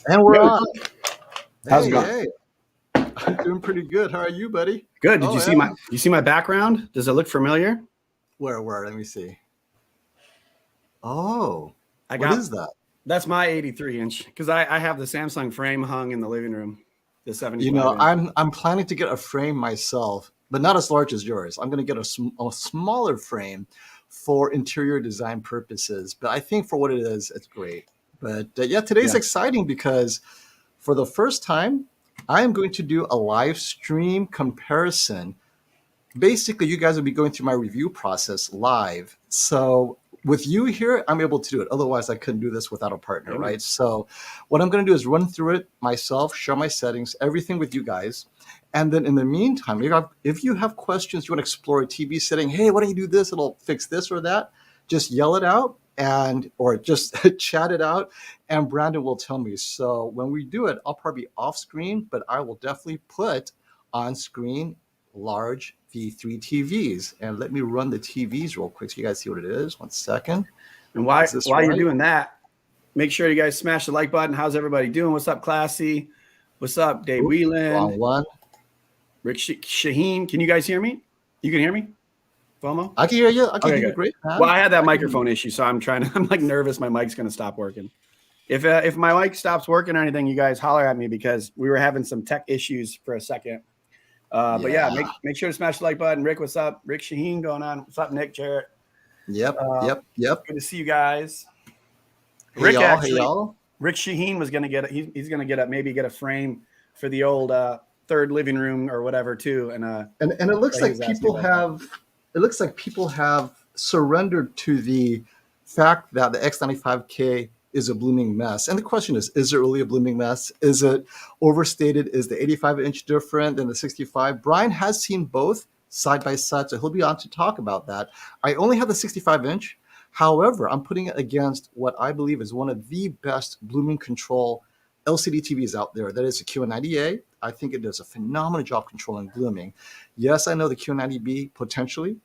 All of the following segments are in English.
And we're Good. on. How's it going? Hey, I'm doing pretty good. How are you, buddy? Good. Did you see my background? Does it look familiar? Where? Let me see. Oh, What what is that? That's my 83-inch because I have the Samsung frame hung in the living room, the 75-inch. I'm planning to get a frame myself, but not as large as yours. I'm going to get a smaller frame for interior design purposes. But I think for what it is, it's great. But yeah, today's exciting because for the first time, I am going to do a live stream comparison. Basically, you guys will be going through my review process live. So with you here, I'm able to do it. Otherwise, I couldn't do this without a partner, right? So what I'm going to do is run through it myself, share my settings, everything with you guys. And then in the meantime, if you have questions, you want to explore a TV setting, hey, why don't you do this? It'll fix this or that. Just yell it out or just chat it out, and Brandon will tell me. So when we do it, I'll probably be off screen, but I will definitely put on screen large V3 TVs. And let me run the TVs real quick so you guys see what it is. 1 second. And while you're doing that, make sure you guys smash the like button. How's everybody doing? What's up, Classy? What's up, Dave Whelan? Wrong one. Rick Shaheen. Can you guys hear me? You can hear me? FOMO? I can hear you. I can hear you great, man. Well, I had that microphone issue, so I'm like nervous my mic's going to stop working. If my mic stops working or anything, you guys holler at me because we were having some tech issues for a second. But yeah, make sure to smash the like button. Rick, what's up? Rick Shaheen going on. What's up, Nick, Jarrett? Yep. Good to see you guys. Hey, Rick Shaheen was gonna get he's gonna get a frame for the old third living room or whatever too. And it looks like people have surrendered to the fact that the X95K is a blooming mess. And the question is it really a blooming mess? Is it overstated? Is the 85-inch different than the 65? Brian has seen both side by side, so he'll be on to talk about that. I only have the 65-inch. However, I'm putting it against what I believe is one of the best blooming control LCD TVs out there. That is the QN90A. I think it does a phenomenal job controlling blooming. Yes, I know the QN90B potentially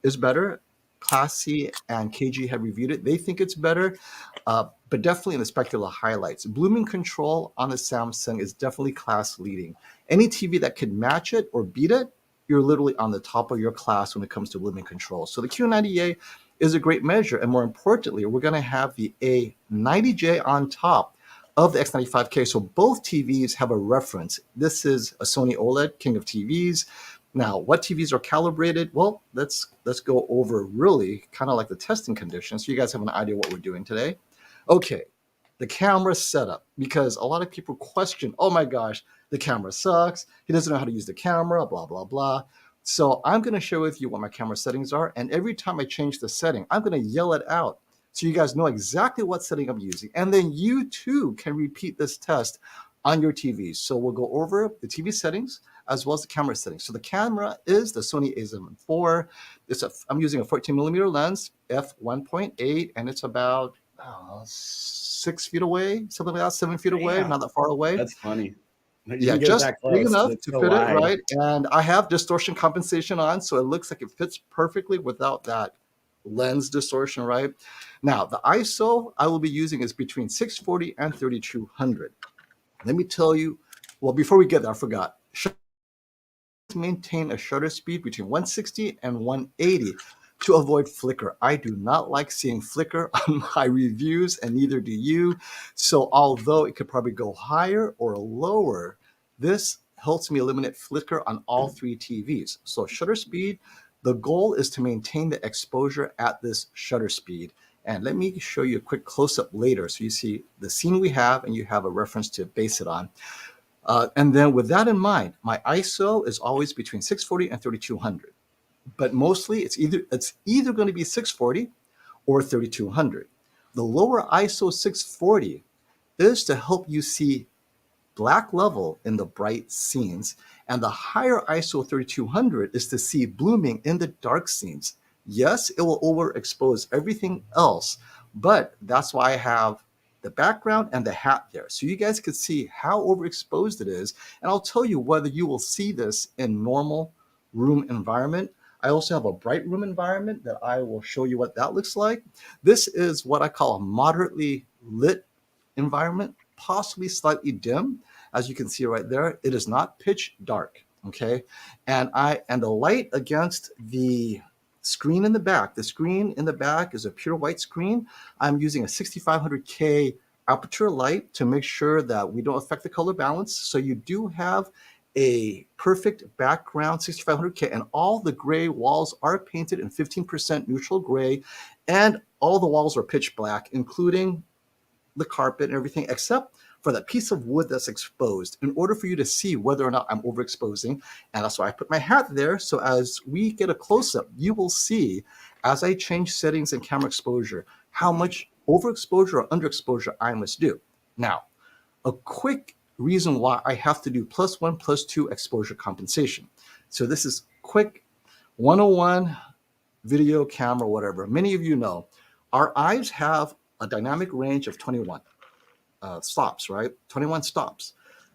is better. Classy and KG have reviewed it. They think it's better, but definitely in the spectacular highlights. Blooming control on the Samsung is definitely class leading. Any TV that could match it or beat it, you're literally on the top of your class when it comes to blooming control. So the Q90A is a great measure. And more importantly, we're going to have the A90J on top of the X95K. So both TVs have a reference. This is a Sony OLED, king of TVs. Now, what TVs are calibrated? Well, let's go over really kind of like the testing conditions so you guys have an idea what we're doing today. Okay, the camera setup, because a lot of people question, oh my gosh, the camera sucks. He doesn't know how to use the camera, blah, blah, blah. So I'm going to share with you what my camera settings are. And every time I change the setting, I'm going to yell it out so you guys know exactly what setting I'm using. And then you too can repeat this test on your TVs. So we'll go over the TV settings as well as the camera settings. So the camera is the Sony A7 IV. I'm using a 14 millimeter lens, f1.8, and it's about 6 feet away, something like that, 7 feet away, not that far away. That's funny. Yeah, just big enough to fit it, right? And I have distortion compensation on, so it looks like it fits perfectly without that lens distortion, right? Now, the ISO I will be using is between 640 and 3200. Let me tell you, well, before we get there, I forgot. Maintain a shutter speed between 160 and 180 to avoid flicker. I do not like seeing flicker on my reviews, and neither do you. So although it could probably go higher or lower, this helps me eliminate flicker on all three TVs. So shutter speed, the goal is to maintain the exposure at this shutter speed. And let me show you a quick close-up later so you see the scene we have and you have a reference to base it on. And then with that in mind, my ISO is always between 640 and 3200. But mostly it's either going to be 640 or 3200. The lower ISO 640 is to help you see black level in the bright scenes, and the higher ISO 3200 is to see blooming in the dark scenes. Yes, it will overexpose everything else, but that's why I have the background and the hat there. So you guys could see how overexposed it is. And I'll tell you whether you will see this in normal room environment. I also have a bright room environment that I will show you what that looks like. This is what I call a moderately lit environment. possibly slightly dim. As you can see right there, it is not pitch dark, okay? And the light against the screen in the back, the screen in the back is a pure white screen. I'm using a 6500K aperture light to make sure that we don't affect the color balance. So you do have a perfect background 6500K, and all the gray walls are painted in 15% neutral gray, and all the walls are pitch black, including the carpet and everything, except for that piece of wood that's exposed, in order for you to see whether or not I'm overexposing. And that's why I put my hat there. So as we get a close-up, you will see, as I change settings and camera exposure, how much overexposure or underexposure I must do. Now, a quick reason why I have to do +1, +2 exposure compensation. So this is quick 101 video, camera, whatever. Many of you know our eyes have a dynamic range of 21 stops, right? 21 stops.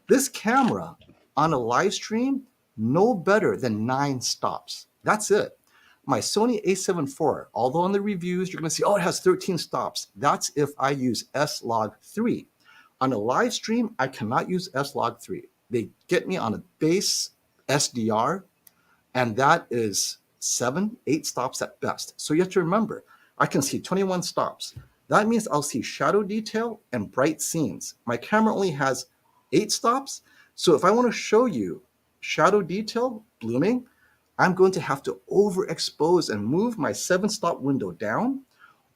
This camera on a live stream, no better than 9 stops. That's it. My Sony A7 IV, although in the reviews you're going to see, oh, it has 13 stops. That's if I use S-Log3. On a live stream, I cannot use S-Log3. They get me on a base SDR, and that is 7, 8 stops at best. So you have to remember, I can see 21 stops. That means I'll see shadow detail and bright scenes. My camera only has 8 stops. So if I want to show you shadow detail, blooming, I'm going to have to overexpose and move my 7-stop window down,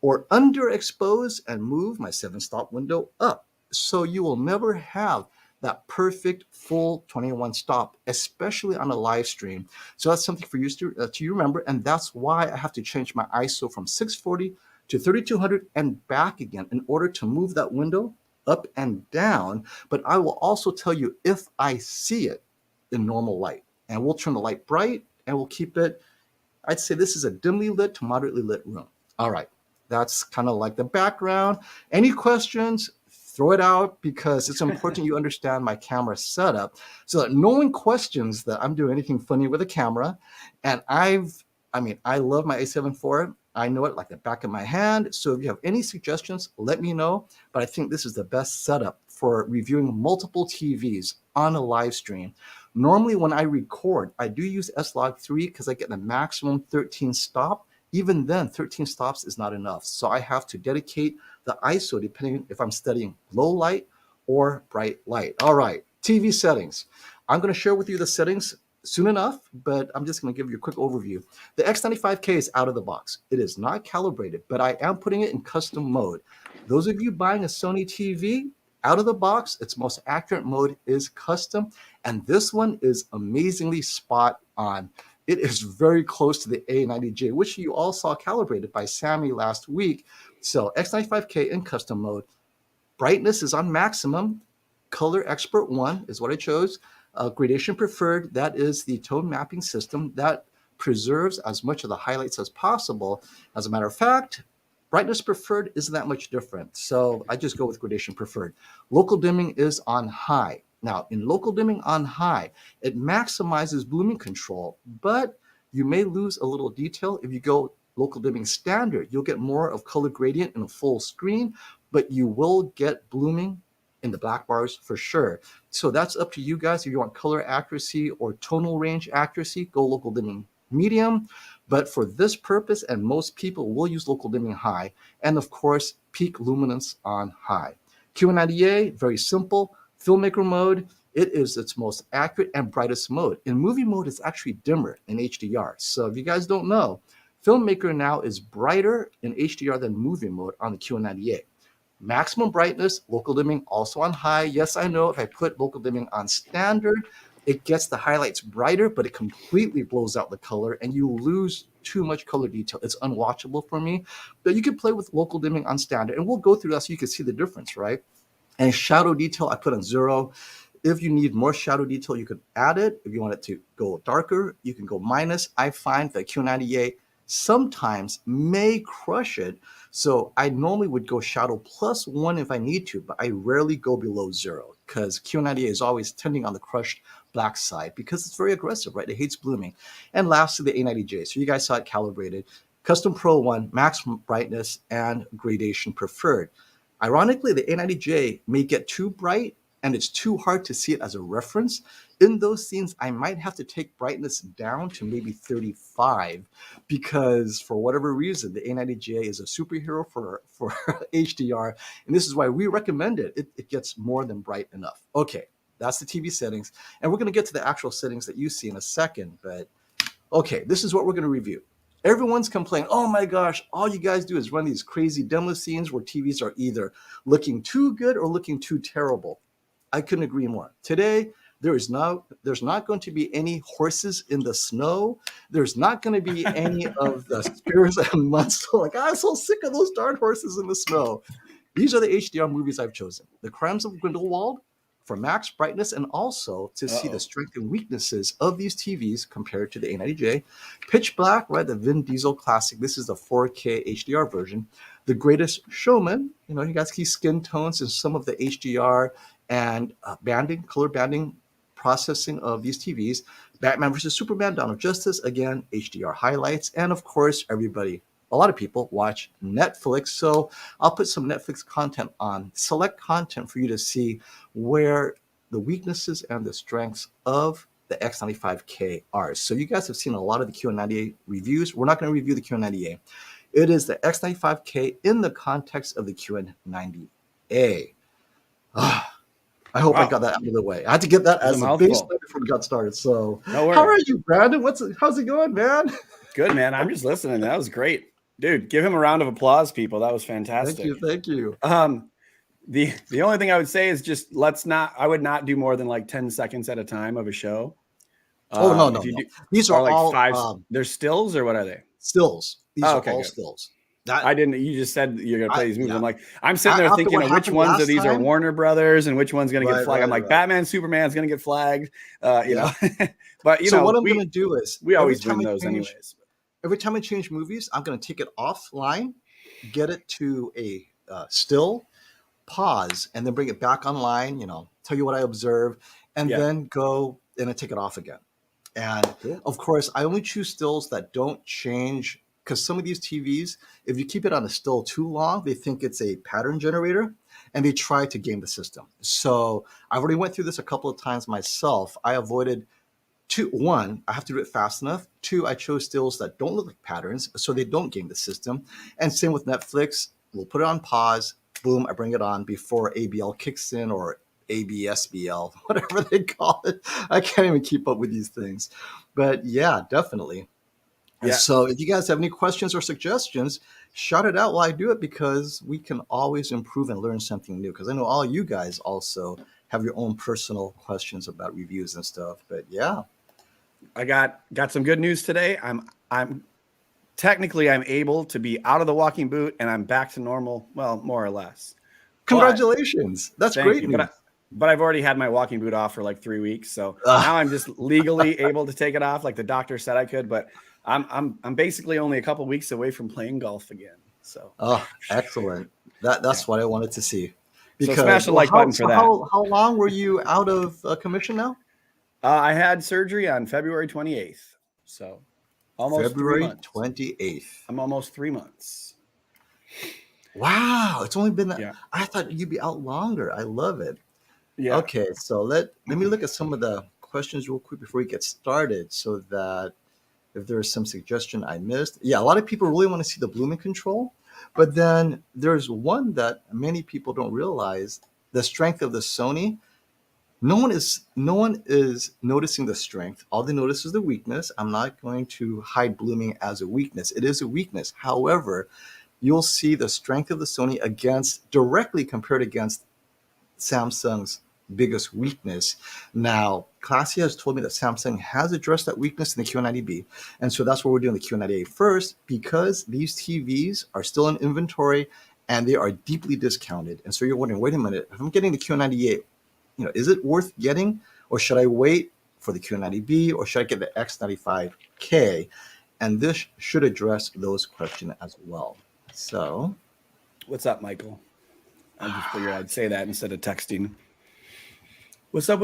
or underexpose and move my 7-stop window up. So you will never have that perfect full 21 stop, especially on a live stream. So that's something for you to remember. And that's why I have to change my ISO from 640 to 3200 and back again in order to move that window up and down. But I will also tell you if I see it in normal light, and we'll turn the light bright and we'll keep it, I'd say this is a dimly lit to moderately lit room. All right, that's kind of like the background. Any questions? Throw it out, because it's important you understand my camera setup so that no one questions that I'm doing anything funny with a camera. And I love my A7 IV. I know it like the back of my hand. So if you have any suggestions, let me know. But I think this is the best setup for reviewing multiple TVs on a live stream. Normally when I record, I do use S-Log3 because I get the maximum 13 stop. Even then, 13 stops is not enough. So I have to dedicate the ISO depending if I'm studying low light or bright light. All right, TV settings. I'm going to share with you the settings soon enough, but I'm just going to give you a quick overview. The X95K is out of the box. It is not calibrated, but I am putting it in custom mode. Those of you buying a Sony TV, out of the box, its most accurate mode is custom, and this one is amazingly spot on. It is very close to the A90J, which you all saw calibrated by Sammy last week. So X95K in custom mode. Brightness is on maximum. Color Expert 1 is what I chose. Gradation Preferred, that is the tone mapping system that preserves as much of the highlights as possible. As a matter of fact, Brightness Preferred isn't that much different. So I just go with Gradation Preferred. Local dimming is on high. Now, in local dimming on high, it maximizes blooming control, but you may lose a little detail. If you go local dimming standard, you'll get more of color gradient in a full screen, but you will get blooming in the black bars for sure. So that's up to you guys. If you want color accuracy or tonal range accuracy, go local dimming medium. But for this purpose, and most people will use local dimming high, and of course, peak luminance on high. QN90A, very simple. Filmmaker mode, it is its most accurate and brightest mode. In movie mode, it's actually dimmer in HDR. So if you guys don't know, Filmmaker now is brighter in HDR than movie mode on the QN90A. Maximum brightness, local dimming also on high. Yes, I know if I put local dimming on standard, it gets the highlights brighter, but it completely blows out the color and you lose too much color detail. It's unwatchable for me. But you can play with local dimming on standard, and we'll go through that so you can see the difference, right? And shadow detail, I put on 0. If you need more shadow detail, you could add it. If you want it to go darker, you can go minus. I find that Q90A sometimes may crush it. So I normally would go shadow +1 if I need to, but I rarely go below 0 because Q90A is always tending on the crushed black side because it's very aggressive, right? It hates blooming. And lastly, the A90J. So you guys saw it calibrated. Custom Pro 1, maximum brightness, and gradation preferred. Ironically, the A90J may get too bright and it's too hard to see it as a reference. In those scenes, I might have to take brightness down to maybe 35 because for whatever reason, the A90J is a superhero for HDR. And this is why we recommend it. It gets more than bright enough. Okay, that's the TV settings. And we're going to get to the actual settings that you see in a second. But okay, this is what we're going to review. Everyone's complaining, oh my gosh, all you guys do is run these crazy demo scenes where TVs are either looking too good or looking too terrible. I couldn't agree more. Today, there's not going to be any horses in the snow. There's not going to be any of the spears and muscle. Like, I'm so sick of those darn horses in the snow. These are the HDR movies I've chosen. The Crimes of Grindelwald for max brightness and also to see the strengths and weaknesses of these TVs compared to the A90J. Pitch Black, right, the Vin Diesel classic. This is the 4K HDR version. The Greatest Showman, you know, you guys see skin tones and some of the HDR and banding, color banding processing of these TVs. Batman versus Superman, Dawn of Justice, again, HDR highlights. And of course, everybody, a lot of people watch Netflix. So I'll put some Netflix content on, select content for you to see where the weaknesses and the strengths of the X95K are. So you guys have seen a lot of the QN90A reviews. We're not going to review the QN90A. It is the X95K in the context of the QN90A. I hope I got that out of the way. I had to get that as a baseline before we got started. So how are you, Brandon? How's it going, man? Good, man. I'm just listening. That was great. Dude, give him a round of applause, people. That was fantastic. Thank you. The only thing I would say is just I would not do more than like 10 seconds at a time of a show. No. These are like all five. They're stills, or what are they? Stills. These are all stills. I didn't. You just said you're gonna play these movies. Yeah. I'm sitting there thinking, which ones of these are Warner Brothers and which one's gonna get flagged. I'm like, Batman, Superman's gonna get flagged. You know, but what I'm gonna do is we always win those anyways. Every time I change movies, I'm gonna take it offline, get it to a still, pause, and then bring it back online. You know, tell you what I observe, and then go and I take it off again. And of course, I only choose stills that don't change. Because some of these TVs, if you keep it on a still too long, they think it's a pattern generator and they try to game the system. So I've already went through this a couple of times myself. I avoided one, I have to do it fast enough. Two, I chose stills that don't look like patterns so they don't game the system. And same with Netflix, we'll put it on pause, boom, I bring it on before ABL kicks in or ABSBL, whatever they call it. I can't even keep up with these things. But yeah, definitely. And so if you guys have any questions or suggestions, shout it out while I do it because we can always improve and learn something new. Because I know all you guys also have your own personal questions about reviews and stuff. But yeah. I got some good news today. I'm technically able to be out of the walking boot and I'm back to normal. Well, more or less. Congratulations. That's great news. But I've already had my walking boot off for like 3 weeks. So now I'm just legally able to take it off. Like the doctor said I could, but I'm basically only a couple weeks away from playing golf again. So excellent. That's what I wanted to see. Because, so smash the like button for that. How long were you out of commission now? I had surgery on February 28th. So almost February 28th. I'm almost 3 months. Wow, it's only been that. I thought you'd be out longer. I love it. Yeah. Okay, so let me look at some of the questions real quick before we get started so that if there is some suggestion I missed. Yeah, a lot of people really want to see the blooming control, but then there's one that many people don't realize, the strength of the Sony. No one is noticing the strength. All they notice is the weakness. I'm not going to hide blooming as a weakness. It is a weakness. However, you'll see the strength of the Sony directly compared against Samsung's biggest weakness. Now, Classy has told me that Samsung has addressed that weakness in the QN90B. And so that's what we're doing the QN90A first, because these TVs are still in inventory and they are deeply discounted. And so you're wondering, wait a minute, if I'm getting the QN90A, is it worth getting, or should I wait for the QN90B, or should I get the X95K? And this should address those questions as well. So, what's up, Michael? I just figured I'd say that instead of texting. What's up?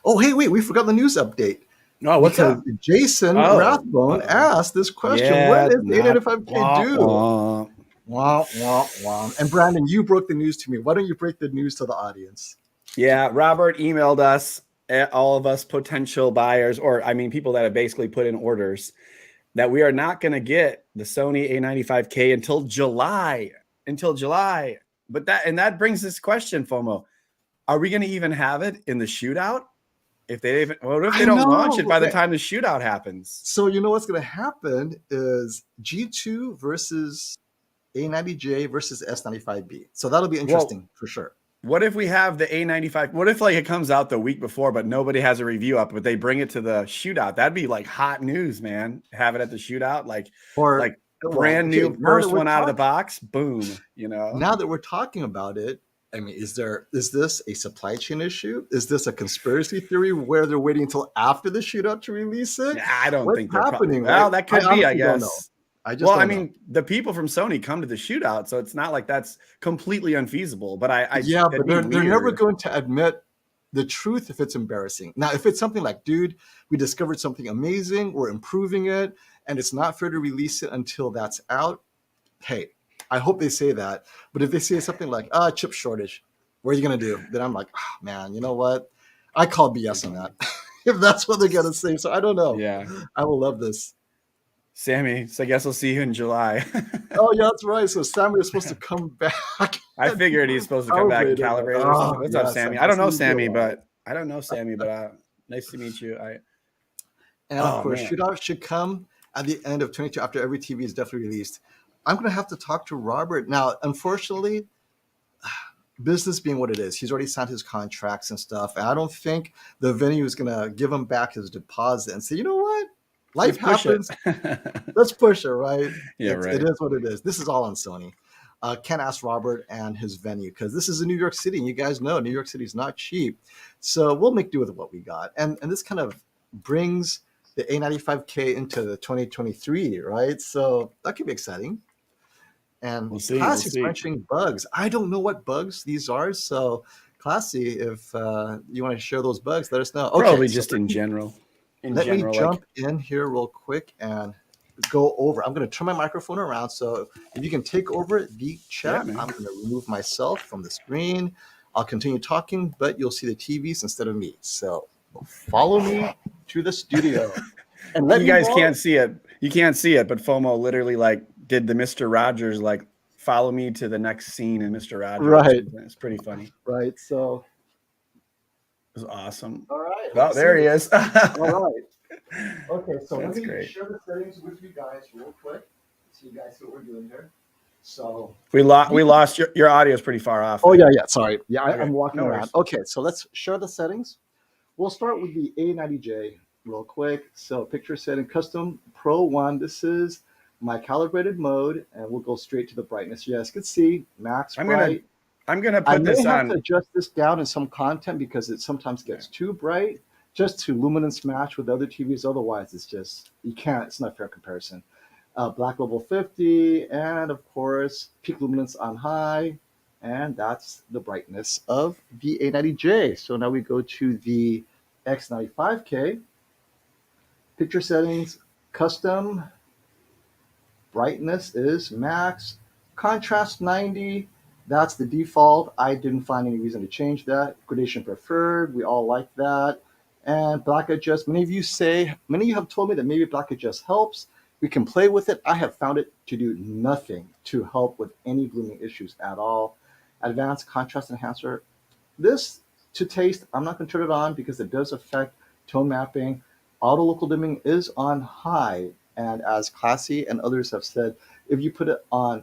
Oh, hey, wait, we forgot the news update. No, what's up? Jason Rathbone asked this question. What does the A95K do? Wah, wah, wah. And Brandon, you broke the news to me. Why don't you break the news to the audience? Yeah, Robert emailed us, all of us potential buyers, or I mean, people that have basically put in orders, that we are not going to get the Sony A95K until July. Until July. But that brings this question, FOMO. Are we going to even have it in the shootout? What if they I don't launch it know. by the time the shootout happens? So you know what's going to happen is G2 versus A90J versus S95B. So that'll be Well, interesting for sure. what if we have the A95? What if like it comes out the week before, but nobody has a review up, but they bring it to the shootout? That'd be like hot news, man. Have it at the shootout, like Or brand okay, new first one out of the box, boom. You know. now that we're talking about it, I mean, is this a supply chain issue? Is this a conspiracy theory where they're waiting until after the shootout to release it? I don't What's think they're happening? well, that could be, I honestly don't know. guess. I just don't know. Mean, the people from Sony come to the shootout, so it's not like that's completely unfeasible. But yeah, but they're never weird. going to admit the truth if it's embarrassing. Now, if it's something like, dude, we discovered something amazing, we're improving it, and it's not fair to release it until that's out. Hey, I hope they say that. But if they say something like, chip shortage, what are you gonna do? Then I'm like, oh, man, you know what? I call BS on that. If that's what they're gonna say. So I don't know. Yeah. I will love this. Sammy, so I guess I'll see you in July. Oh yeah, that's right. So Sammy is supposed to come back. I figured he's supposed to come back and calibrate it or something. What's up, yes, Sammy? I I don't know just need Sammy, to, but nice to meet you. and of course, man. shootout should come at the end of 22 after every TV is definitely released. I'm gonna have to talk to Robert now. Unfortunately, business being what it is, he's already signed his contracts and stuff, and I don't think the venue is gonna give him back his deposit and say, you know what, life happens. Let's push it, right? Yeah, It is what it is. This is all on Sony. Can't ask Robert and his venue because this is in New York City. And you guys know New York City is not cheap. So we'll make do with what we got. And this kind of brings the A95K into the 2023, right? So that could be exciting. And Classy's mentioning bugs. I don't know what bugs these are. So Classy, if you want to share those bugs, let us know. Okay, probably just in general. Let me jump in here real quick and go over. I'm going to turn my microphone around. So if you can take over the chat, I'm going to remove myself from the screen. I'll continue talking, but you'll see the TVs instead of me. So follow me to the studio. And you guys can't see it. You can't see it, but FOMO literally like did the Mr. Rogers, like follow me to the next scene in Mr. Rogers. Right. It's pretty funny. Right. So it was awesome. All right. Oh, there he is. All right. Okay, so That's let me great. share the settings with you guys real quick so you guys see what we're doing here. So we lost your audio is pretty far off. Oh yeah, sorry. Yeah, okay. I'm walking No around. worries. Okay, so let's share the settings. We'll start with the A90J real quick. So picture setting custom Pro 1. This is my calibrated mode, and we'll go straight to the brightness. You guys can see max bright. I'm gonna put this on. I may have to adjust this down in some content because it sometimes gets too bright, just to luminance match with other TVs. Otherwise, it's just you can't. It's not a fair comparison. Black level 50, and of course peak luminance on high, and that's the brightness of the A90J. So now we go to the X95K. Picture settings, custom. Brightness is max. Contrast 90. That's the default. I didn't find any reason to change that. Gradation preferred. We all like that. And black adjust. Many of you have told me that maybe black adjust helps. We can play with it. I have found it to do nothing to help with any blooming issues at all. Advanced contrast enhancer. This to taste, I'm not going to turn it on because it does affect tone mapping. Auto local dimming is on high. And as Classy and others have said, if you put it on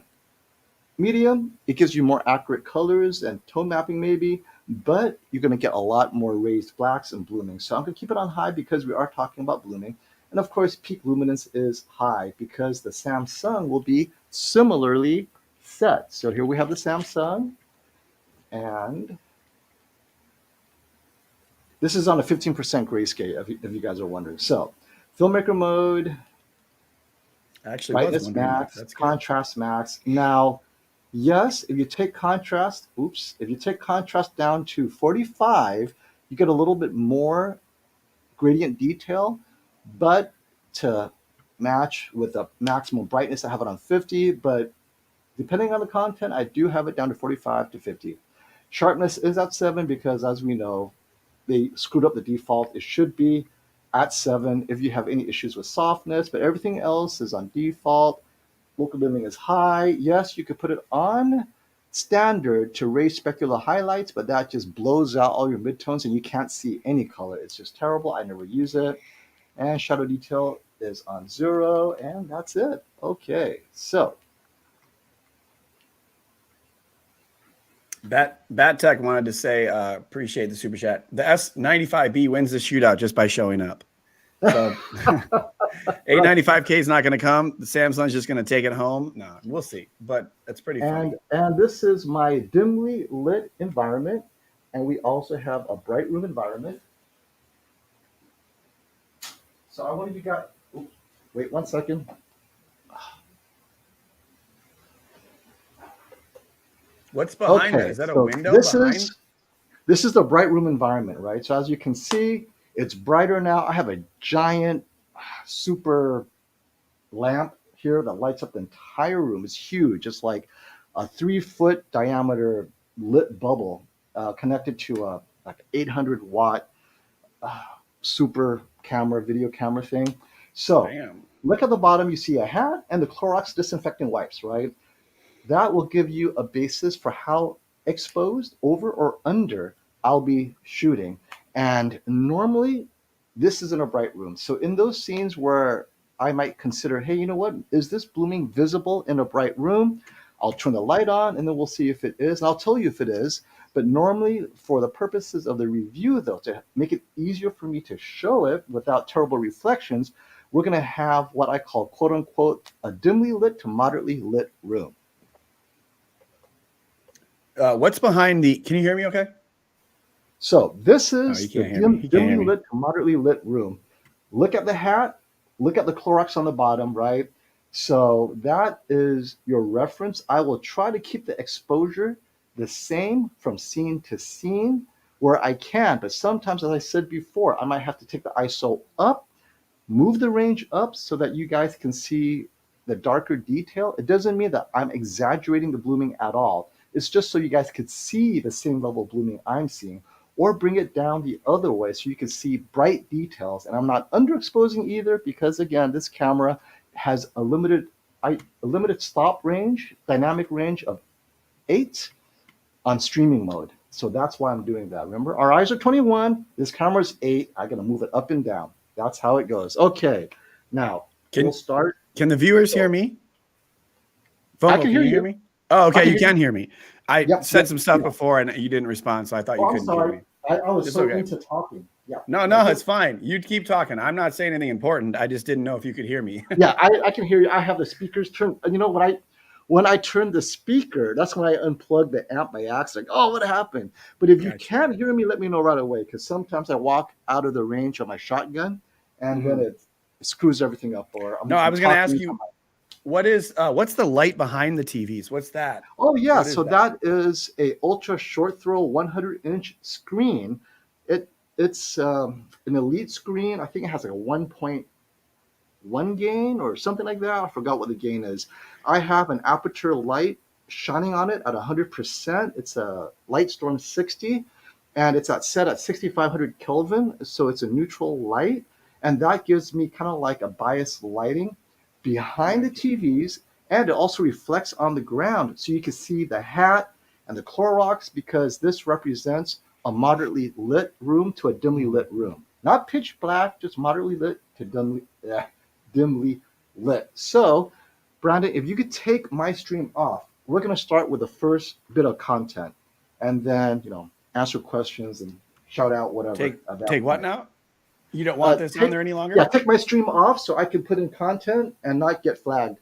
medium, it gives you more accurate colors and tone mapping maybe, but you're going to get a lot more raised blacks and blooming. So I'm going to keep it on high because we are talking about blooming. And of course, peak luminance is high because the Samsung will be similarly set. So here we have the Samsung, and this is on a 15% grayscale, if you guys are wondering. So filmmaker mode, actually brightness max, contrast max. Now, yes, if you take contrast down to 45, you get a little bit more gradient detail, but to match with the maximum brightness, I have it on 50, but Depending on the content, I do have it down to 45 to 50. Sharpness is at 7 because, as we know, they screwed up the default. It should be at 7 if you have any issues with softness, but everything else is on default. Local dimming is high. Yes, you could put it on standard to raise specular highlights, but that just blows out all your midtones and you can't see any color. It's just terrible. I never use it. And shadow detail is on 0, and that's it. Okay, so Bat Tech wanted to say, appreciate the super chat. The S95B wins the shootout just by showing up. So A95K is not going to come. The Samsung's just going to take it home. No, we'll see. But it's pretty funny. And this is my dimly lit environment, and we also have a bright room environment. So I wanted you guys. Wait 1 second. What's behind it? Is that a window behind? This is the bright room environment, right? So as you can see, it's brighter now. I have a giant super lamp here that lights up the entire room. It's huge. It's like a 3-foot diameter lit bubble connected to a like 800-watt super camera, video camera thing. So look at the bottom. You see a hat and the Clorox disinfecting wipes, right? That will give you a basis for how exposed, over or under, I'll be shooting. And normally, this is in a bright room. So in those scenes where I might consider, hey, you know what? Is this blooming visible in a bright room? I'll turn the light on, and then we'll see if it is. And I'll tell you if it is. But normally, for the purposes of the review, though, to make it easier for me to show it without terrible reflections, we're going to have what I call, quote unquote, a dimly lit to moderately lit room. What's behind the? Can you hear me? Okay. So this is the dimly lit to moderately lit room. Look at the hat. Look at the Clorox on the bottom, right? So that is your reference. I will try to keep the exposure the same from scene to scene where I can, but sometimes, as I said before, I might have to take the ISO up, move the range up so that you guys can see the darker detail. It doesn't mean that I'm exaggerating the blooming at all. It's just so you guys could see the same level of blooming I'm seeing, or bring it down the other way so you can see bright details. And I'm not underexposing either because, again, this camera has a limited stop range, dynamic range of 8 on streaming mode. So that's why I'm doing that. Remember, our eyes are 21. This camera's 8. I got to move it up and down. That's how it goes. Okay, now we'll start. Can the viewers hear me? I can hear you. Hear me? Oh, okay, you can hear me. I said some stuff before and you didn't respond, so I thought you couldn't hear me. I was so into talking. Yeah. No, it's fine. You keep talking. I'm not saying anything important. I just didn't know if you could hear me. Yeah, I can hear you. I have the speakers turned. You know, when I turn the speaker, that's when I unplug the amp by accident. Oh, what happened? But if you can't hear me, let me know right away, because sometimes I walk out of the range of my shotgun, and then it screws everything up. I was going to ask you, what's the light behind the TVs? What's that? Oh yeah, so that is a ultra short throw 100-inch screen. It's an elite screen. I think it has like a 1.1 gain or something like that. I forgot what the gain is. I have an aperture light shining on it at 100%. It's a Lightstorm 60, and it's set at 6500 Kelvin, so it's a neutral light, and that gives me kind of like a biased lighting behind the TVs, and it also reflects on the ground, so you can see the hat and the Clorox, because this represents a moderately lit room to a dimly lit room. Not pitch black, just moderately lit to dimly lit. So, Brandon, if you could take my stream off, we're going to start with the first bit of content, and then answer questions and shout out whatever. Take what now? You don't want this on there any longer? Yeah, take my stream off so I can put in content and not get flagged.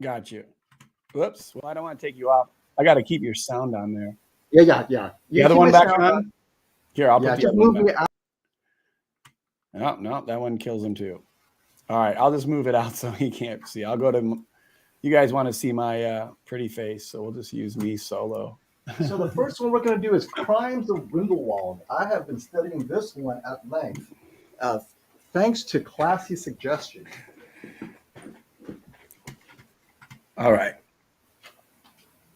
Got you. Whoops. Well, I don't want to take you off. I got to keep your sound on there. Yeah. The other one back on? Here, I'll put the other one back. No, that one kills him too. All right, I'll just move it out so he can't see. I'll go to, you guys want to see my pretty face, so we'll just use me solo. So the first one we're going to do is Crimes of Grindelwald. I have been studying this one at length, thanks to classy suggestion. All right.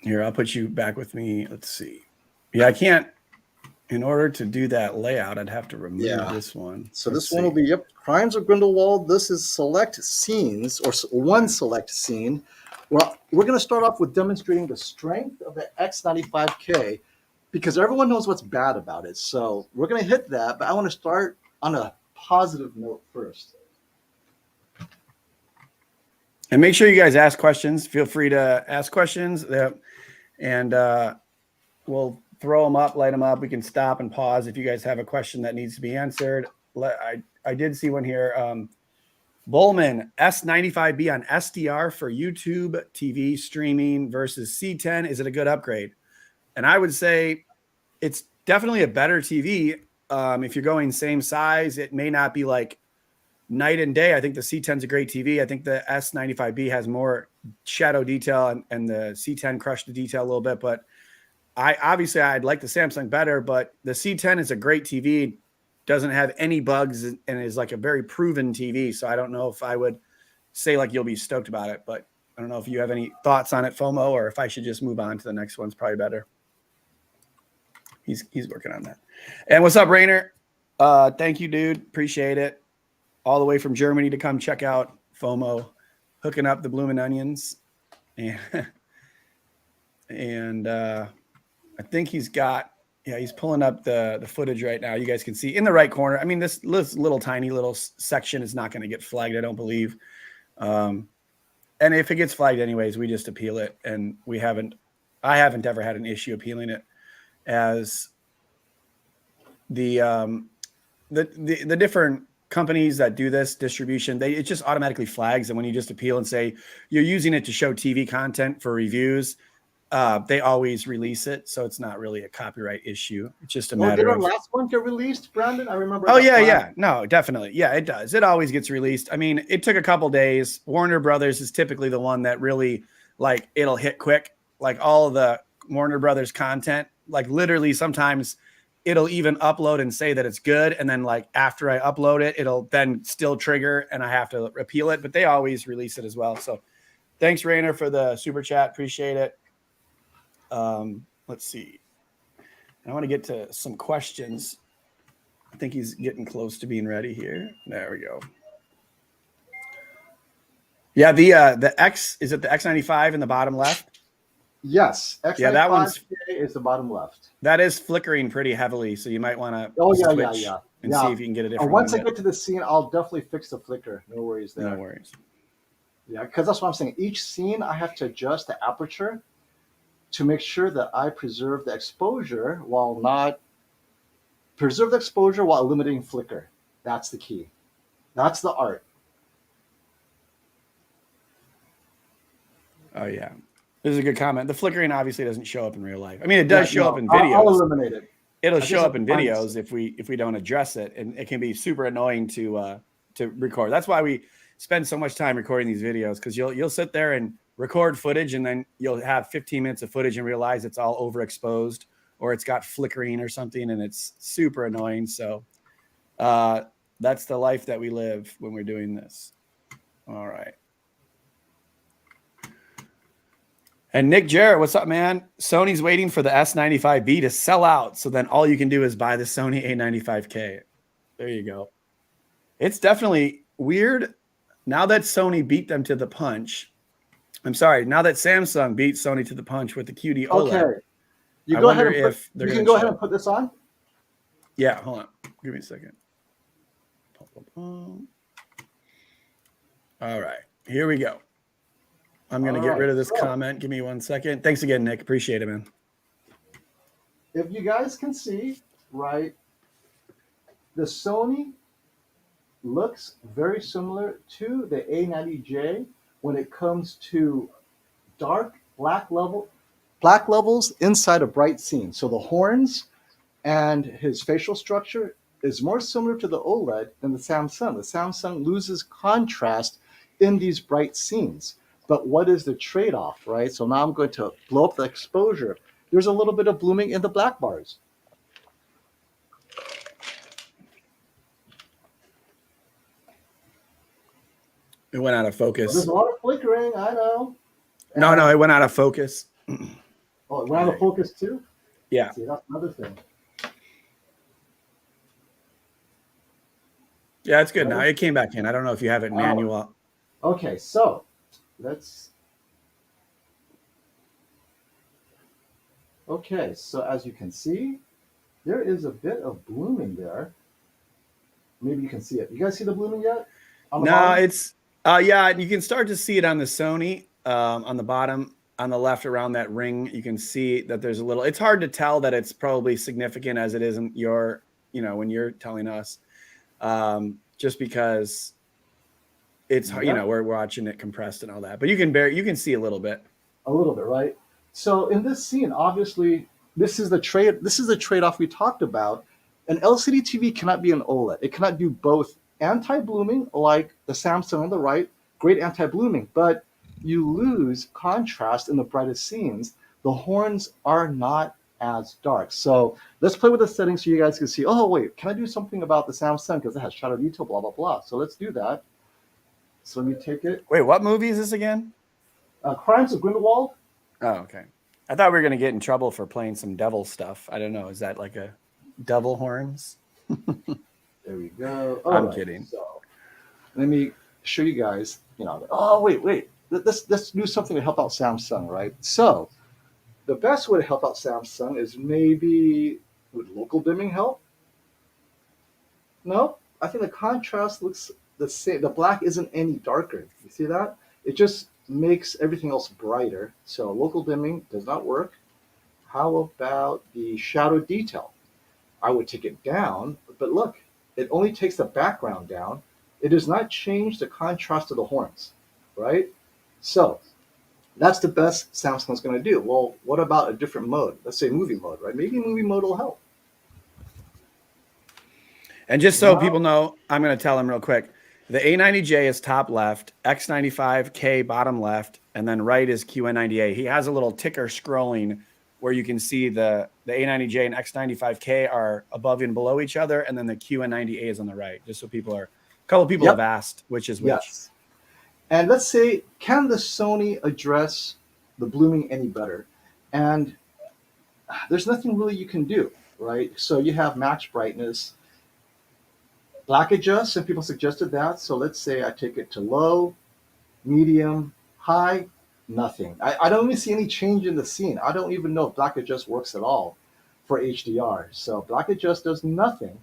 Here, I'll put you back with me. Let's see. Yeah, I can't. In order to do that layout, I'd have to remove this one. So Let's this one will see. be, yep, Crimes of Grindelwald. This is select scenes, or one select scene. Well, we're going to start off with demonstrating the strength of the X95K because everyone knows what's bad about it. So we're going to hit that, but I want to start on a positive note first. And make sure you guys ask questions. Feel free to ask questions, and we'll throw them up, light them up. We can stop and pause if you guys have a question that needs to be answered. I did see one here. Bowman, S95B on SDR for YouTube TV streaming versus C10. Is it a good upgrade? And I would say it's definitely a better TV. If you're going same size, it may not be like night and day. I think the C10 is a great TV. I think the S95B has more shadow detail and the C10 crushed the detail a little bit, but I'd like the Samsung better, but the C10 is a great TV, doesn't have any bugs, and is like a very proven TV. So I don't know if I would say like you'll be stoked about it, but I don't know if you have any thoughts on it, FOMO, or if I should just move on to the next one's probably better. He's working on that. And what's up, Rainer? Thank you, dude. Appreciate it. All the way from Germany to come check out FOMO, hooking up the Bloomin' Onions. And I think he's pulling up the footage right now. You guys can see in the right corner. I mean, this little tiny little section is not going to get flagged, I don't believe. And if it gets flagged anyways, we just appeal it. And I haven't ever had an issue appealing it, as the different companies that do this distribution, it just automatically flags. And when you just appeal and say you're using it to show TV content for reviews, they always release it, so it's not really a copyright issue. It's just a matter of. Did our last one get released, Brandon? I remember. Oh yeah. No, definitely. Yeah, it does. It always gets released. I mean, it took a couple days. Warner Brothers is typically the one that really, like, it'll hit quick. Like all of the Warner Brothers content, like literally sometimes it'll even upload and say that it's good, and then like after I upload it, it'll then still trigger and I have to appeal it. But they always release it as well. So thanks, Rainer, for the super chat. Appreciate it. Let's see. I want to get to some questions. I think he's getting close to being ready here. There we go. Yeah, the X, is it the X95 in the bottom left? Yes. X95K that one's is the bottom left. That is flickering pretty heavily, so you might want to switch and see if you can get a different once I get to the scene, I'll definitely fix the flicker. No worries there. No worries. Yeah, because that's what I'm saying. Each scene, I have to adjust the aperture to make sure that I preserve the exposure while eliminating flicker. That's the key. That's the art. Oh yeah, this is a good comment. The flickering obviously doesn't show up in real life. I mean, it does show up in videos. I'll eliminate it. It'll show up in videos if we don't address it, and it can be super annoying to record. That's why we spend so much time recording these videos, because you'll sit there and record footage, and then you'll have 15 minutes of footage and realize it's all overexposed or it's got flickering or something, and it's super annoying. So that's the life that we live when we're doing this. All right. And Nick Jarrett, what's up, man? Sony's waiting for the S95B to sell out, so then all you can do is buy the Sony A95K. There you go. It's definitely weird now that Sony beat them to the punch. I'm sorry, now that Samsung beat Sony to the punch with the QD OLED. Okay. You can go ahead and put this on? Yeah, hold on. Give me a second. All right, here we go. I'm going to get rid of this comment. Give me 1 second. Thanks again, Nick. Appreciate it, man. If you guys can see, right, the Sony looks very similar to the A90J when it comes to dark black levels inside a bright scene. So the horns and his facial structure is more similar to the OLED than the Samsung. The Samsung loses contrast in these bright scenes. But what is the trade-off, right? So now I'm going to blow up the exposure. There's a little bit of blooming in the black bars. It went out of focus. There's a lot of flickering, I know. No, it went out of focus. Oh, it went out of focus too? Yeah. See, that's another thing. Yeah, it's good now. It came back in. I don't know if you have it manual. Okay, so let's. Okay, so as you can see, there is a bit of blooming there. Maybe you can see it. You guys see the blooming yet? On the No, bottom? it's yeah, you can start to see it on the Sony on the bottom on the left around that ring. You can see that there's a little. It's hard to tell that it's probably significant as it isn't your, when you're telling us, just because it's we're watching it compressed and all that. But you can see a little bit. A little bit, right? So in this scene, obviously, this is the trade-off we talked about. An LCD TV cannot be an OLED. It cannot do both anti-blooming, like the Samsung on the right, great anti-blooming, but you lose contrast in the brightest scenes. The horns are not as dark. So let's play with the settings so you guys can see, oh, wait, can I do something about the Samsung because it has shadow detail, blah, blah, blah. So let's do that. So let me take it. Wait, what movie is this again? Crimes of Grindelwald. Oh, okay. I thought we were going to get in trouble for playing some devil stuff. I don't know. Is that like a devil horns? There we go. I'm kidding. So let me show you guys, oh, wait. Let's do something to help out Samsung, right? So the best way to help out Samsung is maybe would local dimming help? No, I think the contrast looks the same. The black isn't any darker. You see that? It just makes everything else brighter. So local dimming does not work. How about the shadow detail? I would take it down, but look, it only takes the background down. It does not change the contrast of the horns, right? So that's the best Samsung's going to do. Well, what about a different mode? Let's say movie mode, right? Maybe movie mode will help. And just so people know, I'm going to tell them real quick. The A90J is top left, X95K bottom left, and then right is QN90A. He has a little ticker scrolling where you can see the A90J and X95K are above and below each other, and then the QN90A is on the right, just so a couple people have asked which is which. Yes. And let's say, can the Sony address the blooming any better? And there's nothing really you can do, right? So you have match brightness, black adjust, and people suggested that. So let's say I take it to low, medium, high, nothing. I don't even see any change in the scene. I don't even know if black adjust works at all for HDR. So black adjust does nothing.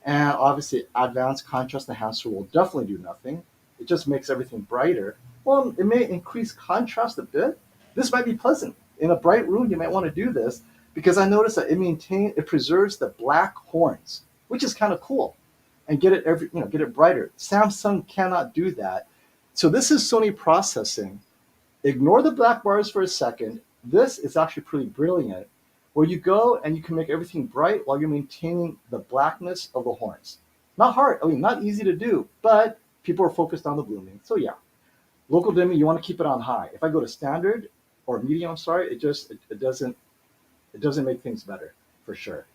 And obviously advanced contrast enhancer will definitely do nothing. It just makes everything brighter. Well, it may increase contrast a bit. This might be pleasant. In a bright room, you might want to do this because I noticed that it preserves the black horns, which is kind of cool, and get it brighter. Samsung cannot do that. So this is Sony processing. Ignore the black bars for a second. This is actually pretty brilliant, where you go and you can make everything bright while you're maintaining the blackness of the horns. Not hard, not easy to do, but people are focused on the blooming. So yeah, local dimming, you want to keep it on high. If I go to standard or medium, it doesn't make things better for sure.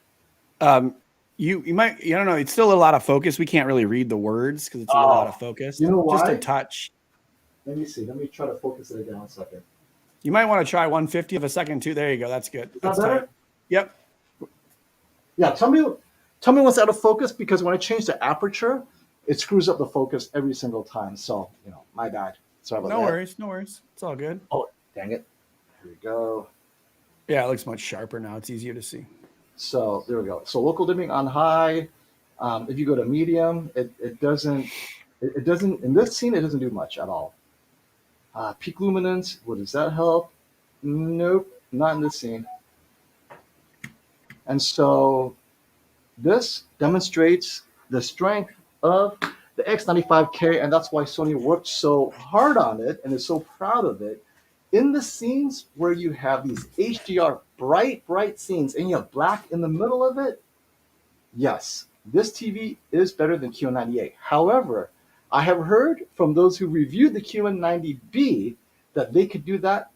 You might, I don't know, it's still a lot of focus. We can't really read the words because it's a lot of focus. You know why? Just a touch. Let me see. Let me try to focus it again 1 second. You might want to try 1/50 of a second too. There you go. That's good. Is that better? Tight. Yep. Yeah. Tell me what's out of focus, because when I change the aperture, it screws up the focus every single time. So, my bad. Sorry about that. No worries. It's all good. Oh, dang it. Here we go. Yeah, it looks much sharper now. It's easier to see. So there we go. So local dimming on high. If you go to medium, it doesn't, in this scene, it doesn't do much at all. Peak luminance, does that help? Nope, not in this scene. And so this demonstrates the strength of the X95K, and that's why Sony worked so hard on it and is so proud of it. In the scenes where you have these HDR bright scenes and you have black in the middle of it, yes, this TV is better than QN90A. However, I have heard from those who reviewed the QN90B that they could do that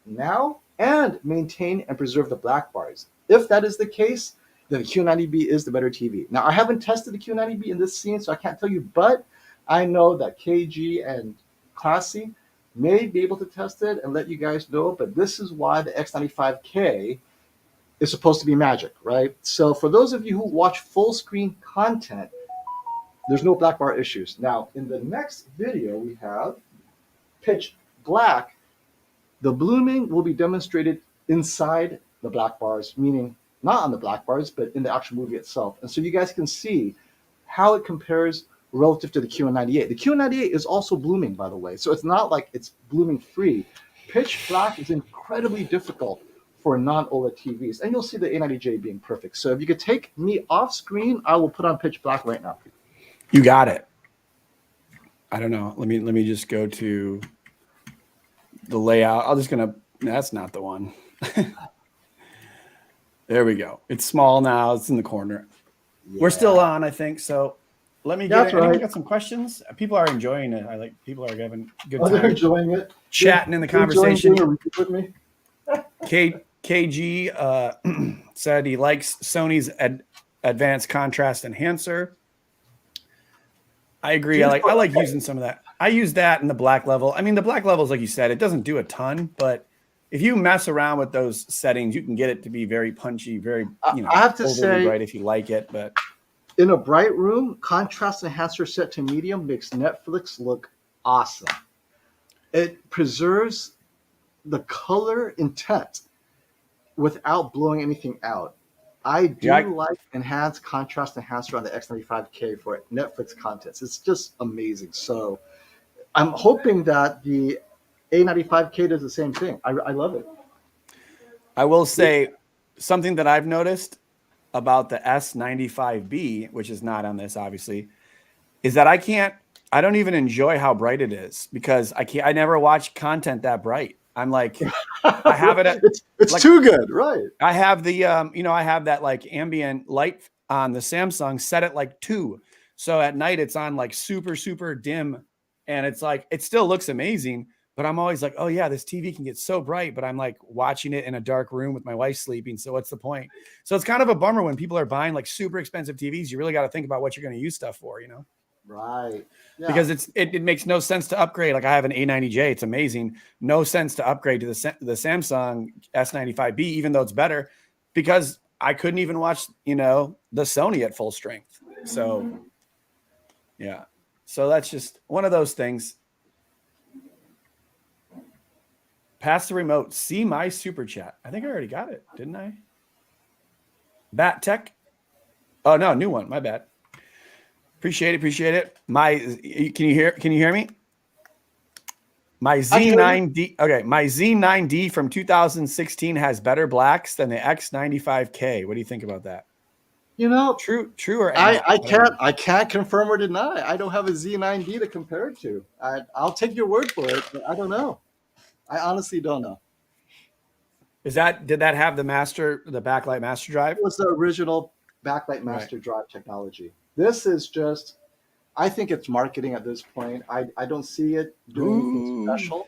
now and maintain and preserve the black bars. If that is the case, then the QN90B is the better TV. Now, I haven't tested the QN90B in this scene, so I can't tell you, but I know that KG and Classy may be able to test it and let you guys know, but this is why the X95K is supposed to be magic, right? So for those of you who watch full screen content, there's no black bar issues. Now, in the next video, we have pitch black. The blooming will be demonstrated inside the black bars, meaning not on the black bars, but in the actual movie itself. And so you guys can see how it compares relative to the QN90A. The QN90A is also blooming, by the way. So it's not like it's blooming free. Pitch black is incredibly difficult for non-OLED TVs. And you'll see the A90J being perfect. So if you could take me off screen, I will put on pitch black right now. You got it. I don't know. Let me just go to the layout. That's not the one. There we go. It's small now. It's in the corner. Yeah. We're still on, I think. So let me get it. Anyone got some questions? People are enjoying it. People are having a good time. They're enjoying it. Chatting in the conversation. With me. KG said he likes Sony's advanced contrast enhancer. I agree. I like using some of that. I use that in the black level. I mean, the black levels, like you said, it doesn't do a ton, but if you mess around with those settings, you can get it to be very punchy, very, I have to say, bright if you like it. But in a bright room, contrast enhancer set to medium makes Netflix look awesome. It preserves the color intent without blowing anything out. I do like enhanced contrast enhancer on the X95K for Netflix contents. It's just amazing. So I'm hoping that the A95K does the same thing. I love it. I will say something that I've noticed about the S95B, which is not on this, obviously, is that I don't even enjoy how bright it is because I never watch content that bright. I'm like, I have it. It's like, too good, right? I have the, I have that like ambient light on the Samsung set at like 2. So at night it's on like super, super dim. And it's like, it still looks amazing, but I'm always like, oh yeah, this TV can get so bright, but I'm like watching it in a dark room with my wife sleeping. So what's the point? So it's kind of a bummer when people are buying like super expensive TVs. You really got to think about what you're going to use stuff for, Right. Yeah. Because it makes no sense to upgrade. Like I have an A90J, it's amazing. No sense to upgrade to the Samsung S95B, even though it's better, because I couldn't even watch, the Sony at full strength. So, yeah. So that's just one of those things. Pass the remote. See my super chat. I think I already got it, didn't I? Bat Tech. Oh no, new one. My bad. Appreciate it. Can you hear me? My Z9D. Okay, my Z9D from 2016 has better blacks than the X95K. What do you think about that? True or I can't confirm or deny. I don't have a Z9D to compare it to. I'll take your word for it, but I don't know. I honestly don't know. Did that have the backlight master drive? It was the original backlight master drive technology. This is just, I think it's marketing at this point. I don't see it doing anything special.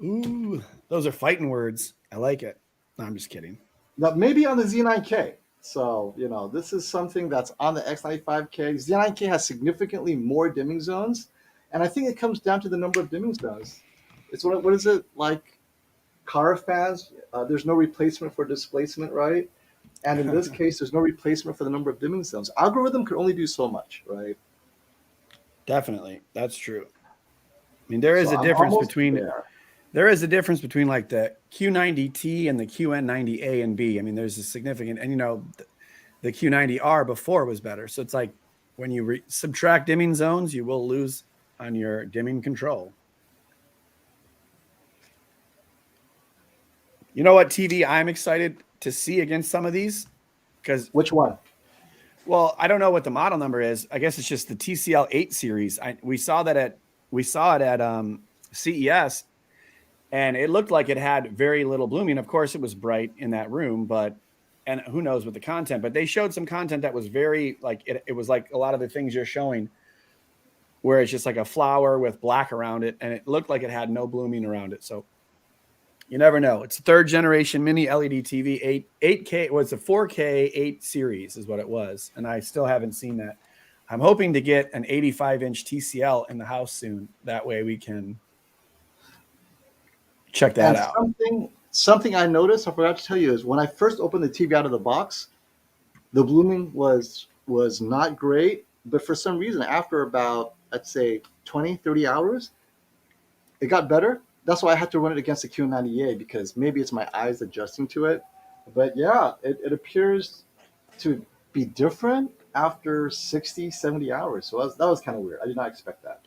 Ooh, those are fighting words. I like it. No, I'm just kidding. Now, maybe on the Z9K. So, this is something that's on the X95K. Z9K has significantly more dimming zones. And I think it comes down to the number of dimming zones. It's what is it like car fans? There's no replacement for displacement, right? And in this case, there's no replacement for the number of dimming zones. Algorithm could only do so much, right? Definitely. That's true. I mean, there is a difference between like the Q90T and the QN90A and B. I mean, there's a significant, and the Q90R before was better. So it's like when you subtract dimming zones, you will lose on your dimming control. You know what TV I'm excited to see against some of these? Because which one? Well, I don't know what the model number is. I guess it's just the TCL 8 series. We saw it at CES, and it looked like it had very little blooming. Of course, it was bright in that room, and who knows with the content. But they showed some content that was very like it was like a lot of the things you're showing, where it's just like a flower with black around it, and it looked like it had no blooming around it. So you never know. It's a 3rd generation mini LED TV, 8K. It was a 4K 8 series is what it was. And I still haven't seen that. I'm hoping to get an 85-inch TCL in the house soon. That way we can check that And out. something I noticed, I forgot to tell you, is when I first opened the TV out of the box, the blooming was not great. But for some reason, after about, I'd say 20, 30 hours, it got better. That's why I had to run it against the QN90A, because maybe it's my eyes adjusting to it. But yeah, it appears to be different after 60, 70 hours. So that was kind of weird. I did not expect that.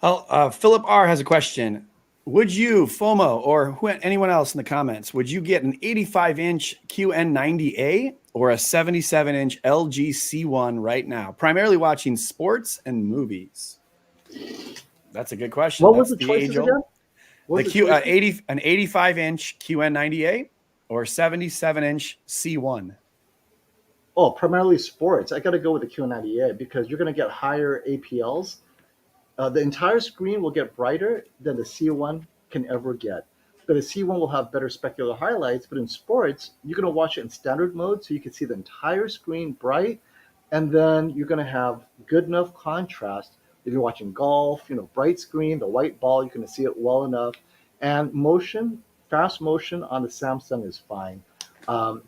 Oh, Philip R has a question. Would you, FOMO, or anyone else in the comments, would you get an 85-inch QN90A or a 77-inch LG C1 right now? Primarily watching sports and movies. That's a good question. What was That's the the choices age old. again? What was the choices? An 85-inch QN90A or 77-inch C1. Oh, primarily sports. I got to go with the QN90A because you're going to get higher APLs. The entire screen will get brighter than the C1 can ever get. But the C1 will have better specular highlights. But in sports, you're going to watch it in standard mode, so you can see the entire screen bright, and then you're going to have good enough contrast. If you're watching golf, bright screen, the white ball, you can see it well enough. And fast motion on the Samsung is fine. Um,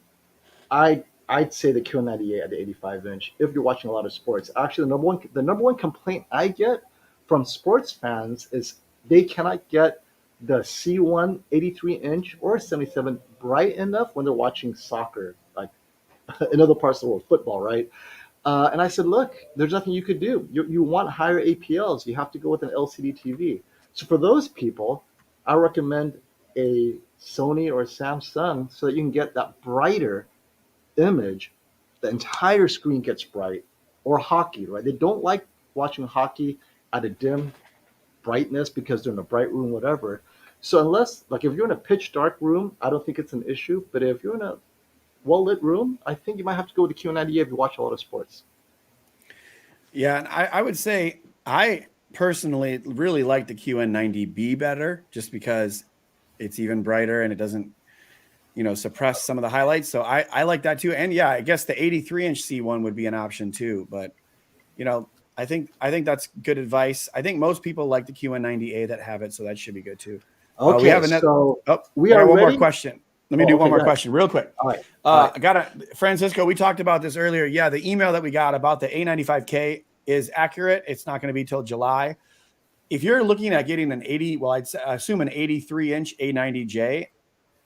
I'd say the Q90A at the 85-inch if you're watching a lot of sports. Actually, the number one complaint I get from sports fans is they cannot get the C1 83-inch or 77 bright enough when they're watching soccer, like in other parts of the world, football, right? And I said, look, there's nothing you could do. You want higher APLs, you have to go with an LCD TV. So for those people, I recommend a Sony or a Samsung so that you can get that brighter image. The entire screen gets bright. Or hockey, right? They don't like watching hockey at a dim brightness because they're in a bright room, whatever. So unless, like, if you're in a pitch dark room, I don't think it's an issue. But if you're in a well lit room, I think you might have to go with the Q90 if you watch a lot of sports. Yeah, and I would say I personally really like the QN90B better, just because it's even brighter and it doesn't, suppress some of the highlights. So I like that too. And yeah, I guess the 83-inch C1 would be an option too. But I think that's good advice. I think most people like the QN90A that have it, so that should be good too. Okay, We have another. so We are got one ready. more question. Let me do one more question real quick. All right. I got Francisco. We talked about this earlier. Yeah, the email that we got about the A95K is accurate. It's not going to be till July. If you're looking at getting an 80, well, I'd assume an 83-inch A90J,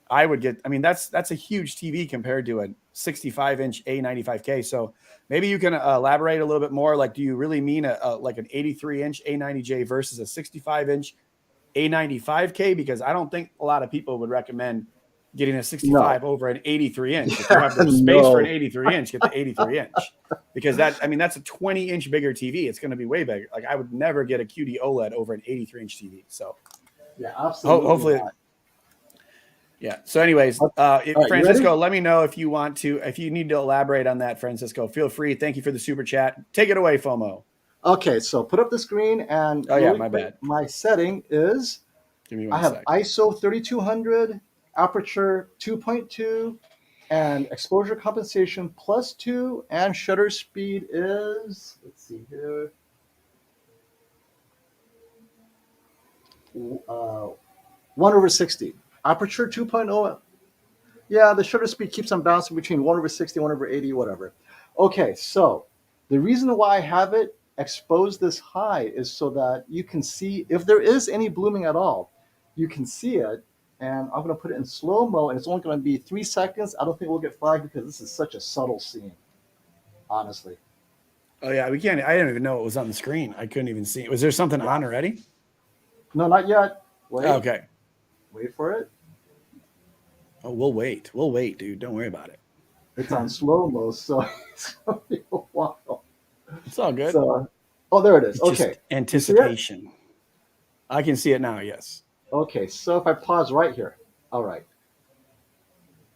I would get. I mean, that's a huge TV compared to a 65-inch A95K. So maybe you can elaborate a little bit more. Like, do you really mean like an 83-inch A90J versus a 65-inch A95K? Because I don't think a lot of people would recommend getting a 65 over an 83-inch. If you have the space for an 83-inch, get the 83-inch. Because that's a 20-inch bigger TV. It's going to be way bigger. Like, I would never get a QD OLED over an 83-inch TV. So yeah, absolutely. Hopefully. Not. Yeah. So anyways, Francisco, let me know if you need to elaborate on that, Francisco. Feel free. Thank you for the super chat. Take it away, FOMO. Okay, so put up the screen, and my bad. My setting is I have ISO 3200, aperture 2.2, and exposure compensation +2, and shutter speed is, let's see here, 1/60. Aperture 2.0. Yeah, the shutter speed keeps on bouncing between 1/60, 1/80, whatever. Okay, so the reason why I have it exposed this high is so that you can see if there is any blooming at all. You can see it, and I'm going to put it in slow-mo, and it's only going to be 3 seconds. I don't think we'll get flagged because this is such a subtle scene, honestly. Oh, yeah, we can't. I didn't even know it was on the screen. I couldn't even see it. Was there something on already? No, not yet. Wait. Okay. Wait for it. Oh, we'll wait. We'll wait, dude. Don't worry about it. It's on slow-mo, so it's going to be a while. It's all good. So, there it is. It's okay. Just anticipation. I can see it now, yes. Okay, so if I pause right here. All right.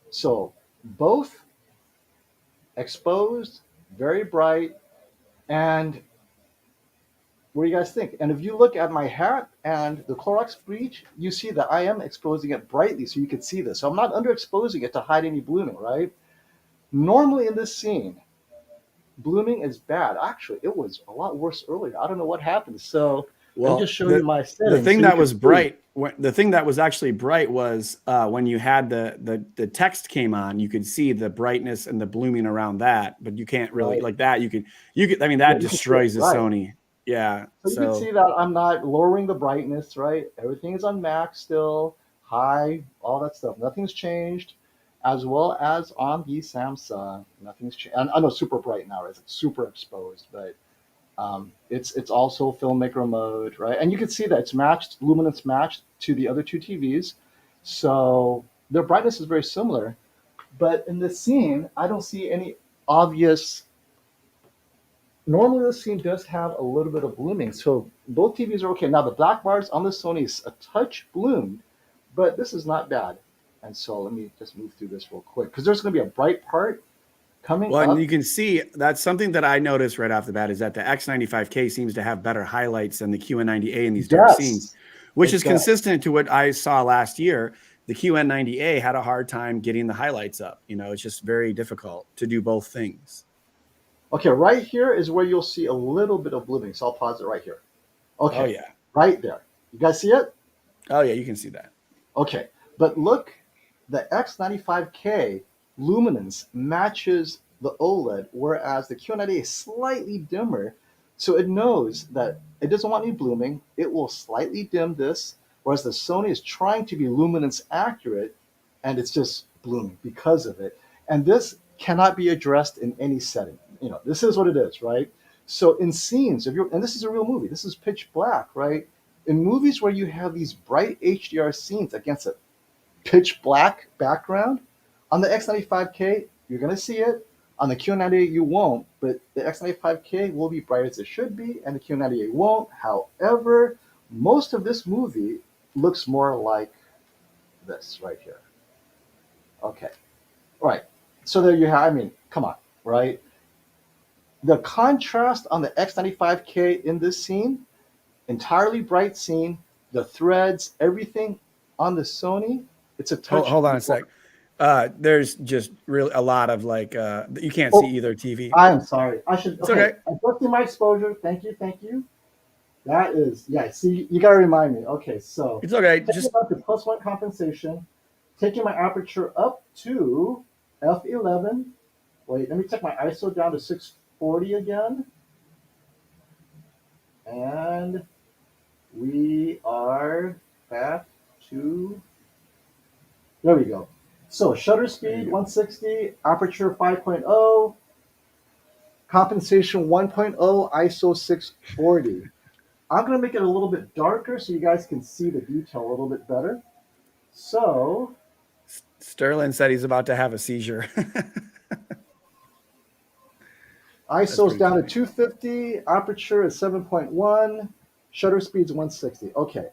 So both exposed, very bright, and what do you guys think? And if you look at my hat and the Clorox bleach, you see that I am exposing it brightly so you can see this. So I'm not underexposing it to hide any blooming, right? Normally in this scene, blooming is bad. Actually, it was a lot worse earlier. I don't know what happened. So I'll just show you my settings. The thing that was bright, the thing that was actually bright was when you had the text came on, you could see the brightness and the blooming around that, but you can't really like that. You could, I mean, that destroys the Sony. Yeah. So you can see that I'm not lowering the brightness, right? Everything is on max still, high, all that stuff. Nothing's changed, as well as on the Samsung. Nothing's changed. I know super bright now, it's super exposed, but it's also filmmaker mode, right? And you can see that it's matched, luminance matched to the other two TVs. So their brightness is very similar. But in this scene, I don't see any obvious. Normally, this scene does have a little bit of blooming, so both TVs are okay. Now, the black bars on the Sony is a touch bloomed, but this is not bad. And so let me just move through this real quick, because there's going to be a bright part coming up. And you can see that's something that I noticed right off the bat is that the X95K seems to have better highlights than the QN90A in these dark scenes, which is consistent to what I saw last year. The QN90A had a hard time getting the highlights up. You know, it's just very difficult to do both things. Okay, right here is where you'll see a little bit of blooming. So I'll pause it right here. Okay. Oh, yeah. Right there. You guys see it? Oh, yeah, you can see that. Okay. But look, the X95K luminance matches the OLED, whereas the QN90A is slightly dimmer. So it knows that it doesn't want any blooming. It will slightly dim this, whereas the Sony is trying to be luminance accurate, and it's just blooming because of it. And this cannot be addressed in any setting. You know, this is what it is, right? So in scenes, and this is a real movie, this is pitch black, right? In movies where you have these bright HDR scenes against a pitch black background, on the X95K, you're going to see it. On the QN90A, you won't, but the X95K will be bright as it should be, and the QN90A won't. However, most of this movie looks more like this right here. Okay. All right. So there you have, I mean, come on, right? The contrast on the X95K in this scene, entirely bright scene, the threads, everything on the Sony, it's a touch. Hold on a sec. There's just really a lot of like, you can't see either TV. I am sorry. I should, it's okay. Adjusting my exposure. Thank you. Thank you. That is, yeah, see, you got to remind me. Okay, so. It's okay. Just about the +1 compensation, taking my aperture up to f11. Wait, let me take my ISO down to 640 again. And we are back to, there we go. So shutter speed 160, aperture 5.0, compensation 1.0, ISO 640. I'm going to make it a little bit darker so you guys can see the detail a little bit better. So Sterling said he's about to have a seizure. ISO's down to 250, aperture is 7.1, shutter speed's 160. Okay.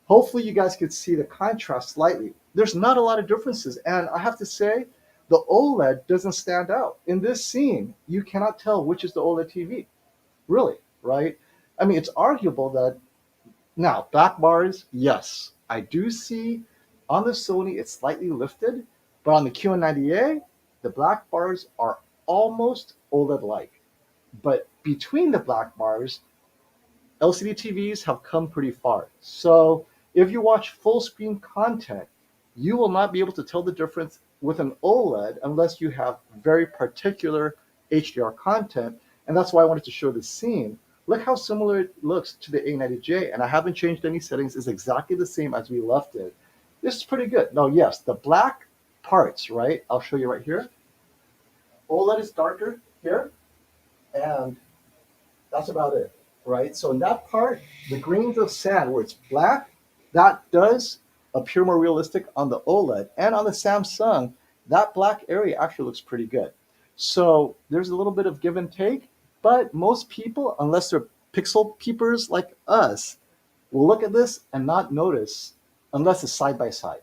Hopefully you guys could see the contrast slightly. There's not a lot of differences, and I have to say, the OLED doesn't stand out. In this scene, you cannot tell which is the OLED TV. Really, right? I mean, it's arguable that, now, black bars, yes. I do see on the Sony, it's slightly lifted, but on the QN90A, the black bars are almost OLED-like. But between the black bars, LCD TVs have come pretty far. So if you watch full screen content, you will not be able to tell the difference with an OLED unless you have very particular HDR content. And that's why I wanted to show this scene. Look how similar it looks to the A90J, and I haven't changed any settings. It's exactly the same as we left it. This is pretty good. Now, yes, the black parts, right? I'll show you right here. OLED is darker here, and that's about it, right? So in that part, the grains of sand where it's black, that does appear more realistic on the OLED. And on the Samsung, that black area actually looks pretty good. So there's a little bit of give and take, but most people, unless they're pixel peepers like us, will look at this and not notice unless it's side by side.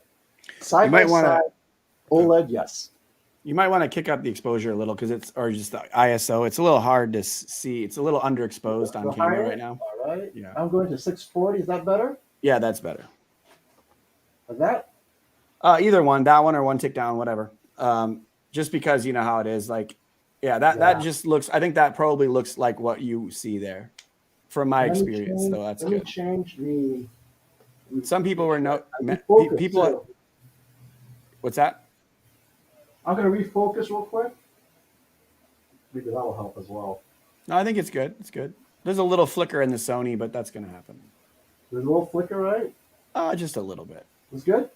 Side by side, OLED, yes. You might want to kick up the exposure a little because it's, or just the ISO. It's a little hard to see. It's a little underexposed on camera right now. All right. Yeah. I'm going to 640. Is that better? Yeah, that's better. Is that? Either one, that one or one tick down, whatever. Just because you know how it is. Like, that just looks, I think that probably looks like what you see there from my experience, though. That's good. Let me change the some people were people. Too. What's that? I'm going to refocus real quick. Maybe that will help as well. No, I think it's good. It's good. There's a little flicker in the Sony, but that's going to happen. There's a little flicker, right? Just a little bit. It's good?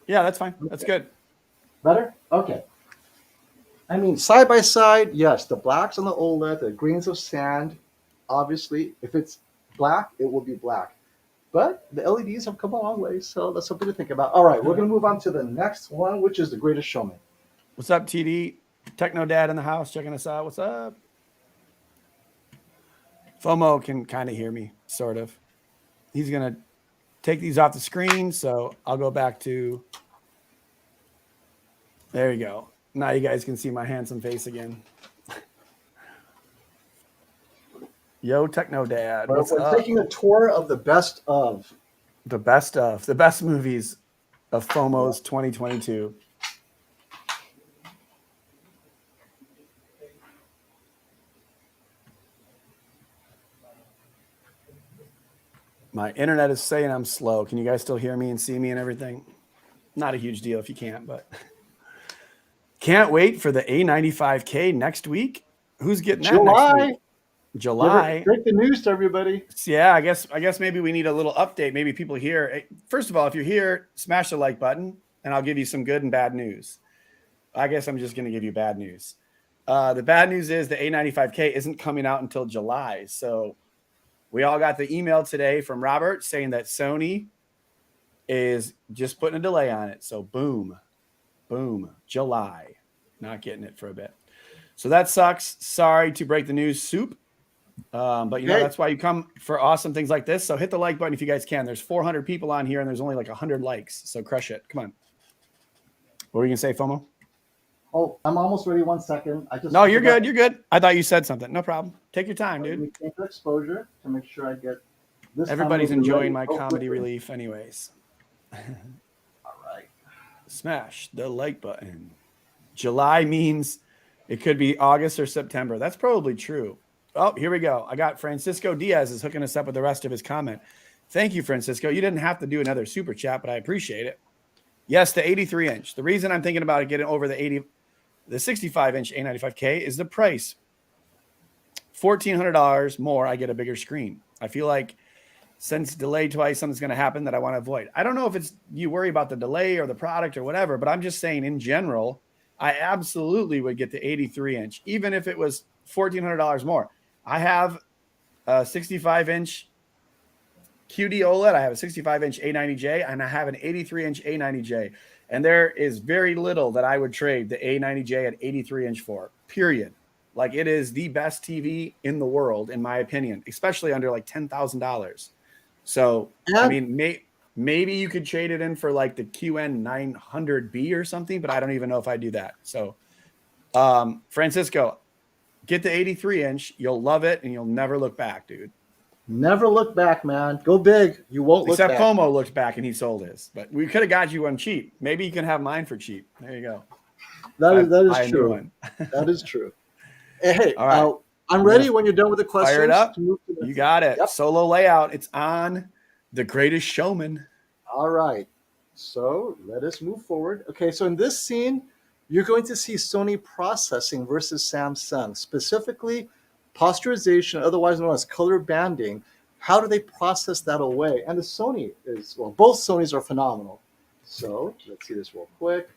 Yeah, that's fine. Okay. That's good. Better? Okay. I mean, side by side, yes, the blacks on the OLED, the grains of sand. Obviously, if it's black, it will be black. But the LEDs have come a long way, so that's something to think about. All right, we're going to move on to the next one, which is the Greatest Showman. What's up, TD? Techno Dad in the house checking us out. What's up? FOMO can kind of hear me, sort of. He's going to take these off the screen, so I'll go back to... There you go. Now you guys can see my handsome face again. Yo, Techno Dad. What's We're up? taking a tour of the best of. The best movies of FOMO's 2022. My internet is saying I'm slow. Can you guys still hear me and see me and everything? Not a huge deal if you can't, but can't wait for the A95K next week. Who's getting that next week? July. Break the news to everybody. Yeah, I guess maybe we need a little update. Maybe people here. First of all, if you're here, smash the like button, and I'll give you some good and bad news. I guess I'm just going to give you bad news. The bad news is the A95K isn't coming out until July. So we all got the email today from Robert saying that Sony is just putting a delay on it. So boom, July. Not getting it for a bit. So that sucks. Sorry to break the news, Soup. But you know, that's why you come for awesome things like this. So hit the like button if you guys can. There's 400 people on here and there's only like 100 likes. So crush it. Come on. What were you going to say, FOMO? Oh, I'm almost ready. 1 second. No, you're good. You're good. I thought you said something. No problem. Take your time, dude. Exposure to make sure I get this. Everybody's enjoying my comedy relief anyways. All right. Smash the like button. July means it could be August or September. That's probably true. Oh, here we go. I got Francisco Diaz is hooking us up with the rest of his comment. Thank you, Francisco. You didn't have to do another super chat, but I appreciate it. Yes, the 83-inch. The reason I'm thinking about getting over the 65-inch A95K is the price. $1,400 more, I get a bigger screen. I feel like since delay twice, something's going to happen that I want to avoid. I don't know if it's you worry about the delay or the product or whatever, but I'm just saying in general, I absolutely would get the 83-inch, even if it was $1,400 more. I have a 65-inch QD OLED. I have a 65-inch A90J, and I have an 83-inch A90J. And there is very little that I would trade the A90J at 83-inch for, period. Like, it is the best TV in the world, in my opinion, especially under like $10,000. So, I mean, maybe you could trade it in for like the QN90A or something, but I don't even know if I do that. So, Francisco, get the 83-inch. You'll love it, and you'll never look back, dude. Never look back, man. Go big. You won't look back. Except FOMO looked back, and he sold his. But we could have got you one cheap. Maybe you can have mine for cheap. There you go. That is true. That is true. Hey, all right. I'm ready when you're done with the questions. Fire it up. You got it. Yep. Solo layout. It's on The Greatest Showman. All right. So let us move forward. Okay, so in this scene, you're going to see Sony processing versus Samsung, specifically posterization, otherwise known as color banding. How do they process that away? And the Sony is, well, both Sonys are phenomenal. So let's see this real quick.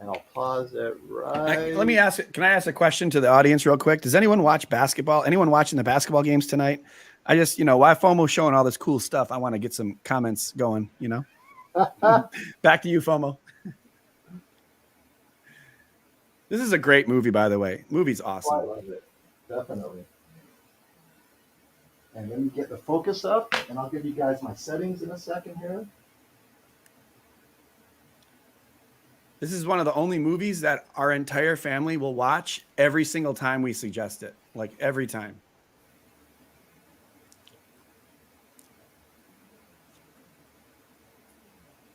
And I'll pause it right. Let me ask, can I ask a question to the audience real quick? Does anyone watch basketball? Anyone watching the basketball games tonight? I just, why FOMO showing all this cool stuff, I want to get some comments going, Back to you, FOMO. This is a great movie, by the way. Movie's awesome. Oh, I love it. Definitely. And let me get the focus up, and I'll give you guys my settings in a second here. This is one of the only movies that our entire family will watch every single time we suggest it. Like, every time.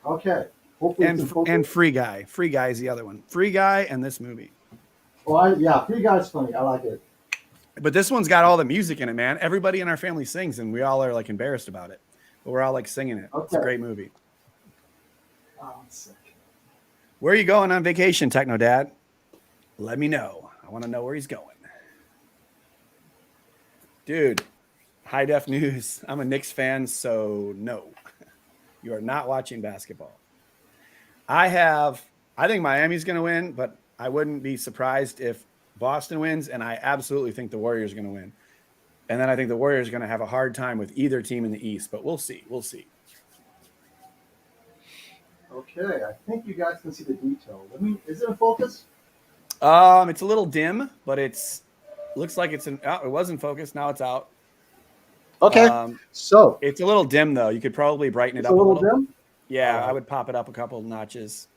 Okay. Hopefully and Free Guy. Free Guy is the other one. Free Guy and this movie. Oh, Free Guy's funny. I like it. But this one's got all the music in it, man. Everybody in our family sings, and we all are like embarrassed about it. but we're all like singing it. Okay. It's a great movie. Oh, 1 second. Where are you going on vacation, Techno Dad? Let me know. I want to know where he's going. Dude, high def news. I'm a Knicks fan, so no, you are not watching basketball. I think Miami's going to win, but I wouldn't be surprised if Boston wins, and I absolutely think the Warriors are going to win. And then I think the Warriors are going to have a hard time with either team in the East, but we'll see. We'll see. Okay, I think you guys can see the detail. Is it in focus? It's a little dim, but looks like it was in focus. Now it's out. Okay, so it's a little dim though. You could probably brighten it up a little dim. Yeah, I would pop it up a couple notches.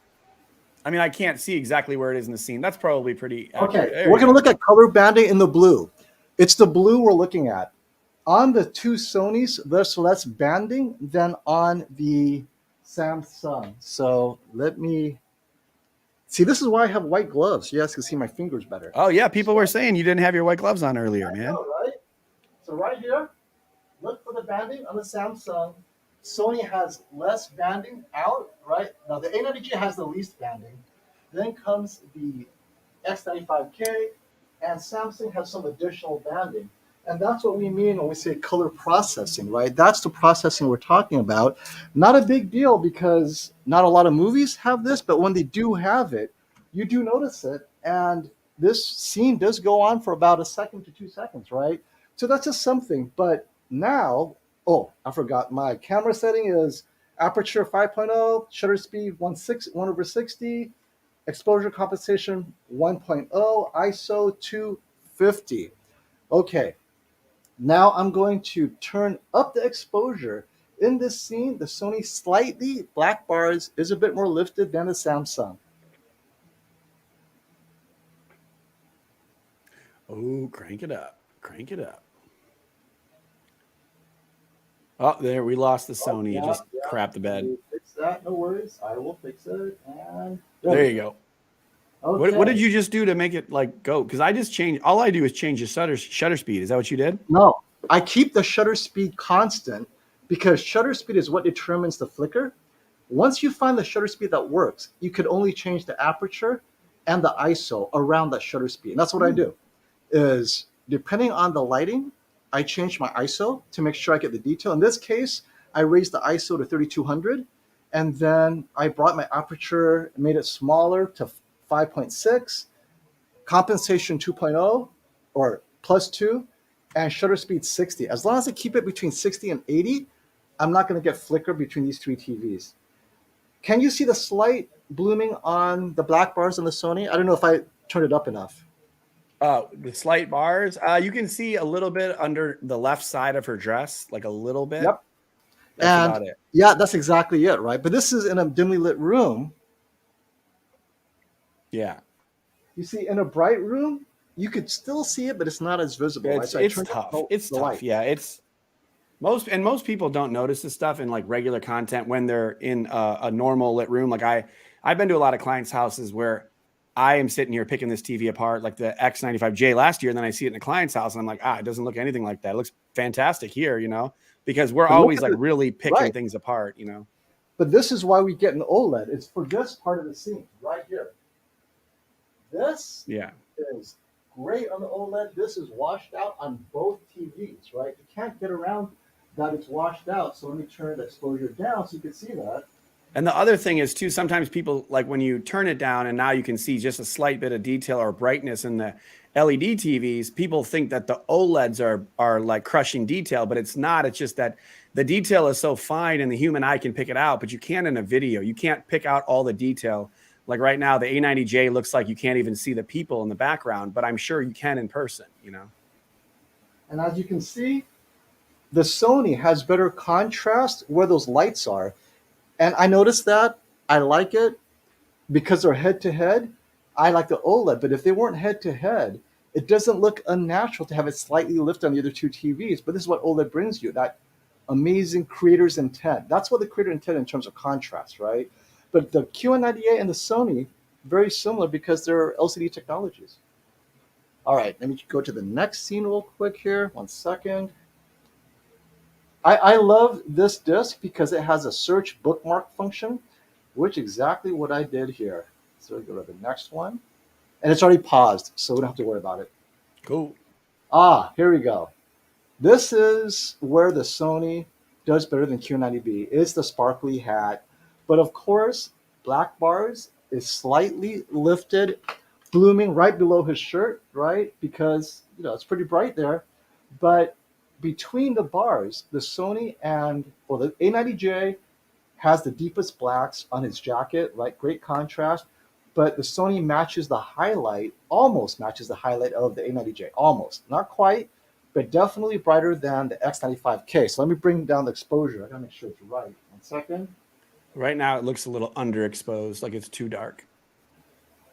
I mean, I can't see exactly where it is in the scene. That's probably pretty accurate. Okay, we're going to look at color banding in the blue. It's the blue we're looking at. On the two Sonys, there's less banding than on the Samsung. So let me see. This is why I have white gloves. You guys can see my fingers better. Oh yeah, people were saying you didn't have your white gloves on earlier, man. I know, right? So right here, look for the banding on the Samsung. Sony has less banding out, right? Now the A90K has the least banding. Then comes the X95K, and Samsung has some additional banding. And that's what we mean when we say color processing, right? That's the processing we're talking about. Not a big deal because not a lot of movies have this, but when they do have it, you do notice it. And this scene does go on for about 1 second to 2 seconds, right? So that's just something. But now, I forgot my camera setting is aperture 5.0, shutter speed 1/60, exposure compensation 1.0, ISO 250. Okay. Now I'm going to turn up the exposure. In this scene, the Sony slightly black bars is a bit more lifted than the Samsung. Oh, crank it up. Crank it up. Oh, there, we lost the Sony. It just crapped the bed. Fix that, no worries. I will fix it. And there you go. Okay. What did you just do to make it like go? Because I just changed. All I do is change the shutter speed. Is that what you did? No, I keep the shutter speed constant because shutter speed is what determines the flicker. Once you find the shutter speed that works, you could only change the aperture and the ISO around that shutter speed. And that's what I do. Is depending on the lighting, I change my ISO to make sure I get the detail. In this case, I raised the ISO to 3200, and then I brought my aperture, made it smaller to 5.6, compensation 2.0 or +2, and shutter speed 60. As long as I keep it between 60 and 80, I'm not going to get flicker between these three TVs. Can you see the slight blooming on the black bars on the Sony? I don't know if I turned it up enough. The slight bars, you can see a little bit under the left side of her dress, like a little bit. Yep. That's about it. Yeah, that's exactly it, right? But this is in a dimly lit room. Yeah. You see, in a bright room, you could still see it, but it's not as visible. It's tough. It's tough. Yeah, it's most people don't notice this stuff in like regular content when they're in a normal lit room. Like I've been to a lot of clients' houses where I am sitting here picking this TV apart, like the X95J last year, and then I see it in the client's house, and I'm like, it doesn't look anything like that. It looks fantastic here, because we're always like really picking things apart, But this is why we get an OLED. It's for this part of the scene right here. This is great on the OLED. This is washed out on both TVs, right? You can't get around that it's washed out. So let me turn the exposure down so you can see that. And the other thing is too, sometimes people, like when you turn it down and now you can see just a slight bit of detail or brightness in the LED TVs, people think that the OLEDs are like crushing detail, but it's not. It's just that the detail is so fine and the human eye can pick it out, but you can't in a video. You can't pick out all the detail. Like right now, the A90J looks like you can't even see the people in the background, but I'm sure you can in person, And as you can see, the Sony has better contrast where those lights are. And I noticed that. I like it because they're head-to-head. I like the OLED, but if they weren't head-to-head, it doesn't look unnatural to have it slightly lifted on the other two TVs. But this is what OLED brings you, that amazing creator's intent. That's what the creator intent in terms of contrast, right? But the QN90A and the Sony, very similar because they're LCD technologies. All right, let me go to the next scene real quick here. 1 second. I love this disc because it has a search bookmark function, which exactly what I did here. So we go to the next one. And it's already paused, so we don't have to worry about it. Cool. Here we go. This is where the Sony does better than Q90B. It's the sparkly hat. But of course, black bars is slightly lifted, blooming right below his shirt, right? Because, it's pretty bright there. But between the bars, the Sony or the A90J has the deepest blacks on his jacket, right? Great contrast. But the Sony almost matches the highlight of the A90J. Almost. Not quite, but definitely brighter than the X95K. So let me bring down the exposure. I gotta make sure it's right. 1 second. Right now it looks a little underexposed, like it's too dark.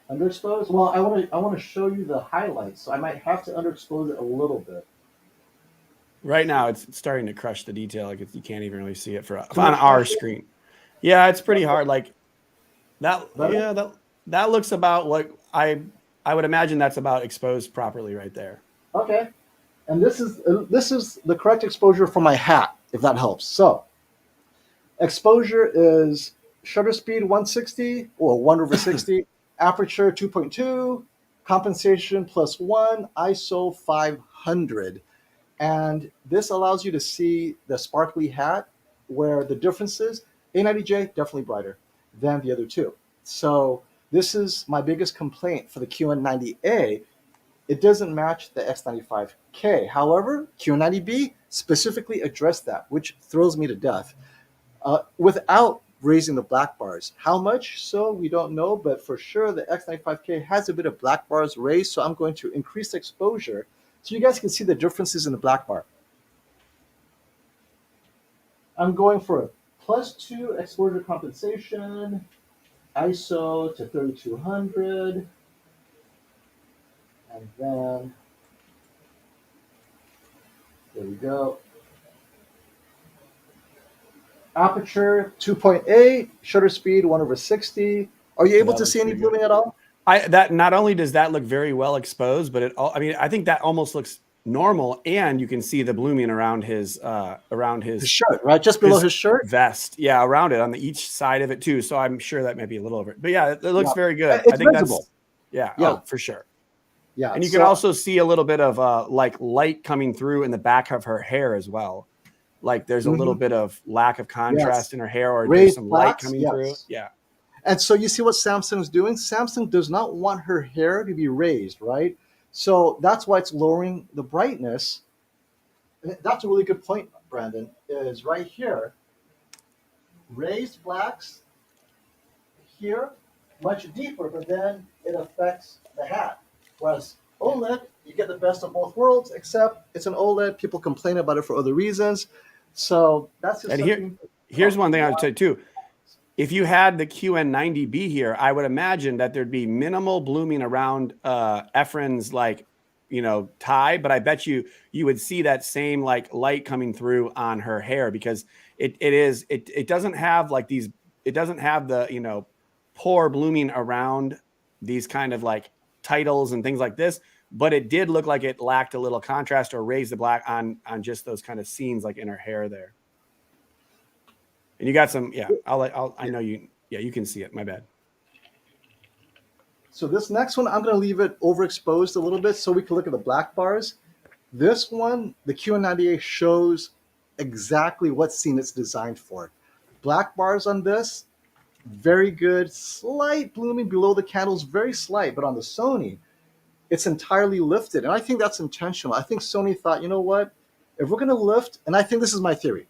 Underexposed? Well, I want to show you the highlights, so I might have to underexpose it a little bit. Right now it's starting to crush the detail, like you can't even really see it on our screen. Yeah, it's pretty hard. Like that. Yeah, that looks about what I would imagine that's about exposed properly right there. Okay, and this is the correct exposure for my hat, if that helps. So exposure is shutter speed 160 or 1/60, aperture 2.2, compensation +1, ISO 500. And this allows you to see the sparkly hat, where the difference is A90J definitely brighter than the other two. So this is my biggest complaint for the QN90A. It doesn't match the X95K. However, Q90B specifically addressed that, which thrills me to death, without raising the black bars. How much so, we don't know, but for sure the X95K has a bit of black bars raised, so I'm going to increase exposure so you guys can see the differences in the black bar. I'm going for a +2 exposure compensation, ISO to 3200, and then there we go. Aperture 2.8, shutter speed 1/60. Are you able to see any blooming at all? That not only does that look very well exposed, but I think that almost looks normal, and you can see the blooming around his shirt, right? Just below his shirt? Vest. Yeah, around it on each side of it too. So I'm sure that may be a little over it. But yeah, it looks very good. It's visible. Yeah, oh, for sure. Yeah. And you can also see a little bit of like light coming through in the back of her hair as well. Like there's a little bit of lack of contrast in her hair, or there's some light coming through. Yeah. And so you see what Samsung's doing? Samsung does not want her hair to be raised, right? So that's why it's lowering the brightness. And that's a really good point, Brandon, is right here. Raised blacks here, much deeper, but then it affects the hat. Whereas OLED, you get the best of both worlds, except it's an OLED. People complain about it for other reasons. So that's just here's one thing I would say too. If you had the QN90B here, I would imagine that there'd be minimal blooming around Efren's tie, but I bet you would see that same like light coming through on her hair, because it doesn't have like these, it doesn't have the poor blooming around these kind of like titles and things like this, but it did look like it lacked a little contrast or raised the black on just those kind of scenes like in her hair there. And you got some, I know you can see it. My bad. So this next one, I'm going to leave it overexposed a little bit so we can look at the black bars. This one, the QN90A, shows exactly what scene it's designed for. Black bars on this, very good. Slight blooming below the candles, very slight. But on the Sony, it's entirely lifted. And I think that's intentional. I think Sony thought, you know what? If we're going to lift, and I think this is my theory,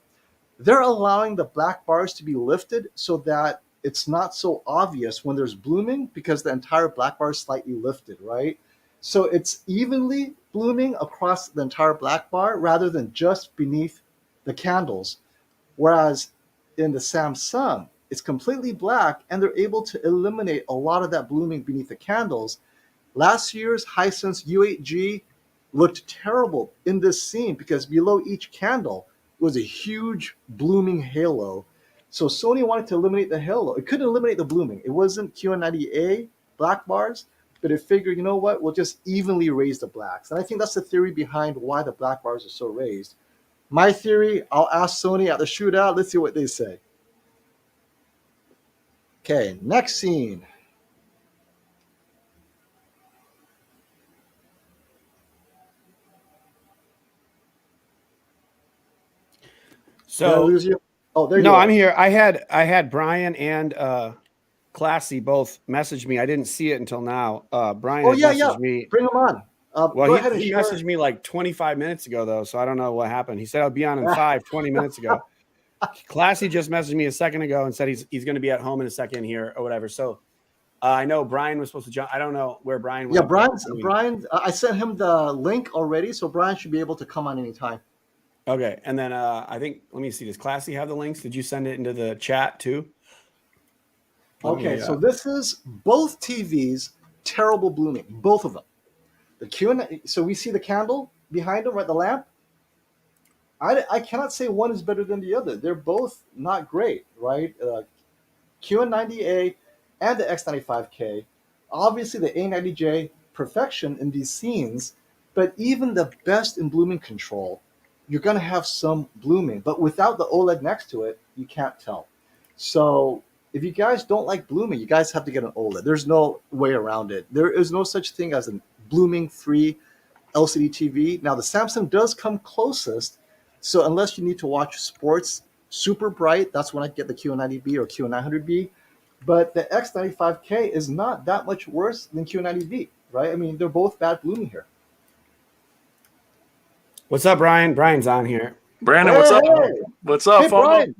they're allowing the black bars to be lifted so that it's not so obvious when there's blooming, because the entire black bar is slightly lifted, right? So it's evenly blooming across the entire black bar rather than just beneath the candles. Whereas in the Samsung, it's completely black, and they're able to eliminate a lot of that blooming beneath the candles. Last year's Hisense U8G looked terrible in this scene because below each candle was a huge blooming halo. So Sony wanted to eliminate the halo. It couldn't eliminate the blooming. It wasn't QN90A black bars, but it figured, you know what, we'll just evenly raise the blacks. And I think that's the theory behind why the black bars are so raised. My theory, I'll ask Sony at the shootout. Let's see what they say. Okay, next scene. Did I So lose you? Oh, there you no, are. I'm here. I had Brian and Classy both messaged me. I didn't see it until now. Brian Oh, had yeah, yeah. messaged me. Bring them on. Well, Go ahead and he share. messaged me like 25 minutes ago though, so I don't know what happened. He said I'll be on in 20 minutes ago. Classy just messaged me a second ago and said he's going to be at home in a second here or whatever. So I know Brian was supposed to jump. I don't know where Brian Yeah, went. Brian. I sent him the link already, so Brian should be able to come on anytime. Okay, and then I think let me see. Does Classy have the links? Did you send it into the chat too? Okay, so this is both TVs, terrible blooming, both of them. The Q&A, so we see the candle behind them, right? The lamp. I cannot say one is better than the other. They're both not great, right? QN90A and the X95K. Obviously, the A90J perfection in these scenes, but even the best in blooming control, you're going to have some blooming. But without the OLED next to it, you can't tell. So if you guys don't like blooming, you guys have to get an OLED. There's no way around it. There is no such thing as a blooming free LCD TV. Now, the Samsung does come closest. So unless you need to watch sports super bright, that's when I get the Q90B or Q900B. But the X95K is not that much worse than Q90B, right? I mean, they're both bad blooming here. What's up, Brian? Brian's on here. Brandon, Hey, what's up? hey, What's up, hey, FOMO? Brian.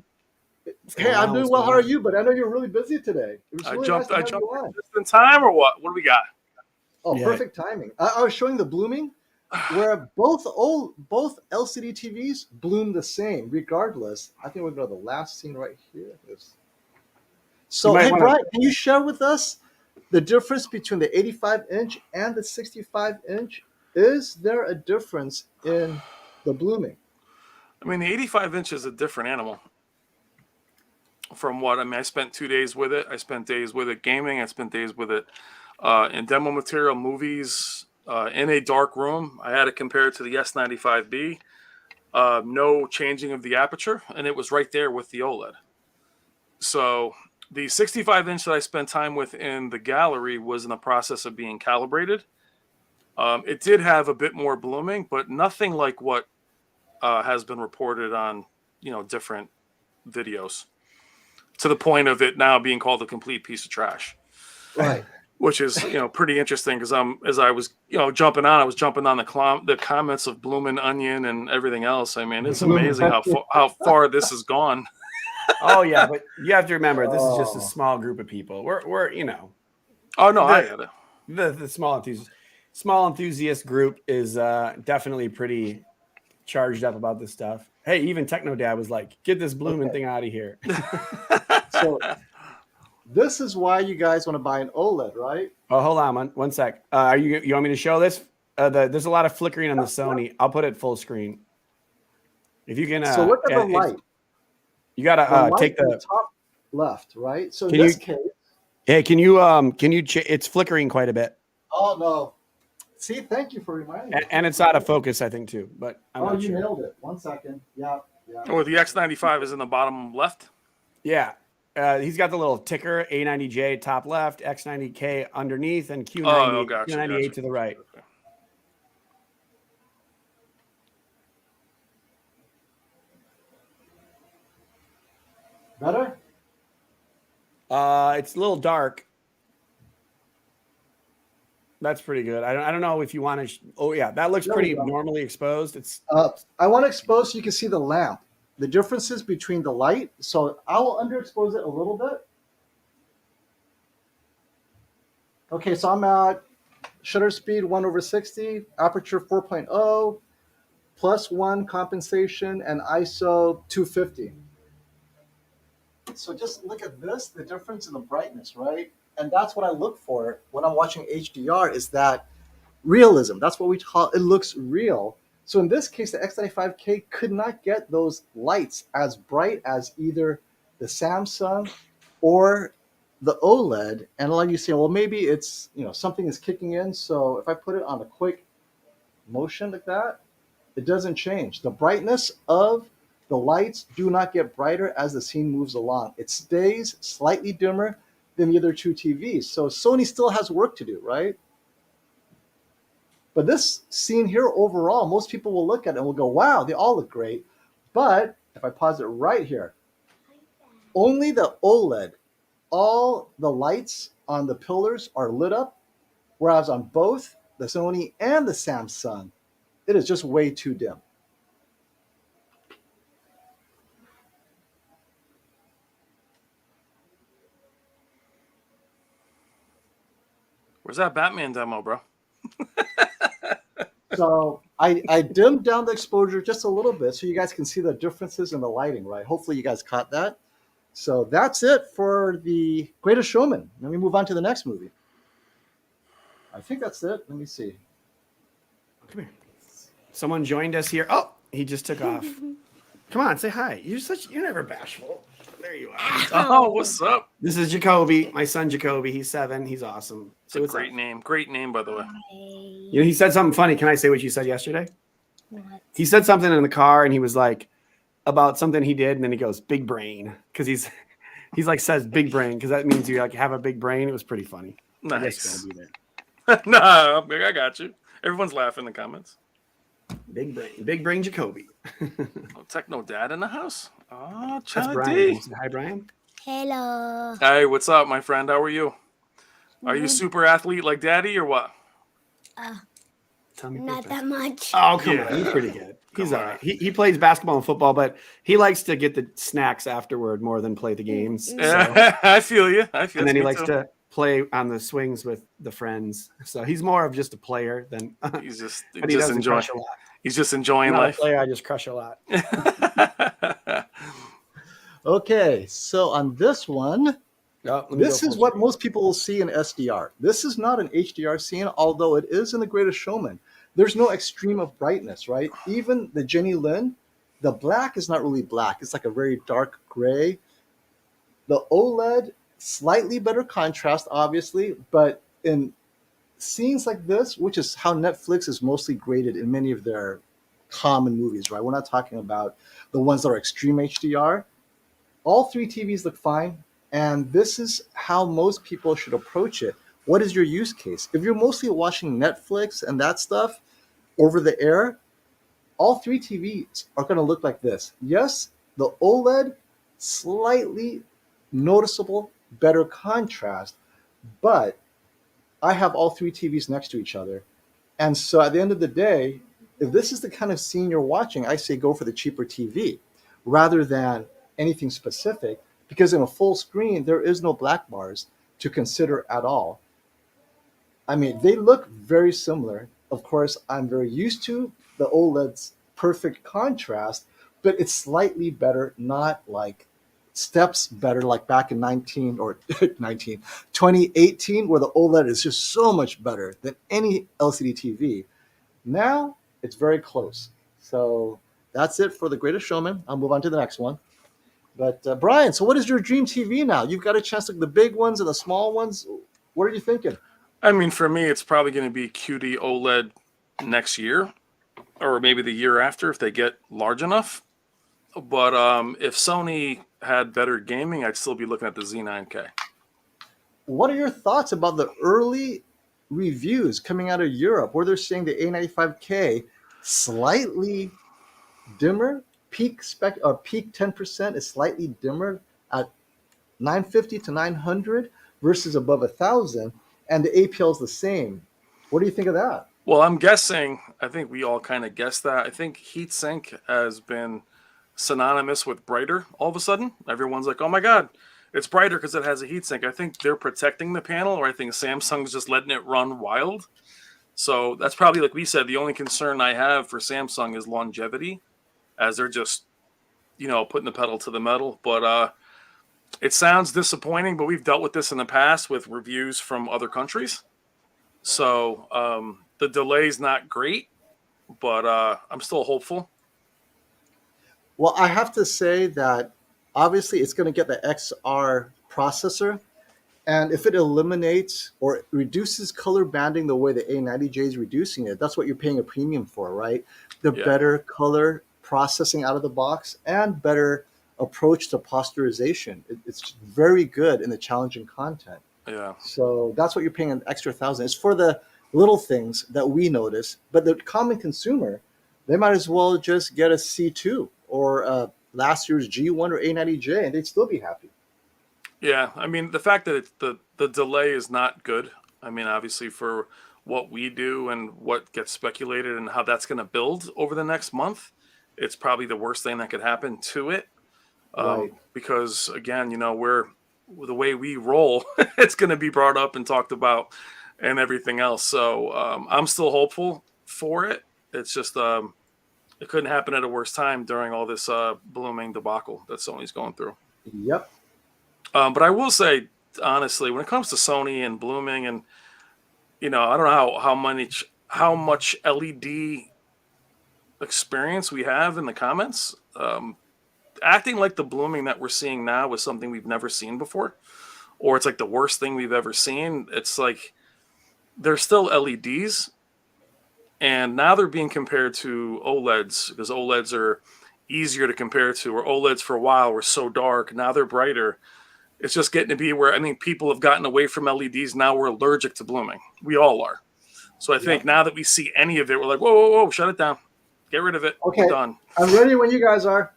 What's Hey, going I'm on? doing What's well. going How are on? you? But I know you're really busy today. It was really nice to have you on. Just in time or what? What do we got? Oh, Yeah. perfect timing. I was showing the blooming where both LCD TVs bloom the same, regardless. I think we're going to the last scene right here. So, might hey, wanna- Brian, can you share with us the difference between the 85-inch and the 65-inch? Is there a difference in the blooming? I mean, the 85-inch is a different animal from what I mean. I spent 2 days with it. I spent days with it gaming. I spent days with it in demo material, movies, in a dark room. I had it compared to the S95B. No changing of the aperture, and it was right there with the OLED. So the 65-inch that I spent time with in the gallery was in the process of being calibrated. It did have a bit more blooming, but nothing like what has been reported on, different videos, to the point of it now being called a complete piece of trash. Right. Which is, pretty interesting because as I was, jumping on, I was jumping on the comments of Bloomin' Onion and everything else. I mean, it's amazing how far this has gone. Oh yeah, but you have to remember this is just a small group of people. We're Oh no, I get it. The small enthusiast group is definitely pretty charged up about this stuff. Hey, even Techno Dad was like, "Get this blooming thing out of here." So this is why you guys want to buy an OLED, right? Oh, hold on one sec. You want me to show this? There's a lot of flickering on the Sony. I'll put it full screen. If you can. So look at the light. You gotta take the top left, right? So in this case. Hey, can you it's flickering quite a bit. Oh no. See, thank you for reminding me. And it's out of focus, I think, too. But I'm not you sure. nailed it. 1 second. Yeah. Or the X95 is in the bottom left. Yeah. He's got the little ticker, A90J top left, X90K underneath, and Q90A to the right. Okay. Better? It's a little dark. That's pretty good. I don't know if you want to. Oh yeah, that looks pretty normally exposed. It's. I want to expose so you can see the lamp. The differences between the light. So I will underexpose it a little bit. Okay, so I'm at shutter speed 1/60, aperture 4.0, +1 compensation, and ISO 250. So just look at this, the difference in the brightness, right? And that's what I look for when I'm watching HDR is that realism. That's what we call it. Looks real. So in this case, the X95K could not get those lights as bright as either the Samsung or the OLED. And a lot of you say, well, maybe it's, something is kicking in. So if I put it on a quick motion like that, It doesn't change. The brightness of the lights do not get brighter as the scene moves along. It stays slightly dimmer than the other two TVs. So Sony still has work to do, right? But this scene here overall, most people will look at it and will go, wow, they all look great. But if I pause it right here, only the OLED, all the lights on the pillars are lit up, whereas on both the Sony and the Samsung, it is just way too dim. Where's that Batman demo, bro? So I dimmed down the exposure just a little bit so you guys can see the differences in the lighting, right? Hopefully you guys caught that. So that's it for the Greatest Showman. Let me move on to the next movie. I think that's it. Let me see. Come here. Someone joined us here. Oh, he just took off. Come on, say hi. You're never bashful. There you are. Oh, what's up? This is Jacoby, my son Jacoby. He's 7. He's awesome. It's a great name. Great name, by the way. You know, he said something funny. Can I say what you said yesterday? What? He said something in the car, and he was like about something he did, and then he goes big brain because he's like says big brain because that means you like have a big brain. It was pretty funny. Nice. No, I got you. Everyone's laughing in the comments. Big brain Jacoby. Oh, Techno Dad in the house. Oh, That's Chad Brian. D. Can you say hi, Brian. Hello. Hey, what's up, my friend? How are you? Are you Good. super athlete like Daddy or what? Tell me Not quick. that much. Oh, come Yeah. on. He's pretty good. He's Come all on. right. He plays basketball and football, but he likes to get the snacks afterward more than play the games. So. I feel you. And then he likes to play on the swings with the friends. So he's more of just a player than He's just but he doesn't enjoying. crush a lot. He's just I'm enjoying not a life. player, I just crush a lot. Okay, so on this one, Oh, let me this go is full what screen. most people will see in SDR. This is not an HDR scene, although it is in The Greatest Showman. There's no extreme of brightness, right? Even the Jenny Lin, the black is not really black. It's like a very dark gray. The OLED, slightly better contrast, obviously, but in scenes like this, which is how Netflix is mostly graded in many of their common movies, right? We're not talking about the ones that are extreme HDR. All three TVs look fine, and this is how most people should approach it. What is your use case? If you're mostly watching Netflix and that stuff over the air, all three TVs are going to look like this. Yes, the OLED, slightly noticeable, better contrast, but I have all three TVs next to each other. And so at the end of the day, if this is the kind of scene you're watching, I say go for the cheaper TV rather than anything specific, because in a full screen, there is no black bars to consider at all. I mean, they look very similar. Of course, I'm very used to the OLED's perfect contrast, but it's slightly better, not like steps better like back in 2018, where the OLED is just so much better than any LCD TV. Now it's very close. So that's it for The Greatest Showman. I'll move on to the next one. But Brian, so what is your dream TV now? You've got a chance to look at the big ones and the small ones. What are you thinking? I mean, for me, it's probably going to be QD OLED next year, or maybe the year after if they get large enough. But if Sony had better gaming, I'd still be looking at the Z9K. What are your thoughts about the early reviews coming out of Europe where they're saying the A95K slightly dimmer, peak 10% is slightly dimmer at 950 to 900 versus above 1,000, and the APL is the same. What do you think of that? Well, I'm guessing, I think we all kind of guessed that. I think heatsink has been synonymous with brighter all of a sudden. Everyone's like, oh my God, it's brighter because it has a heatsink. I think they're protecting the panel, or I think Samsung's just letting it run wild. So that's probably, like we said, the only concern I have for Samsung is longevity, as they're just, putting the pedal to the metal. But it sounds disappointing, but we've dealt with this in the past with reviews from other countries. So the delay's not great, but I'm still hopeful. Well, I have to say that obviously it's going to get the XR processor, And if it eliminates or reduces color banding the way the A90J is reducing it, that's what you're paying a premium for, right? The Yeah. better color processing out of the box and better approach to posterization. It's very good in the challenging content. Yeah. So that's what you're paying an extra $1,000. It's for the little things that we notice, but the common consumer, they might as well just get a C2 or last year's G1 or A90J, and they'd still be happy. Yeah, I mean the fact that it's the delay is not good. I mean, obviously for what we do and what gets speculated and how that's going to build over the next month, it's probably the worst thing that could happen to it. Right. Because again, we're the way we roll, it's going to be brought up and talked about and everything else. So I'm still hopeful for it. It's just it couldn't happen at a worse time during all this blooming debacle that Sony's going through. Yep. But I will say, honestly, when it comes to Sony and blooming, and I don't know how much LED experience we have in the comments. Acting like the blooming that we're seeing now is something we've never seen before, or it's like the worst thing we've ever seen. It's like they're still LEDs, and now they're being compared to OLEDs because OLEDs are easier to compare to, or OLEDs for a while were so dark. Now they're brighter. It's just getting to be where, people have gotten away from LEDs. Now we're allergic to blooming. We all are. So I think now that we see any of it, we're like, whoa, whoa, whoa, shut it down. Get rid of it. Okay. We're done. I'm ready when you guys are.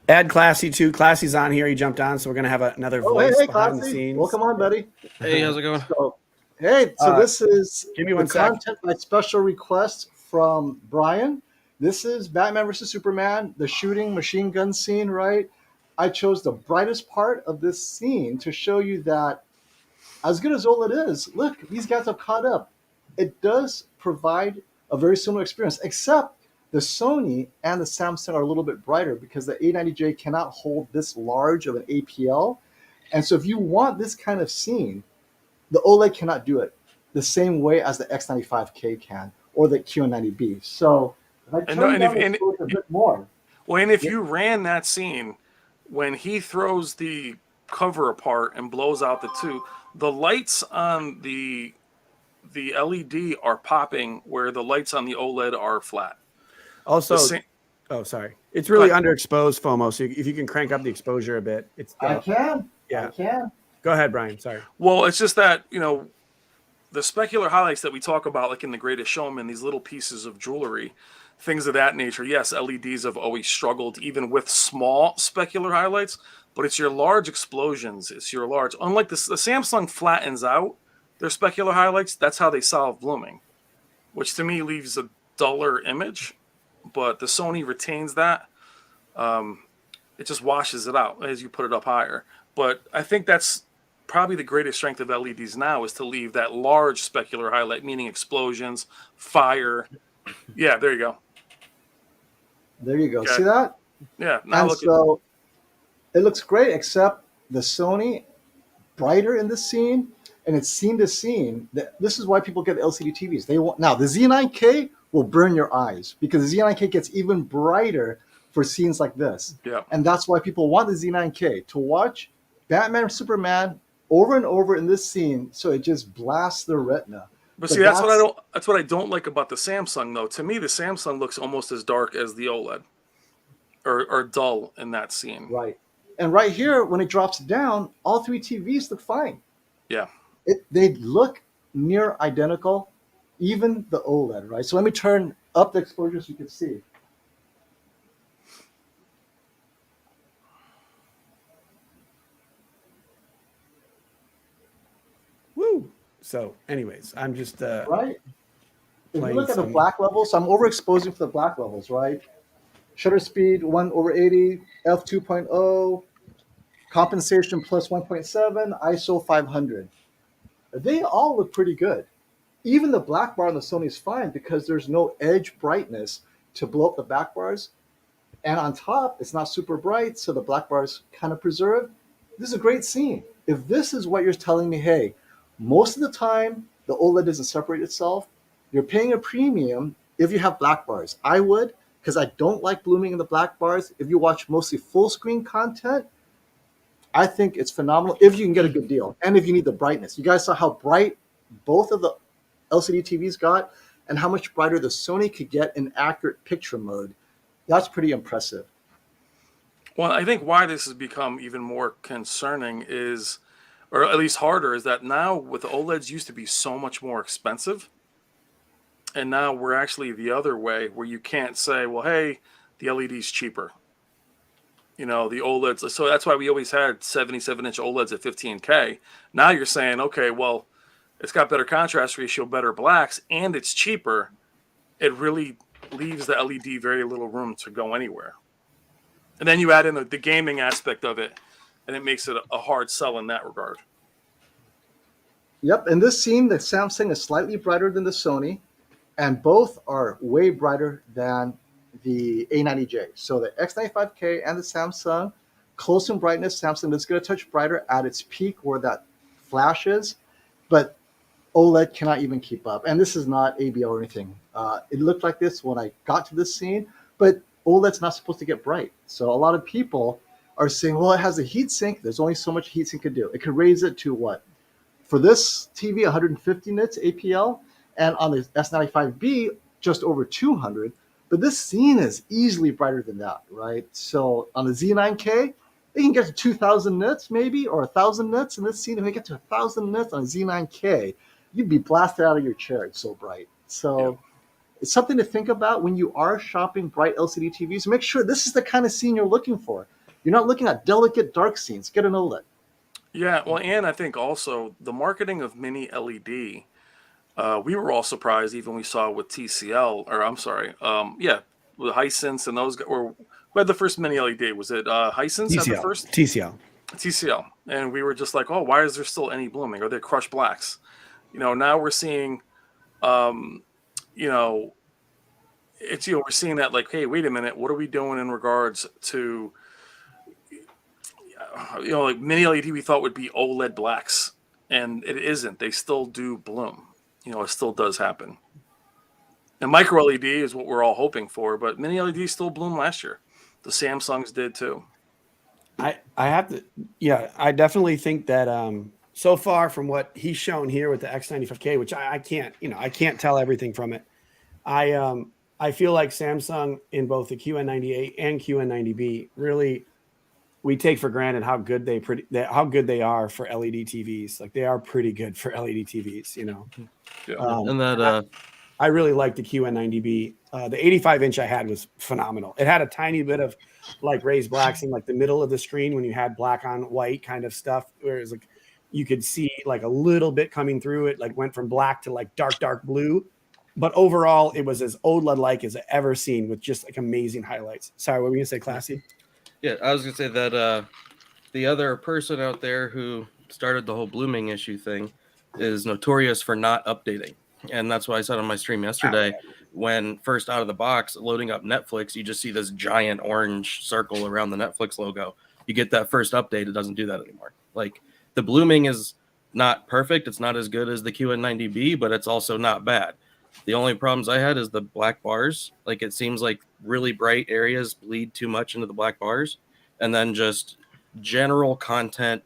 Add Classy too. Classy's on here. He jumped on, so we're going to have another Oh, voice hey, behind the Classy. scenes. Welcome on, buddy. Hey, how's it going? So this is give me the one sec. content by special request from Brian. This is Batman versus Superman, the shooting machine gun scene, right? I chose the brightest part of this scene to show you that as good as OLED is, look, these guys have caught up. It does provide a very similar experience, except the Sony and the Samsung are a little bit brighter because the A90J cannot hold this large of an APL. And so if you want this kind of scene, the OLED cannot do it the same way as the X95K can or the QN90B. So if I turn down the exposure a bit more. Well, and if you ran that scene, when he throws the cover apart and blows out the two, the lights on the LED are popping where the lights on the OLED are flat. Also, oh, sorry. It's really underexposed, FOMO. So if you can crank up the exposure a bit, it's. I can. Yeah. I can. Go ahead, Brian. Sorry. Well, it's just that the specular highlights that we talk about, like in The Greatest Showman, these little pieces of jewelry, things of that nature. Yes, LEDs have always struggled, even with small specular highlights. But it's your large explosions. It's your large. Unlike the Samsung flattens out their specular highlights. That's how they solve blooming, which to me leaves a duller image. But the Sony retains that. It just washes it out as you put it up higher. But I think that's probably the greatest strength of LEDs now is to leave that large specular highlight, meaning explosions, fire. Yeah, there you go. There you go. Okay. See that? Yeah. Now And so it looks great, except the Sony brighter in this scene, and it's scene to scene. This is why people get LCD TVs. They want now the Z9K will burn your eyes because the Z9K gets even brighter for scenes like this. Yeah. And that's why people want the Z9K to watch Batman or Superman over and over in this scene, so it just blasts their retina. But see, that's what I don't like about the Samsung though. To me, the Samsung looks almost as dark as the OLED, or dull in that scene. Right. And right here, when it drops down, all three TVs look fine. Yeah. They look near identical, even the OLED, right? So let me turn up the exposure so you can see. Woo. So, anyways, I'm just Right? If you playing look at the some- black levels, so I'm overexposing for the black levels, right? Shutter speed 1/80, f 2.0, compensation plus 1.7, ISO 500. They all look pretty good. Even the black bar on the Sony is fine because there's no edge brightness to blow up the back bars. And on top, it's not super bright, so the black bar is kind of preserved. This is a great scene. If this is what you're telling me, hey, most of the time the OLED doesn't separate itself, you're paying a premium if you have black bars. I would, because I don't like blooming in the black bars. If you watch mostly full screen content, I think it's phenomenal if you can get a good deal and if you need the brightness. You guys saw how bright both of the LCD TVs got and how much brighter the Sony could get in accurate picture mode. That's pretty impressive. Well, I think why this has become even more concerning is, or at least harder, is that now with OLEDs used to be so much more expensive. And now we're actually the other way where you can't say, well, hey, the LED's cheaper. The OLEDs. So that's why we always had 77-inch OLEDs at 15K. Now you're saying, okay, well, it's got better contrast ratio, better blacks, and it's cheaper. It really leaves the LED very little room to go anywhere. And then you add in the gaming aspect of it, and it makes it a hard sell in that regard. Yep, in this scene, the Samsung is slightly brighter than the Sony, and both are way brighter than the A90J. So the X95K and the Samsung, close in brightness. Samsung is going to touch brighter at its peak where that flash is, but OLED cannot even keep up. And this is not ABL or anything. It looked like this when I got to this scene, but OLED's not supposed to get bright. So a lot of people are saying, well, it has a heat sink. There's only so much heat sink could do. It could raise it to what? For this TV, 150 nits APL, and on the S95B, just over 200. But this scene is easily brighter than that, right? So on the Z9K, they can get to 2,000 nits maybe, or 1,000 nits. In this scene, if we get to 1,000 nits on a Z9K, you'd be blasted out of your chair. It's so bright. So it's something to think about when you are shopping bright LCD TVs. Make sure this is the kind of scene you're looking for. You're not looking at delicate dark scenes. Get an OLED. Yeah, well, and I think also the marketing of mini LED, we were all surprised even we saw with TCL, or I'm sorry, with Hisense and those, or who had the first mini LED? Was it Hisense had the first? TCL. TCL. And we were just like, oh, why is there still any blooming? Are they crushed blacks? Now we're seeing, we're seeing that like, hey, wait a minute, what are we doing in regards to, like mini LED we thought would be OLED blacks, and it isn't. They still do bloom. It still does happen. And micro LED is what we're all hoping for, but mini LED still bloomed last year. The Samsungs did too. I have to, I definitely think that so far from what he's shown here with the X95K, which I can't, I can't tell everything from it. I feel like Samsung in both the QN90A and QN90B really, we take for granted how good they are for LED TVs. Like they are pretty good for LED TVs, Yeah. And that I really like the QN90B. The 85-inch I had was phenomenal. It had a tiny bit of like raised blacks in like the middle of the screen when you had black on white kind of stuff, whereas like you could see like a little bit coming through it, like went from black to like dark blue. But overall, it was as OLED-like as I ever seen with just like amazing highlights. Sorry, what were you gonna say, Classy? Yeah, I was gonna say that the other person out there who started the whole blooming issue thing is notorious for not updating, and that's why I said on my stream yesterday, when first out of the box loading up Netflix, you just see this giant orange circle around the Netflix logo. You get that first update, it doesn't do that anymore. Like the blooming is not perfect. It's not as good as the QN90B, but it's also not bad. The only problems I had is the black bars. Like it seems like really bright areas bleed too much into the black bars, and then just general content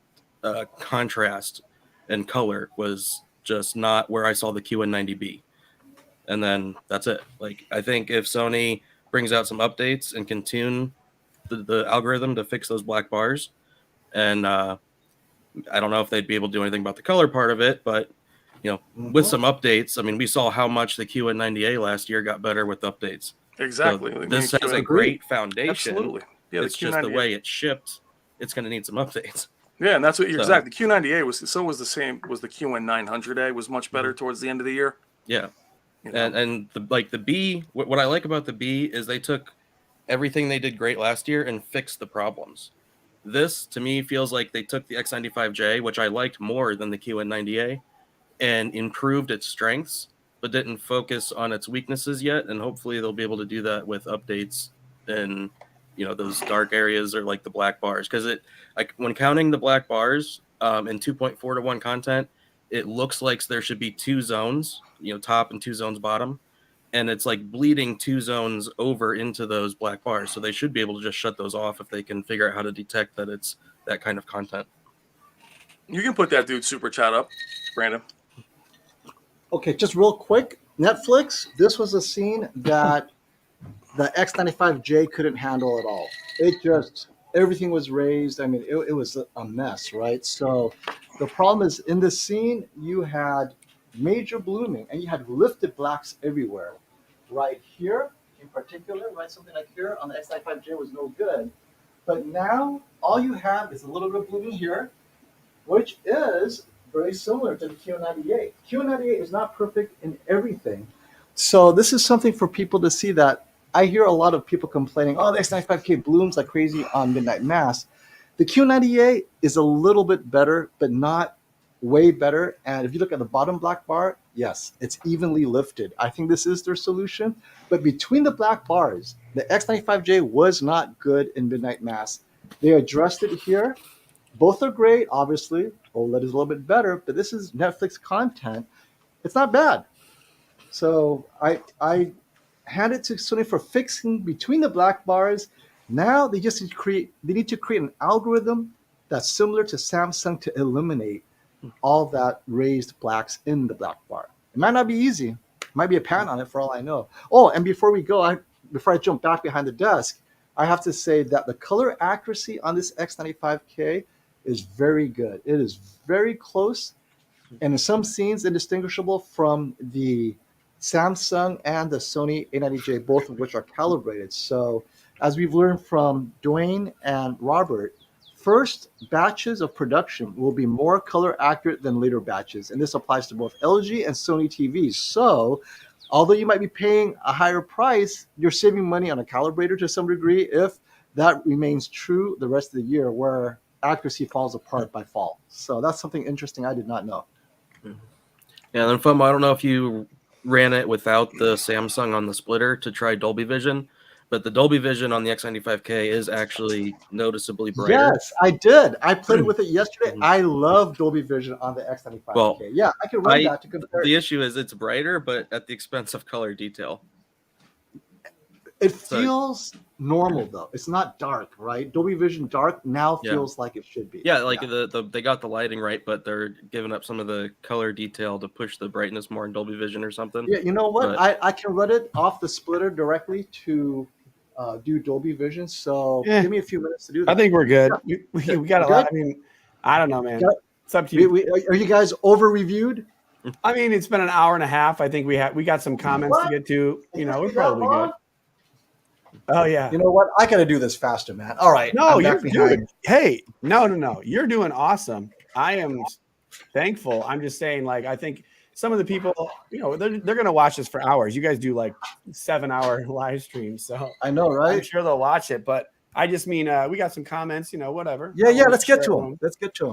contrast and color was just not where I saw the QN90B. And then that's it. Like I think if Sony brings out some updates and can tune the algorithm to fix those black bars, and I don't know if they'd be able to do anything about the color part of it, but with some updates, I mean, we saw how much the QN90A last year got better with updates. Exactly. So this has a great foundation. Absolutely. Yeah, it's just the way it's shipped. It's going to need some updates. Yeah, and that's what you're exactly. The Q90A was the same. Was the Q900A was much better towards the end of the year. Yeah, and the B. What I like about the B is they took everything they did great last year and fixed the problems. This to me feels like they took the X95J, which I liked more than the QN90A, and improved its strengths, but didn't focus on its weaknesses yet. And hopefully they'll be able to do that with updates and those dark areas or like the black bars, because it like when counting the black bars in 2.4:1 content, it looks like there should be two zones, top and two zones bottom, and it's like bleeding two zones over into those black bars. So they should be able to just shut those off if they can figure out how to detect that it's that kind of content. You can put that dude super chat up, Brandon. Okay, just real quick. Netflix, this was a scene that the X95J couldn't handle at all. It just, everything was raised. I mean, it was a mess, right? So the problem is in this scene, you had major blooming and you had lifted blacks everywhere. Right here, in particular, right? Something like here on the X95J was no good. But now all you have is a little bit of blooming here, which is very similar to the QN90A. QN90A is not perfect in everything. So this is something for people to see that I hear a lot of people complaining, oh, the X95K blooms like crazy on Midnight Mass. The Q90A is a little bit better, but not way better. And if you look at the bottom black bar, yes, it's evenly lifted. I think this is their solution. But between the black bars, the X95J was not good in Midnight Mass. They addressed it here. Both are great, obviously. OLED is a little bit better, but this is Netflix content. It's not bad. So I hand it to Sony for fixing between the black bars. Now they just need to create an algorithm that's similar to Samsung to eliminate all that raised blacks in the black bar. It might not be easy. It might be a patent on it for all I know. Oh, and before I jump back behind the desk, I have to say that the color accuracy on this X95K is very good. It is very close, and in some scenes indistinguishable from the Samsung and the Sony A90J, both of which are calibrated. So as we've learned from Dwayne and Robert, first batches of production will be more color accurate than later batches. And this applies to both LG and Sony TVs. So although you might be paying a higher price, you're saving money on a calibrator to some degree if that remains true the rest of the year, where accuracy falls apart by fall. So that's something interesting I did not know. Yeah, and then I don't know if you ran it without the Samsung on the splitter to try Dolby Vision, but the Dolby Vision on the X95K is actually noticeably brighter. Yes, I did. I played with it yesterday. I love Dolby Vision on the X95K. Well, yeah, I can run that to compare. The issue is it's brighter, but at the expense of color detail. It feels normal though. It's not dark, right? Dolby Vision dark now feels like it should be. Yeah, like they got the lighting right, but they're giving up some of the color detail to push the brightness more in Dolby Vision or something. Yeah, you know what? I can run it off the splitter directly to do Dolby Vision. So give me a few minutes to do that. I think we're good. Yeah. We got a lot. I mean, I don't know, man. It's up to you. Are you guys over reviewed? I mean, it's been an hour and a half. I think we got some comments to get to. You know, we're probably good. Oh yeah. You know what? I got to do this faster, man. All right. No, you're good. Hey, no. You're doing awesome. I am thankful. I'm just saying, like, I think some of the people, you know, they're going to watch this for hours. You guys do like 7-hour live streams. So I know, right? I'm sure they'll watch it, but I just mean, we got some comments, you know, whatever. Yeah. Let's get to them.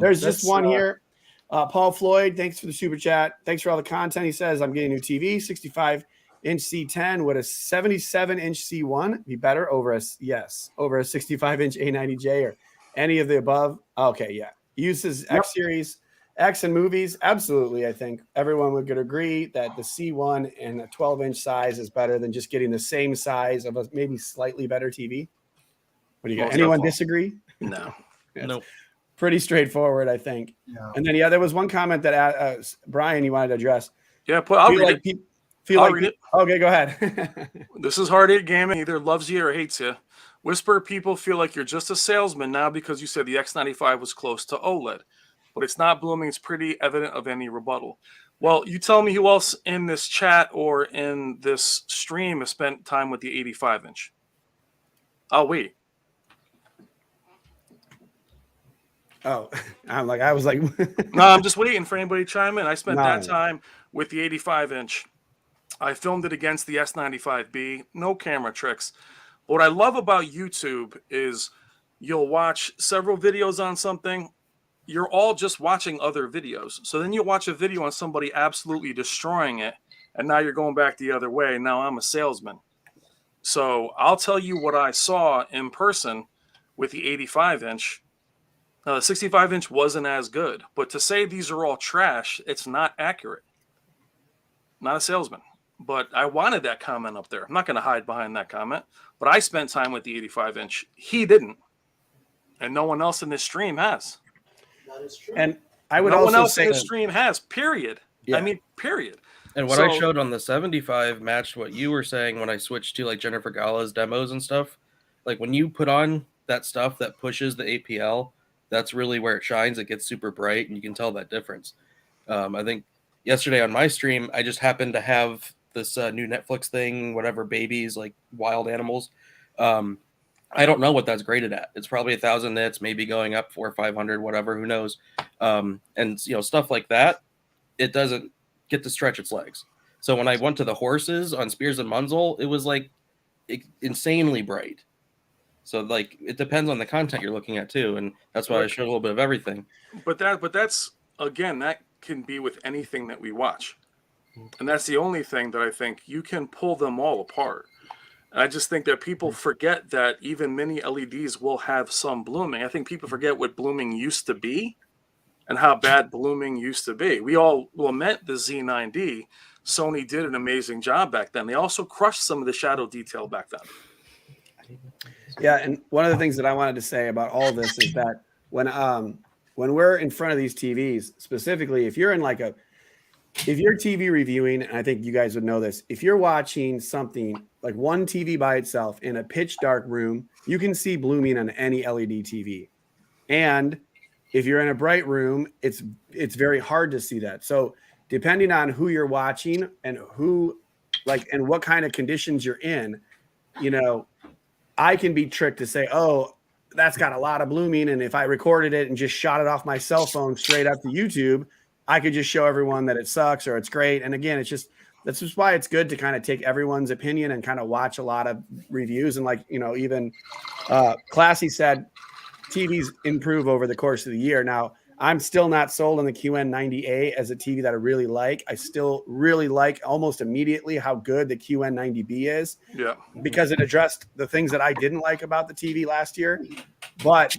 There's just one here. Paul Floyd, thanks for the super chat. Thanks for all the content. He says, I'm getting a new TV, 65-inch C10 with a 77-inch C1 be better over a 65-inch A90J or any of the above. Okay, yeah. Uses X series, X and movies. Absolutely, I think everyone would agree that the C1 and a 12-inch size is better than just getting the same size of a maybe slightly better TV. What do you got? Anyone disagree? No. Nope. Pretty straightforward, I think. Yeah. And then there was one comment that Brian you wanted to address. Yeah, I'll read it. Read it. Okay, go ahead. This is Hard 8 Gaming. Either loves you or hates you. Whisper people feel like you're just a salesman now because you said the X95 was close to OLED. But it's not blooming. It's pretty evident of any rebuttal. Well, you tell me who else in this chat or in this stream has spent time with the 85-inch. I'll wait. Oh, I was like, no, I'm just waiting for anybody to chime in. I spent that time with the 85-inch. I filmed it against the S95B. No camera tricks. What I love about YouTube is you'll watch several videos on something. You're all just watching other videos. So then you watch a video on somebody absolutely destroying it, and now you're going back the other way. Now I'm a salesman. So I'll tell you what I saw in person with the 85-inch. Now, the 65-inch wasn't as good, but to say these are all trash, it's not accurate. Not a salesman, but I wanted that comment up there. I'm not going to hide behind that comment, but I spent time with the 85-inch. He didn't. and no one else in this stream has. That is true. And I would No one also else in say this stream has. Period. Yeah. I mean, period. And what I So- showed on the 75 matched what you were saying when I switched to like Jennifer Gala's demos and stuff. Like when you put on that stuff that pushes the APL, that's really where it shines. It gets super bright, and you can tell that difference. I think yesterday on my stream, I just happened to have this new Netflix thing, whatever, babies, like wild animals. I don't know what that's graded at. It's probably 1,000 nits, maybe going up 400 or 500, whatever, who knows. And stuff like that, it doesn't get to stretch its legs. So when I went to the horses on Spears and Munzel, it was like insanely bright. So like it depends on the content you're looking at too, and that's why I showed a little bit of everything. But that's again, that can be with anything that we watch, and that's the only thing that I think you can pull them all apart. I just think that people forget that even mini LEDs will have some blooming. I think people forget what blooming used to be and how bad blooming used to be. We all lament the Z9D. Sony did an amazing job back then. They also crushed some of the shadow detail back then. Yeah, and one of the things that I wanted to say about all this is that when we're in front of these TVs, specifically, if you're TV reviewing, and I think you guys would know this, if you're watching something like one TV by itself in a pitch dark room, you can see blooming on any LED TV. And if you're in a bright room, it's very hard to see that. So depending on who you're watching and and what kind of conditions you're in, I can be tricked to say, oh, that's got a lot of blooming. And if I recorded it and just shot it off my cell phone straight up to YouTube, I could just show everyone that it sucks or it's great. And again, that's just why it's good to kind of take everyone's opinion and kind of watch a lot of reviews. And even Classy said TVs improve over the course of the year. Now, I'm still not sold on the QN90A as a TV that I really like. I still really like almost immediately how good the QN90B is. Yeah. Because it addressed the things that I didn't like about the TV last year. But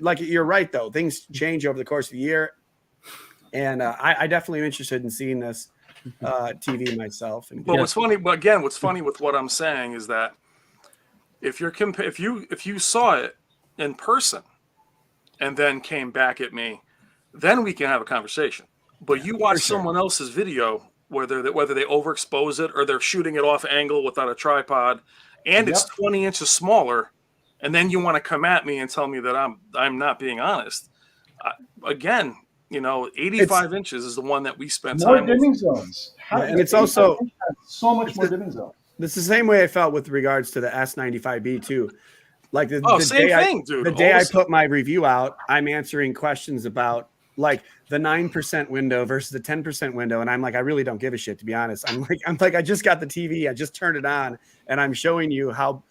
like you're right though, things change over the course of the year. And I definitely am interested in seeing this TV myself. But what's funny with what I'm saying is that if you saw it in person and then came back at me, then we can have a conversation. But you watch someone else's video, whether they overexpose it or they're shooting it off angle without a tripod, and it's 20 inches smaller, and then you want to come at me and tell me that I'm not being honest. Again, 85 inches is the one that we spent more time dimming with. zones. And it's also so much more dimming zones. It's the same way I felt with regards to the S95B too. Like the same day thing, dude. The day I put my review out, I'm answering questions about like the 9% window versus the 10% window, and I'm like, I really don't give a shit, to be honest. I'm like, I just got the TV, I just turned it on, and I'm showing you how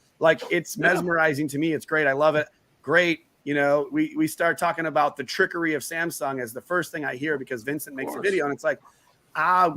it's mesmerizing to me. It's great, I love it. Great, we start talking about the trickery of Samsung as the first thing I hear because Vincent makes a video, and it's like,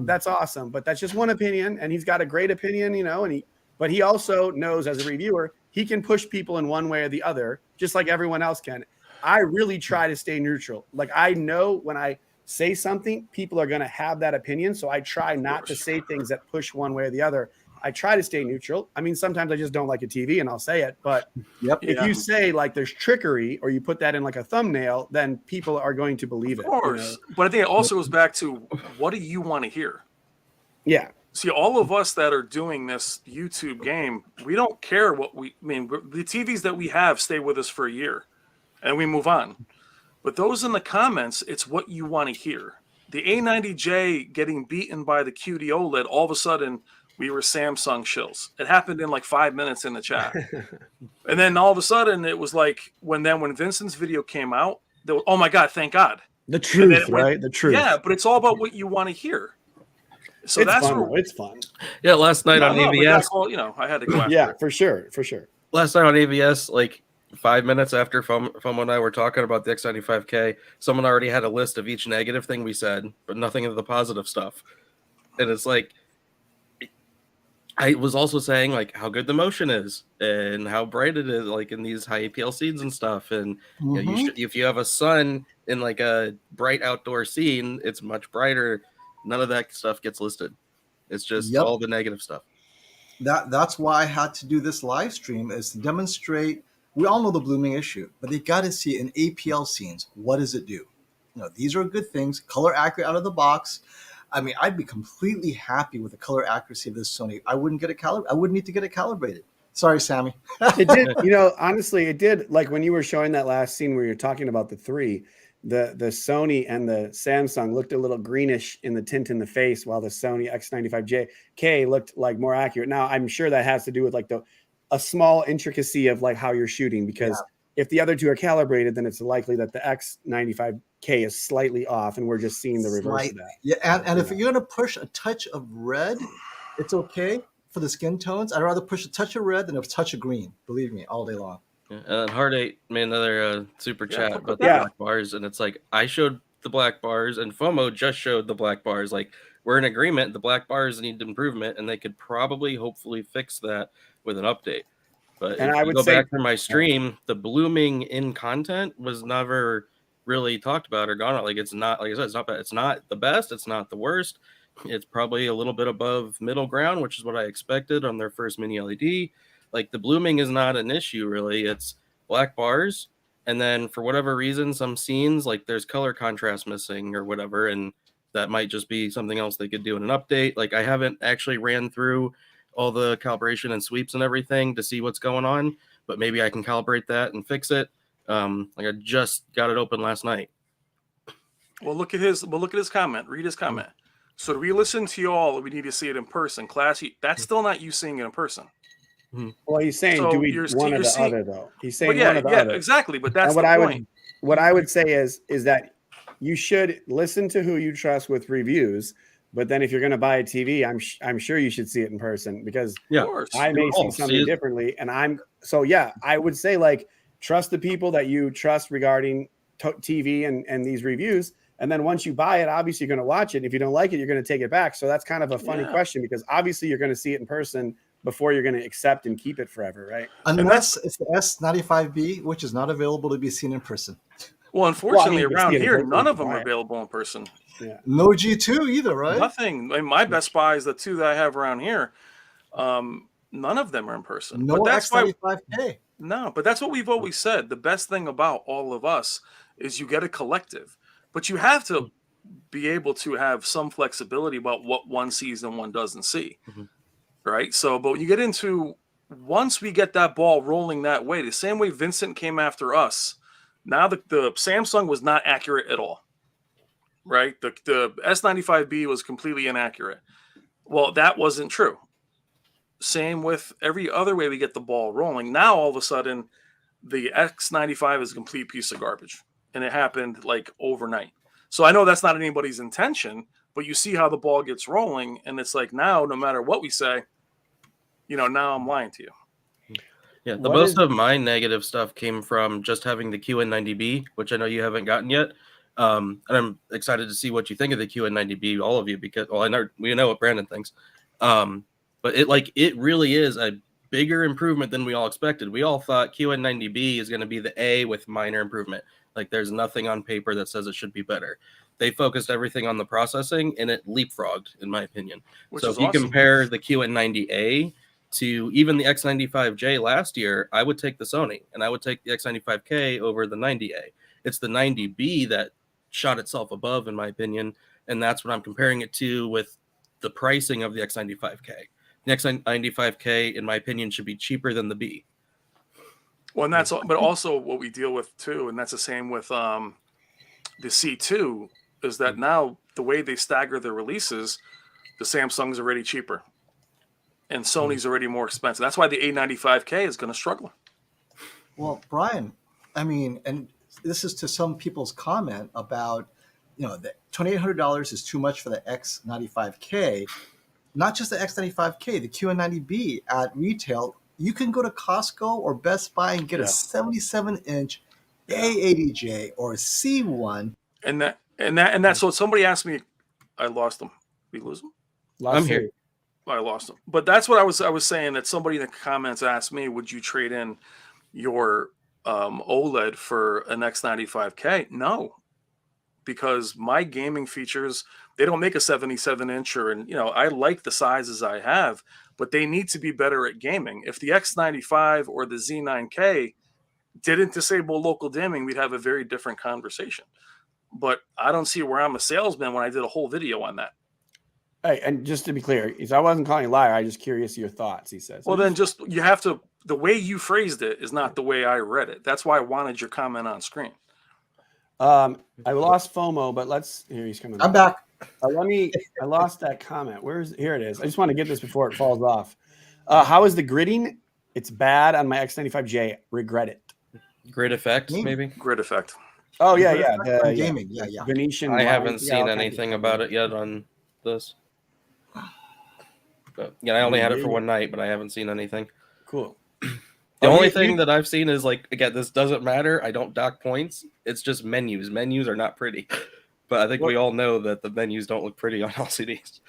that's awesome, but that's just one opinion, and he's got a great opinion, but he also knows as a reviewer he can push people in one way or the other, just like everyone else can. I really try to stay neutral. Like I know when I say something, people are going to have that opinion. So I try not to say things that push one way or the other. I try to stay neutral. I mean, sometimes I just don't like a TV and I'll say it. But if you say like there's trickery or you put that in like a thumbnail, then people are going to believe it. Of course. But I think it also goes back to what do you want to hear? Yeah. See, all of us that are doing this YouTube game, we don't care the TVs that we have stay with us for a year and we move on. But those in the comments, it's what you want to hear. The A90J getting beaten by the QD OLED, all of a sudden we were Samsung shills. It happened in like 5 minutes in the chat. And then all of a sudden it was like when Vincent's video came out, oh my God, thank God. The truth, right? The truth. Yeah, but it's all about what you want to hear. So it's that's fun. It's fun. Yeah, last night on AVS. I had to go after yeah, it. for sure. Last night on AVS, like 5 minutes after FOMO and I were talking about the X95K, someone already had a list of each negative thing we said, but nothing of the positive stuff. And it's like, I was also saying like how good the motion is and how bright it is, like in these high APL scenes and stuff. And if you have a sun in like a bright outdoor scene, it's much brighter. None of that stuff gets listed. It's just all the negative stuff. That's why I had to do this live stream, is to demonstrate we all know the blooming issue, but they got to see in APL scenes, what does it do? These are good things, color accurate out of the box. I mean, I'd be completely happy with the color accuracy of this Sony. I wouldn't need to get it calibrated. Sorry, Sammy. It did, honestly, it did. Like when you were showing that last scene where you're talking about the three, the Sony and the Samsung looked a little greenish in the tint in the face, while the Sony X95K looked like more accurate. Now, I'm sure that has to do with like a small intricacy of like how you're shooting, because if the other two are calibrated, then it's likely that the X95K is slightly off, and we're just seeing the reverse of that. Yeah, and if you're going to push a touch of red, it's okay for the skin tones. I'd rather push a touch of red than a touch of green. Believe me, all day long. Yeah, and then Heart8 made another super chat about the Yeah. black bars, and it's like I showed the black bars, and FOMO just showed the black bars. Like we're in agreement, the black bars need improvement, and they could probably, hopefully, fix that with an update. But And if I you would go say- back to my stream, the blooming in content was never really talked about or gone out. Like it's not, like I said, it's not bad. It's not the best. It's not the worst. It's probably a little bit above middle ground, which is what I expected on their first mini LED. Like the blooming is not an issue really. It's black bars, and then for whatever reason, some scenes like there's color contrast missing or whatever, and that might just be something else they could do in an update. Like I haven't actually ran through all the calibration and sweeps and everything to see what's going on, but maybe I can calibrate that and fix it. Like I just got it open last night. Well, look at his comment. Read his comment. So to re-listen to you all, we need to see it in person. Classy. That's still not you seeing it in person. Well, he's saying, So do we you're one or the seeing- other though? He's But saying yeah, one or the yeah, other. exactly. But that's And the point. what I would say is that you should listen to who you trust with reviews. But then if you're going to buy a TV, I'm sure you should see it in person, because Yeah. Of course. I may see Oh, something see- differently. And I would say like trust the people that you trust regarding TV and these reviews. And then once you buy it, obviously you're going to watch it. And if you don't like it, you're going to take it back. So that's kind of a funny Yeah. question, because obviously you're going to see it in person before you're going to accept and keep it forever, right? Unless it's the S95B, which is not available to be seen in person. Well, unfortunately, you can around see it in here, person, none of them are right? available in person. No G2 either, right? Nothing. I mean, my Best Buys, the two that I have around here, none of them are in person. No but that's why X95K. No, but that's what we've always said. The best thing about all of us is you get a collective, but you have to be able to have some flexibility about what one sees and one doesn't see. Mhm. Right. So, but when you get into, once we get that ball rolling that way, the same way Vincent came after us, now the Samsung was not accurate at all. Right. The S95B was completely inaccurate. Well, that wasn't true. Same with every other way we get the ball rolling. Now, all of a sudden, the X95 is a complete piece of garbage. And it happened like overnight. So I know that's not anybody's intention, but you see how the ball gets rolling. And it's like now, no matter what we say, now I'm lying to you. Yeah, the What most is- of my negative stuff came from just having the QN90B, which I know you haven't gotten yet. And I'm excited to see what you think of the QN90B, all of you, because we know what Brandon thinks. But it really is a bigger improvement than we all expected. We all thought QN90B is going to be the A with minor improvement. Like there's nothing on paper that says it should be better. They focused everything on the processing, and it leapfrogged, in my opinion. Which So is if you awesome. compare the QN90A to even the X95J last year, I would take the Sony, and I would take the X95K over the 90A. It's the 90B that shot itself above, in my opinion, and that's what I'm comparing it to with the pricing of the X95K. The X95K, in my opinion, should be cheaper than the B. Well, and that's but also what we deal with too, and that's the same with the C2, is that now the way they stagger their releases, the Samsung's already cheaper, and Sony's already more expensive. That's why the A95K is going to struggle. Well, Brian, I mean, and this is to some people's comment about, that $2,800 is too much for the X95K. Not just the X95K, the QN90B at retail. You can go to Costco or Best Buy and get a 77-inch A80J or a C1. And that. So somebody asked me, I lost them. We lose them. I'm here. I lost them. But that's what I was saying, that somebody in the comments asked me, would you trade in your OLED for an X95K? No, because my gaming features, they don't make a 77-inch, I like the sizes I have, but they need to be better at gaming. If the X95 or the Z9K didn't disable local dimming, we'd have a very different conversation. But I don't see where I'm a salesman when I did a whole video on that. Hey, and just to be clear, I wasn't calling you a liar. I just curious your thoughts. He says. Well, then just you have to. The way you phrased it is not the way I read it. That's why I wanted your comment on screen. I lost FOMO, but let's. Here he's coming. I'm back. I lost that comment. Here it is. I just want to get this before it falls off. How is the gridding? It's bad on my X95J. Regret it. Grid effect, maybe. Grid effect. Oh yeah. Gaming. Yeah. Venetian. I haven't yeah, seen all kinds of anything stuff. about it yet on this. But yeah, I only had it for one night, but I haven't seen anything. Cool. The only thing that I've seen is like, again, this doesn't matter. I don't dock points. It's just menus. Menus are not pretty. But I think we all know that the menus don't look pretty on LCDs.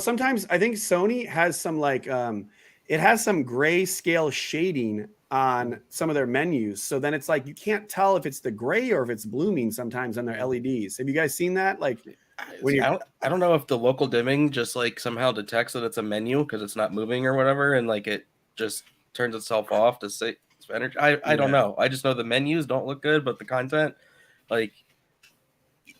Sometimes I think Sony has some like it has some grayscale shading on some of their menus. So then it's like you can't tell if it's the gray or if it's blooming sometimes on their LEDs. Have you guys seen that? Like when I don't know if the local dimming just like somehow detects that it's a menu because it's not moving or whatever, and like it just turns itself off to say it's energy. I don't know. I just know the menus don't look good, but the content, like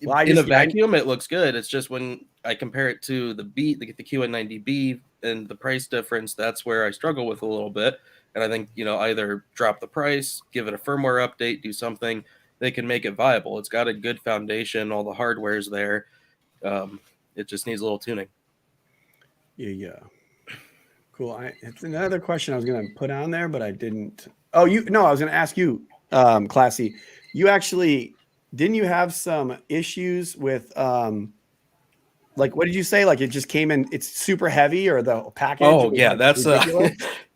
in a vacuum, it looks good. It's just when I compare it to the QN90B and the price difference, that's where I struggle with a little bit. And I think, either drop the price, give it a firmware update, do something, they can make it viable. It's got a good foundation. All the hardware's there. It just needs a little tuning. Yeah. Cool. It's another question I was going to put on there, but I didn't. I was going to ask you, Classy, you actually, didn't you have some issues with, like, what did you say? Like it just came in, it's super heavy or the package? Oh yeah. That's, ridiculous?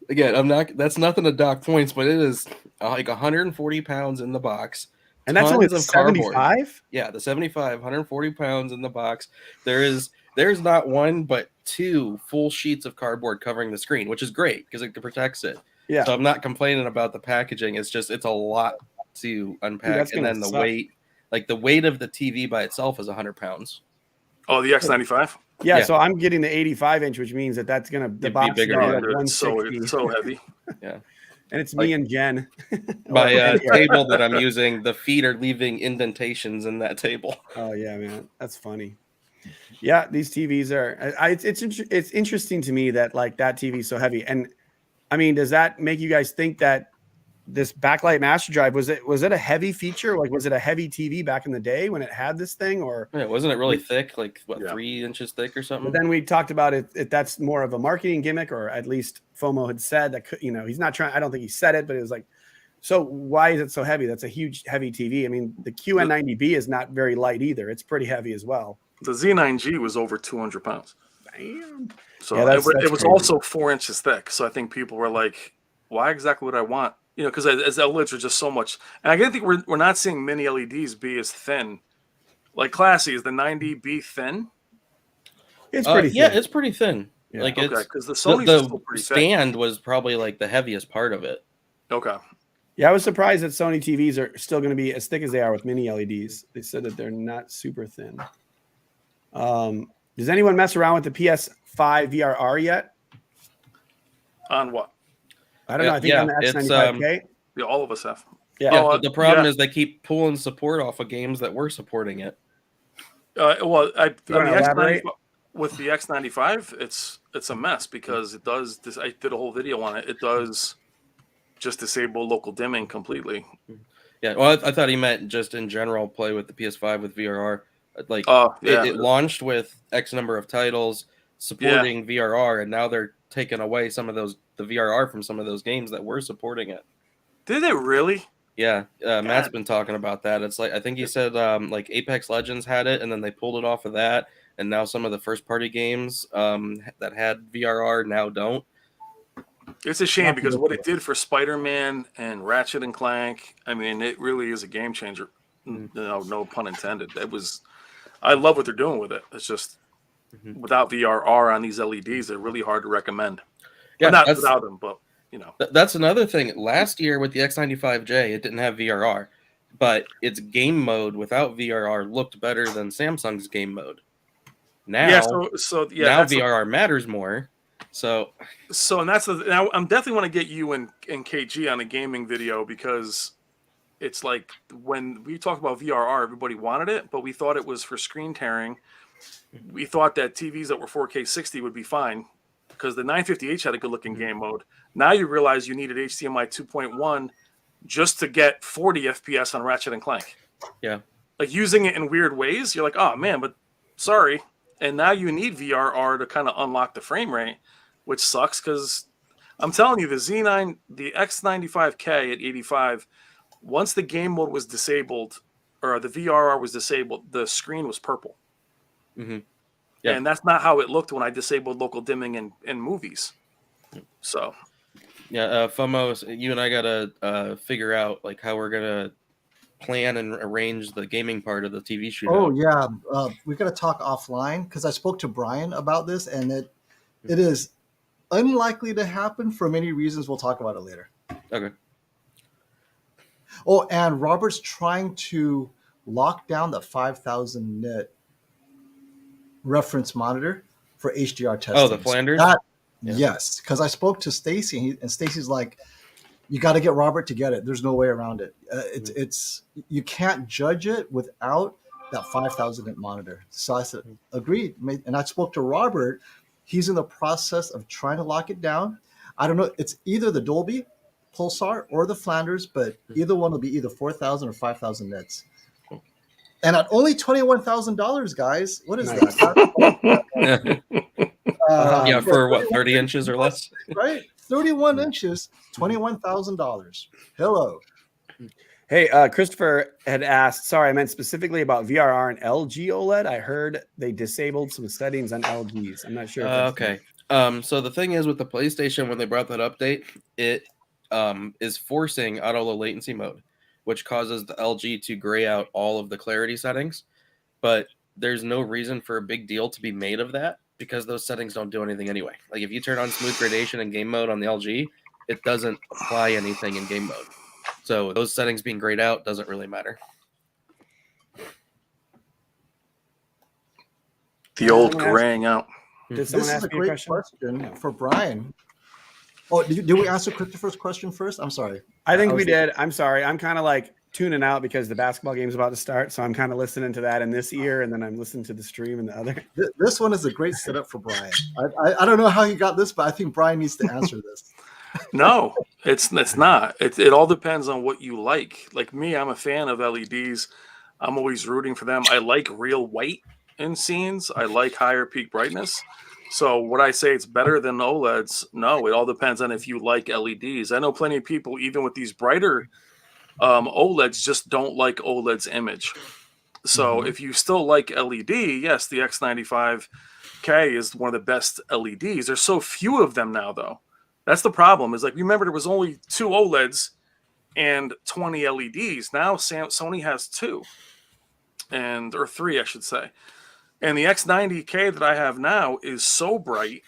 again, that's nothing to dock points, but it is like 140 pounds in the box. And that's only the 75? Yeah, the 75, 140 pounds in the box. There's not one, but two full sheets of cardboard covering the screen, which is great because it protects it. Yeah. So I'm not complaining about the packaging. It's just, it's a lot to unpack. And then the weight, like the weight of the TV by itself is 100 pounds. Oh, the X95? Yeah, so I'm getting the 85-inch, which means that's going to, the box be bigger. It's so heavy. Yeah. And it's me and Jen. My table that I'm using, the feet are leaving indentations in that table. Oh yeah, man, that's funny. Yeah, these TVs are. It's interesting to me that like that TV is so heavy. And I mean, does that make you guys think that this backlight master drive was it a heavy feature? Like, was it a heavy TV back in the day when it had this thing? Or wasn't it really thick, like 3 inches thick or something? But then we talked about it. That's more of a marketing gimmick, or at least FOMO had said that. He's not trying. I don't think he said it, but it was like, so why is it so heavy? That's a huge, heavy TV. I mean, the QN90B is not very light either. It's pretty heavy as well. The Z9G was over 200 pounds. Damn. So it was crazy. Also 4 inches thick. So I think people were like, why exactly would I want? Because as LEDs are just so much. And I think we're not seeing many LEDs be as thin. Like Classy, is the 90B thin? It's pretty thin. Yeah, it's pretty thin. Yeah. Like because the Sony's is still pretty stand thick. Was probably like the heaviest part of it. Okay. Yeah, I was surprised that Sony TVs are still going to be as thick as they are with mini LEDs. They said that they're not super thin. Does anyone mess around with the PS5 VRR yet? On what? I don't know. I think on the X95K. Yeah, all of us have. Yeah. The problem is they keep pulling support off of games that were supporting it. Well, elaborate? With the X95, it's a mess because it does this. I did a whole video on it. It does just disable local dimming completely. Yeah, well, I thought he meant just in general play with the PS5 with VRR. Like it launched with X number of titles supporting VRR, and now they're taking away some of the VRR from some of those games that were supporting it. Did they really? Yeah, Matt's been talking about that. It's like I think he said like Apex Legends had it, and then they pulled it off of that, and now some of the first party games that had VRR now don't. It's a shame because what it did for Spider-Man and Ratchet and Clank, I mean, it really is a game changer. No pun intended. I love what they're doing with it. It's just without VRR on these LEDs, they're really hard to recommend. Yeah, not without them, but that's another thing. Last year with the X95J, it didn't have VRR, but its game mode without VRR looked better than Samsung's game mode. Now, now VRR matters more. So and that's now I'm definitely want to get you and KG on a gaming video, because it's like when we talked about VRR, everybody wanted it, but we thought it was for screen tearing. We thought that TVs that were 4K 60 would be fine because the 950H had a good looking game mode. Now you realize you needed HDMI 2.1 just to get 40 FPS on Ratchet and Clank. yeah. Like using it in weird ways, you're like, oh man, but sorry. And now you need VRR to kind of unlock the frame rate, which sucks because I'm telling you, the X95K at 85, once the game mode was disabled or the VRR was disabled, the screen was purple. Mm-hmm. Yeah. And that's not how it looked when I disabled local dimming in movies. So, Yeah, FOMO, you and I gotta figure out like how we're gonna plan and arrange the gaming part of the TV shoot. Oh yeah, we got to talk offline because I spoke to Brian about this, and it is unlikely to happen for many reasons. We'll talk about it later. Okay. Oh, and Robert's trying to lock down the 5,000 nit reference monitor for HDR testing. Oh, the Flanders? Yes, because I spoke to Stacy, and Stacy's like, you got to get Robert to get it. There's no way around it. It's you can't judge it without that 5,000 nit monitor. So I said, agreed. And I spoke to Robert. He's in the process of trying to lock it down. I don't know. It's either the Dolby Pulsar or the Flanders, but either one will be either 4,000 or 5,000 nits. And at only $21,000, guys, what is that? Yeah, for what, 30 inches or less? Right? 31 inches, $21,000. Hello. Hey, Christopher had asked, sorry, I meant specifically about VRR and LG OLED. I heard they disabled some settings on LGs. I'm not sure. If that's Okay. So the thing is with the PlayStation, when they brought that update, it is forcing auto low latency mode, which causes the LG to gray out all of the clarity settings. But there's no reason for a big deal to be made of that because those settings don't do anything anyway. Like if you turn on smooth gradation in game mode on the LG, it doesn't apply anything in game mode. So those settings being grayed out doesn't really matter. The old graying out. Did This someone is ask a me a great question? question for Brian. Oh, did we answer Christopher's question first? I'm sorry. I think we did. I'm sorry. I'm kind of like tuning out because the basketball game's about to start. So I'm kind of listening to that in this ear, and then I'm listening to the stream in the other. This one is a great setup for Brian. I don't know how he got this, but I think Brian needs to answer this. No, it's not. It all depends on what you like. Like me, I'm a fan of LEDs. I'm always rooting for them. I like real white in scenes. I like higher peak brightness. So would I say it's better than OLEDs? No, it all depends on if you like LEDs. I know plenty of people, even with these brighter OLEDs, just don't like OLED's image. So if you still like LED, yes, the X95K is one of the best LEDs. There's so few of them now, though. That's the problem. Is like, remember, there was only 2 OLEDs and 20 LEDs. Now Sony has 2, or 3, I should say. And the X90K that I have now is so bright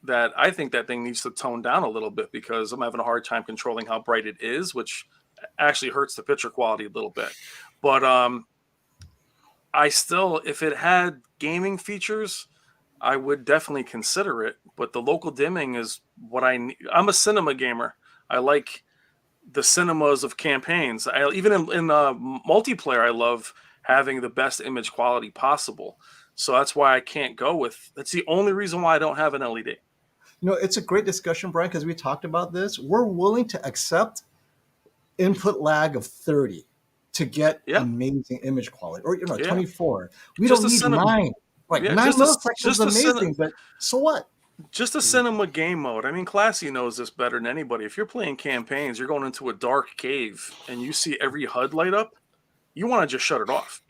that I think that thing needs to tone down a little bit because I'm having a hard time controlling how bright it is, which actually hurts the picture quality a little bit. But I still, if it had gaming features, I would definitely consider it. But the local dimming is what I need. I'm a cinema gamer. I like the cinemas of campaigns. Even in multiplayer, I love having the best image quality possible. So that's why I can't go with. That's the only reason why I don't have an LED. You know, it's a great discussion, Brian, because we talked about this. We're willing to accept input lag of 30 to get amazing image quality, or 24. We Just don't need 9. Like 9 milliseconds is amazing, but so what? Just a cinema game mode. I mean, Classy knows this better than anybody. If you're playing campaigns, you're going into a dark cave and you see every HUD light up, you want to just shut it off.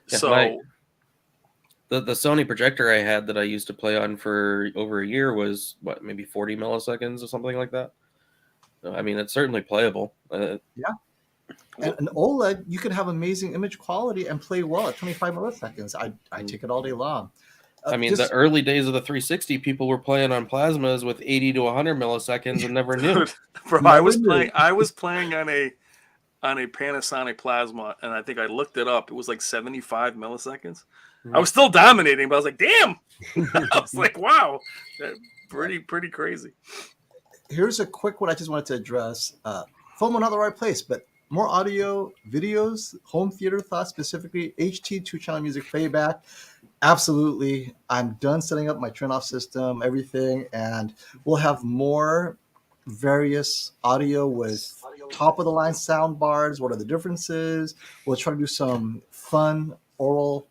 Yeah, So the Sony projector I had that I used to play on for over a year was what, maybe 40 milliseconds or something like that. So, I mean, it's certainly playable. And an OLED, you could have amazing image quality and play well at 25 milliseconds. I take it all day long. I mean, the early days of the 360, people were playing on plasmas with 80 to 100 milliseconds and never knew. Bro, I was playing on a Panasonic plasma, and I think I looked it up. It was like 75 milliseconds. I was still dominating, but I was like, damn. I was like, wow. pretty crazy. Here's a quick one I just wanted to address. FOMO not the right place, but more audio, videos, home theater thoughts, specifically HT 2-channel music playback. Absolutely. I'm done setting up my turn-off system, everything, and we'll have more various audio with top-of-the-line sound bars. What are the differences? We'll try to do some fun oral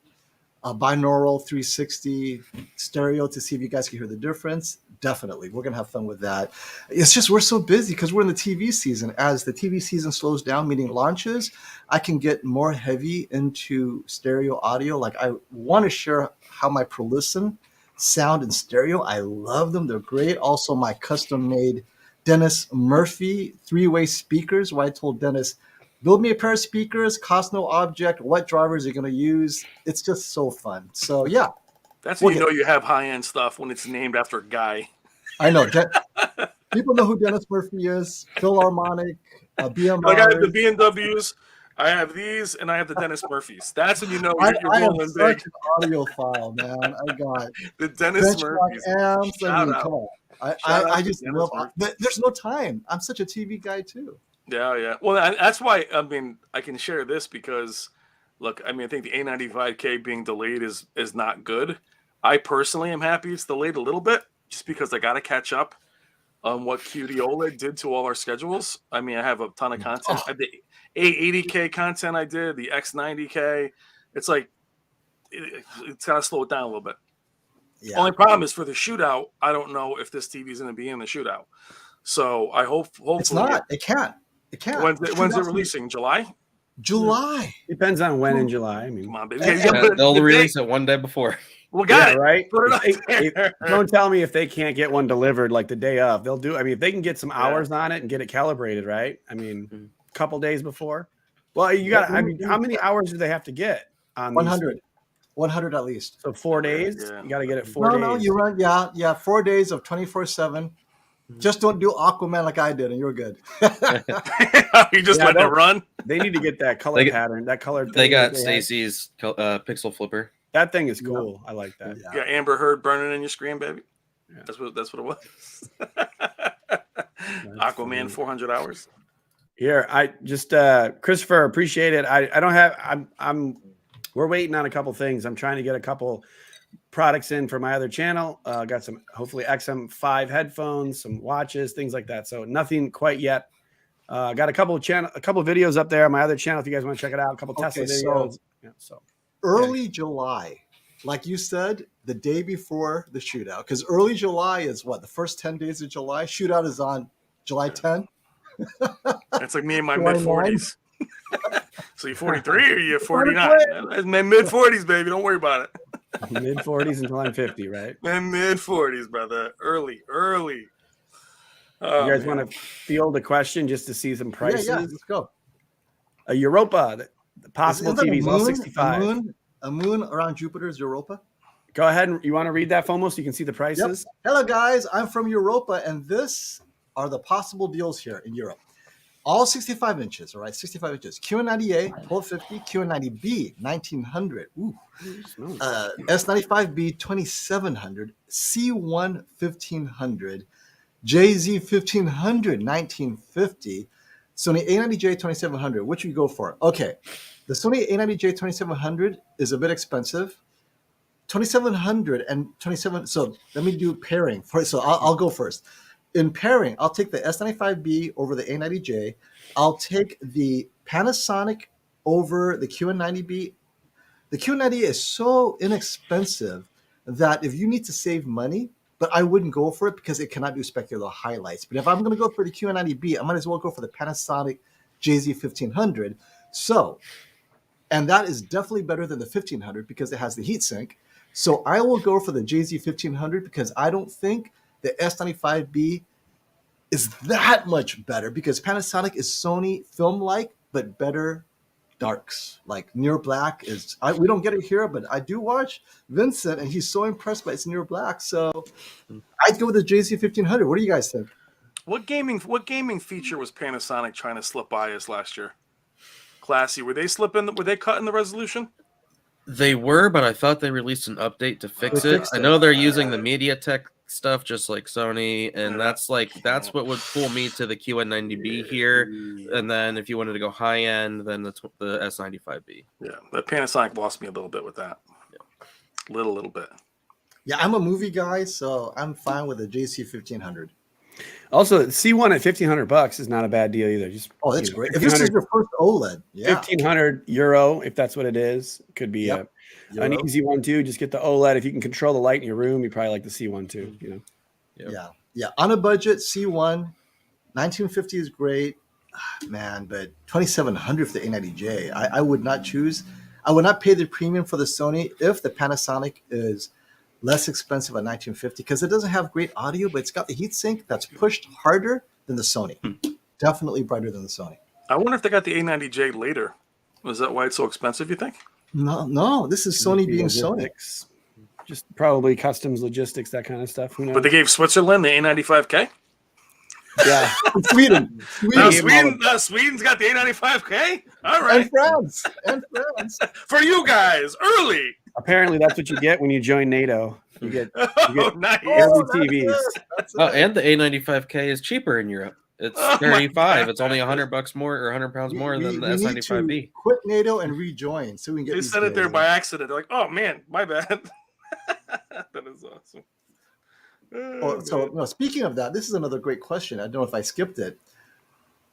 binaural 360 stereo to see if you guys can hear the difference. Definitely. We're going to have fun with that. It's just we're so busy because we're in the TV season. As the TV season slows down, meaning launches, I can get more heavy into stereo audio. Like I want to share how my ProListen sound in stereo. I love them. They're great. Also, my custom-made Dennis Murphy 3-way speakers, where I told Dennis, build me a pair of speakers, cost no object, what drivers are you going to use. It's just so fun. So, yeah. That's when you know you have high-end stuff, when it's named after a guy. I know. People know who Dennis Murphy is, Philharmonic, BMR. Like I have the BMWs, I have these, and I have the Dennis Murphys. That's when you know you're rolling big. Such an audiophile, man. I got the Dennis benchmark Murphys. amps. I mean, Shout come on. Shout I out just to love Dennis there's no time. I'm such a TV guy, too. Yeah. Well, that's why, I mean, I can share this because, look, I mean, I think the A95K being delayed is not good. I personally am happy it's delayed a little bit just because I got to catch up on what QD OLED did to all our schedules. I mean, I have a ton of content. I have the A80K content I did, the X90K. It's like, it's got to slow it down a little bit. Yeah. Only problem is for the shootout, I don't know if this TV is going to be in the shootout. So I hopefully it's not. It can't. It can't. When's it releasing? July? July. Depends on when in July. I mean, Come on, baby. They'll release it one day before. We got it. right? Put it up. Don't tell me if they can't get one delivered like the day of. They'll do. I mean, if they can get some hours on it and get it calibrated, right? I mean, a couple days before. Well, you got. I mean, how many hours do they have to get on 100? 100 at least. So 4 days. Yeah. You got to get it 4 days. No, you run. Yeah. 4 days of 24/7. Just don't do Aquaman like I did, and you're good. You just let it run. They need to get that color pattern. That color. They got Stacy's pixel flipper. That thing is cool. I like that. Yeah, Amber Heard burning in your screen, baby. Yeah. That's what it was. Aquaman, funny. 400 hours. Here, I just Christopher, appreciate it. I don't have. We're waiting on a couple things. I'm trying to get a couple products in for my other channel. Got some hopefully XM5 headphones, some watches, things like that. So nothing quite yet. Got a couple videos up there on my other channel if you guys want to check it out. A couple Tesla videos. So early July, like you said, the day before the shootout, because early July is what, the first 10 days of July. Shootout is on July 10. That's like me in my mid 40s. So you're 43 or you're 49? That's my mid 40s, baby. Don't worry about it. Mid 40s until I'm 50, right? My mid 40s, brother. Early. You guys want to field a question just to see some prices? Yeah, let's go. A Europa, the possible TVs, all 65. A moon around Jupiter's Europa. Go ahead. And you want to read that, FOMO, so you can see the prices? Yep. Hello, guys. I'm from Europa, and this are the possible deals here in Europe. All 65 inches, all right? 65 inches. QN90A, 1250. QN90B, 1900. Ooh. S95B, 2700. C1, 1500. JZ, 1500, 1950. Sony A90J, 2700. Which would you go for? Okay. The Sony A90J 2700 is a bit expensive. 2700 and 27. So let me do pairing. So I'll go first. In pairing, I'll take the S95B over the A90J. I'll take the Panasonic over the QN90B. The QN90 is so inexpensive that if you need to save money, but I wouldn't go for it because it cannot do spectacular highlights. But if I'm going to go for the QN90B, I might as well go for the Panasonic JZ 1500. So, and that is definitely better than the 1500 because it has the heatsink. So I will go for the JZ 1500 because I don't think the S95B is that much better because Panasonic is Sony film-like, but better darks. Like near black is, we don't get it here, but I do watch Vincent and he's so impressed by its near black. So I'd go with the JZ 1500. What do you guys think? What gaming feature was Panasonic trying to slip by us last year? Classy. Were they cutting the resolution? They were, but I thought they released an update to fix it. I know they're using the MediaTek stuff just like Sony, and that's what would pull me to the QN90B here. And then if you wanted to go high end, then the S95B. Yeah, that Panasonic lost me a little bit with that. Yeah. Little bit. Yeah, I'm a movie guy, so I'm fine with the JC 1500. Also, C1 at $1,500 is not a bad deal either. Just that's great. If this is your first OLED, yeah, €1,500, if that's what it is, could be an easy one too. Just get the OLED. If you can control the light in your room, you probably like the C1 too. You know. Yeah. On a budget, C1, 1950 is great, man. But 2700 for the A90J, I would not choose. I would not pay the premium for the Sony if the Panasonic is less expensive at 1950 because it doesn't have great audio, but it's got the heatsink that's pushed harder than the Sony. Definitely brighter than the Sony. I wonder if they got the A90J later. Was that why it's so expensive, you think? No. This is Sony being logistics. Sony. Just probably customs logistics, that kind of stuff. Who knows? But they gave Switzerland the A95K? Yeah. Sweden. Sweden's got the A95K? All right. And France. For you guys, early. Apparently, that's what you get when you join NATO. You get nice. early TVs. And the A95K is cheaper in Europe. It's 35. It's only $100 more or 100 pounds more than the S95B. Quit NATO and rejoin so we can get. They said it there by accident. They're like, "Oh man, my bad." That is awesome. Speaking of that, this is another great question. I don't know if I skipped it.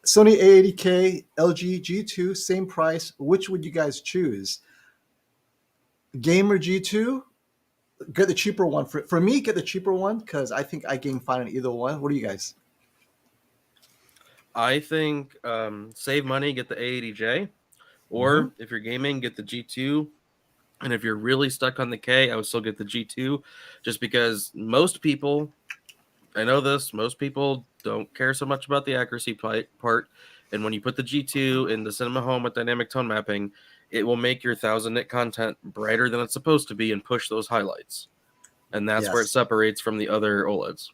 Sony A80K, LG G2, same price. Which would you guys choose? Gamer G2, get the cheaper one. For me, get the cheaper one because I think I game fine on either one. What do you guys? I think save money, get the A80J, or if you're gaming, get the G2. And if you're really stuck on the K, I would still get the G2, just because most people, I know this, most people don't care so much about the accuracy part. And when you put the G2 in the Cinema Home with dynamic tone mapping, it will make your 1000 nit content brighter than it's supposed to be and push those highlights. And that's where it separates from the other OLEDs.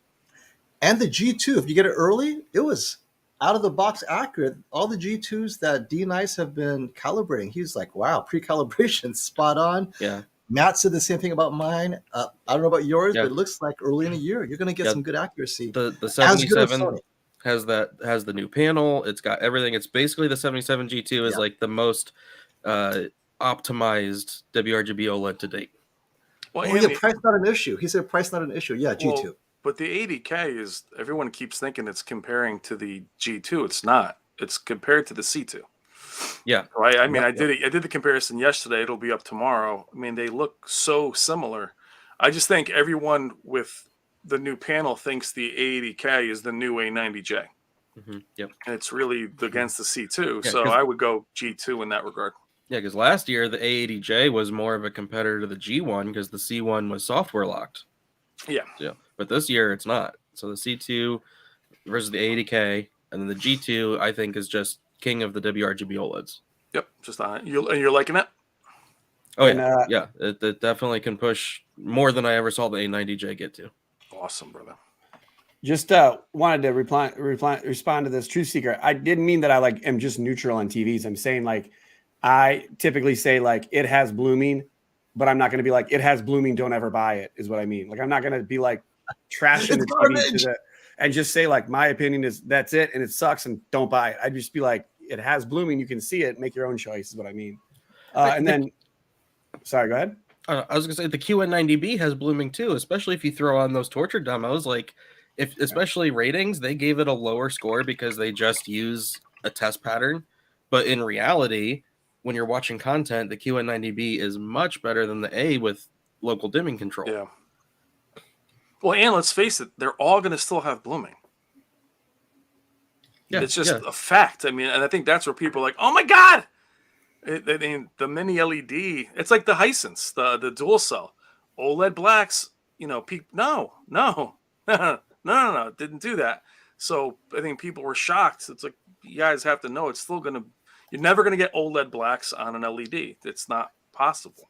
And the G2, if you get it early, it was out of the box accurate. All the G2s that D-Nice have been calibrating, he's like, wow, pre-calibration, spot on. Yeah. Matt said the same thing about mine. I don't know about yours, but it looks like early in the year, you're going to get some good accuracy. The 77 has the new panel. It's got everything. It's basically the 77 G2 is like the most optimized WRGB OLED to date. Well, price not an issue. He said price not an issue. Yeah, G2. Well, but the 80K is, everyone keeps thinking it's comparing to the G2. It's not. It's compared to the C2. Yeah. Right. I mean, I did the comparison yesterday. It'll be up tomorrow. I mean, they look so similar. I just think everyone with the new panel thinks the A80K is the new A90J. Yep. And it's really against the C2. So I would go G2 in that regard. Yeah, because last year the A80J was more of a competitor to the G1 because the C1 was software locked. Yeah. But this year it's not. So the C2 versus the A80K, and then the G2 I think is just king of the WRGB OLEDs. Yep, just on it. You're liking it? Oh yeah, it definitely can push more than I ever saw the A90J get to. Awesome, brother. Just wanted to respond to this Truth Seeker. I didn't mean that I am just neutral on TVs. I'm saying I typically say it has blooming, but I'm not going to be like it has blooming. Don't ever buy it. Is what I mean. I'm not going to be trashing the TV and just say my opinion is that's it and it sucks and don't buy it. I'd just be like it has blooming. You can see it. Make your own choice. Is what I mean. And then, sorry, go ahead. I was gonna say the QN90B has blooming too, especially if you throw on those torture demos. Especially ratings, they gave it a lower score because they just use a test pattern. But in reality, when you're watching content, the QN90B is much better than the A with local dimming control. Yeah. Well, and let's face it, they're all going to still have blooming. Yeah, it's just a fact. I mean, and I think that's where people are like, oh my God. I mean, the mini LED, it's like the Hisense, the dual cell. OLED blacks, no, didn't do that. So I think people were shocked. It's like, you guys have to know you're never going to get OLED blacks on an LED. It's not possible.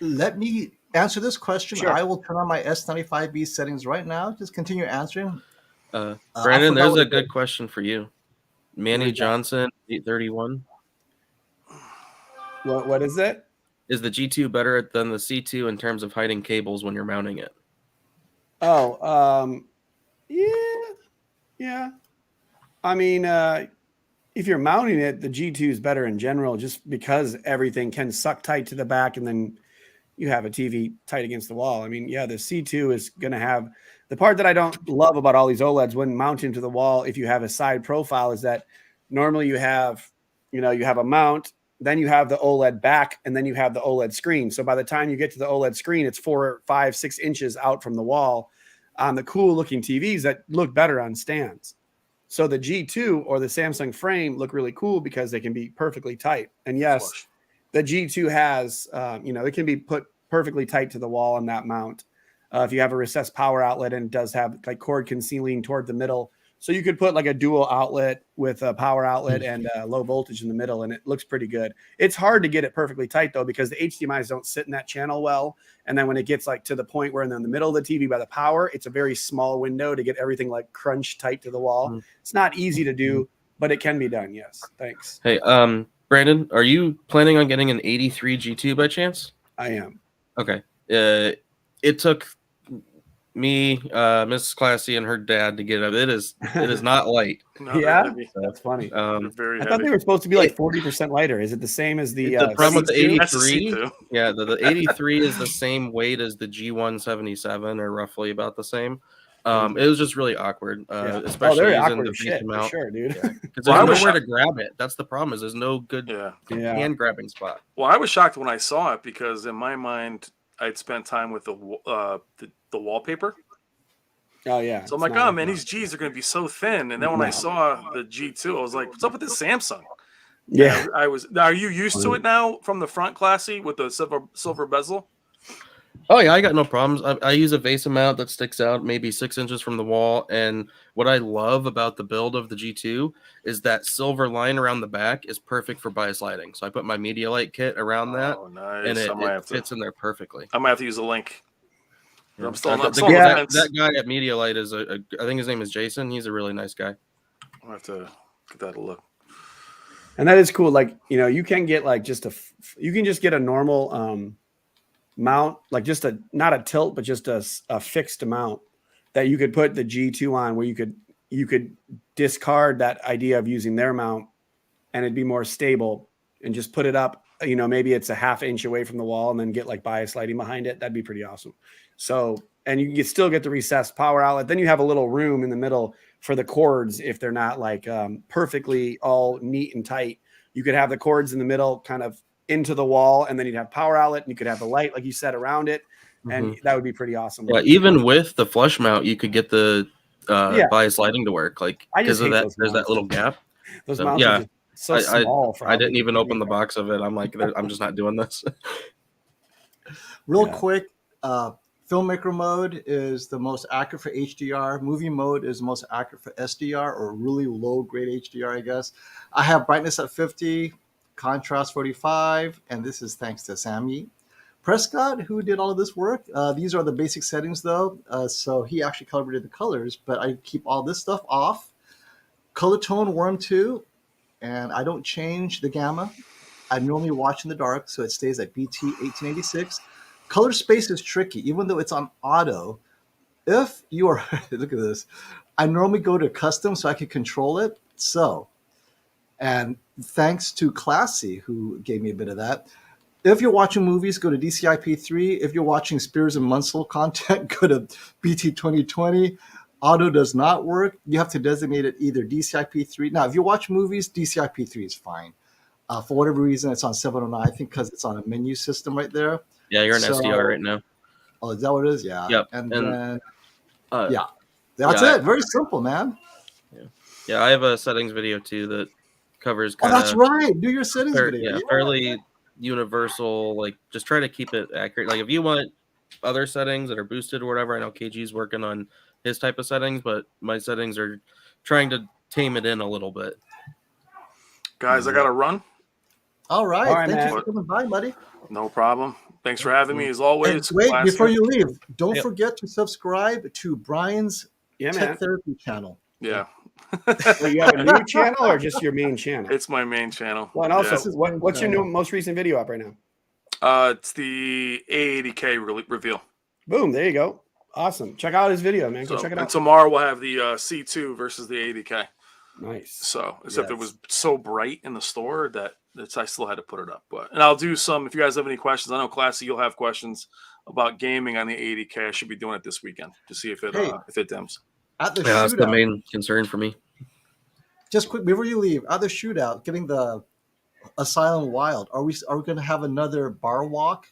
Let me answer this question. Sure. I will turn on my S95B settings right now. Just continue answering. Brandon, there's a good question for you. Manny Johnson, 831. What is it? Is the G2 better than the C2 in terms of hiding cables when you're mounting it? Oh, yeah. I mean, if you're mounting it, the G2 is better in general, just because everything can suck tight to the back, and then you have a TV tight against the wall. I mean, yeah, the C2 is going to have the part that I don't love about all these OLEDs when mounting to the wall. If you have a side profile, is that normally you have a mount, then you have the OLED back, and then you have the OLED screen. So by the time you get to the OLED screen, it's 4, 5, 6 inches out from the wall on the cool looking TVs that look better on stands. So the G2 or the Samsung frame look really cool because they can be perfectly tight. And yes, Flush. the G2 has, it can be put perfectly tight to the wall on that mount. If you have a recessed power outlet, and it does have like cord concealing toward the middle. So you could put like a dual outlet with a power outlet and low voltage in the middle, and it looks pretty good. It's hard to get it perfectly tight though, because the HDMIs don't sit in that channel well. And then when it gets like to the point where in the middle of the TV by the power, it's a very small window to get everything like crunched tight to the wall. It's not easy to do, but it can be done. Yes. Thanks. Hey, Brandon, are you planning on getting an 83 G2 by chance? I am. Okay. It took me, Miss Classy, and her dad to get it. It is not light. No, they're Yeah, heavy. that's funny. They're very I heavy. thought they were supposed to be like 40% lighter. Is it the same as the problem with the C2? That's a 83? C2. Yeah, the 83 is the same weight as the G177, or roughly about the same. It was just really awkward, especially they're using awkward the as shit, for mount. sure, dude. Because Well, I there's was nowhere to grab it. That's the problem. Is there's no good hand grabbing spot. Well, I was shocked when I saw it, because in my mind, I'd spent time with the wallpaper. Oh yeah. So I'm like, oh man, these G's are going to be so thin. And then when I saw the G2, I was like, what's up with this Samsung? Yeah. I was. Are you used to it now from the front, Classy, with the silver bezel? Oh yeah, I got no problems. I use a vase mount that sticks out maybe 6 inches from the wall. And what I love about the build of the G2 is that silver line around the back is perfect for bias lighting. So I put my media light kit around that, Nice. and it fits in there perfectly. I might have to use a link. Yeah. I'm still not. That guy at Media Light is I think his name is Jason. He's a really nice guy. I'll have to give that a look. And that is cool. Like, you can get like you can just get a normal mount, like just not a tilt, but just a fixed mount that you could put the G2 on, where you could discard that idea of using their mount, and it'd be more stable, and just put it up, maybe it's a ½ inch away from the wall, and then get like bias lighting behind it. That'd be pretty awesome. So, and you can still get the recessed power outlet. Then you have a little room in the middle for the cords. If they're not like perfectly all neat and tight, you could have the cords in the middle kind of into the wall, and then you'd have power outlet, and you could have the light, like you said, around it. And that would be pretty awesome. Yeah, even with the flush mount, you could get the bias lighting to work, like because of that. There's that little gap. Those mounts are just so small. I didn't even open the box of it. I'm like, I'm just not doing this. Real quick, filmmaker mode is the most accurate for HDR. Movie mode is the most accurate for SDR, or really low grade HDR, I guess. I have brightness at 50, contrast 45, and this is thanks to Sammy Prescott, who did all of this work. These are the basic settings though. So he actually calibrated the colors, but I keep all this stuff off. Color tone warm too, and I don't change the gamma. I normally watch in the dark, so it stays at BT 1886. Color space is tricky, even though it's on auto. If you are, look at this, I normally go to custom so I can control it. So, and thanks to Classy, who gave me a bit of that. If you're watching movies, go to DCI-P3. If you're watching Spears and Munsell content, go to BT 2020. Auto does not work. You have to designate it either DCI-P3. Now, if you watch movies, DCI-P3 is fine. For whatever reason, it's on 709. I think because it's on a menu system right there. Yeah, you're in SDR right now. Oh, is that what it is? Yeah. Yep. And then, yeah. That's it. Very simple, man. Yeah, I have a settings video too that covers Oh, that's right. Do your settings video. Yeah, fairly universal. Like, just try to keep it accurate. Like, if you want other settings that are boosted or whatever, I know KG's working on his type of settings, but my settings are trying to tame it in a little bit. Guys, I got to run. All right. Thank man. you for coming by, buddy. No problem. Thanks for having me, as always. And wait, Classy. before you leave, don't forget to subscribe to Brian's Tech Therapy channel. Yeah. So you have a new channel or just your main channel? It's my main channel. Well, and also, what's your most recent video up right now? It's the A80K reveal. Boom, there you go. Awesome. Check out his video, man. Go So, check it and out. tomorrow we'll have the C2 versus the 80K. Nice. So, except it Yes. was so bright in the store that I still had to put it up. And I'll do some. If you guys have any questions, I know Classy, you'll have questions about gaming on the 80K. I should be doing it this weekend to see if it dims. At the Yeah, that's the shootout, main concern for me. just quick before you leave, at the shootout, getting the Asylum Wild, are we going to have another bar walk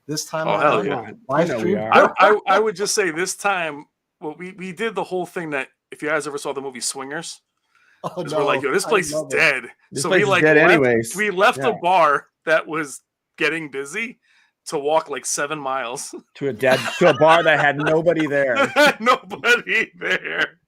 this time? Oh, hell around? yeah. Come on. Live You know we stream? are. I would just say this time, well, we did the whole thing that if you guys ever saw the movie Swingers, Oh, because we're like, yo, this I place is love it. dead. This So place we is like dead left, anyways. we left Yeah. a bar that was getting busy to walk like 7 miles. To a bar that had nobody there. Nobody there.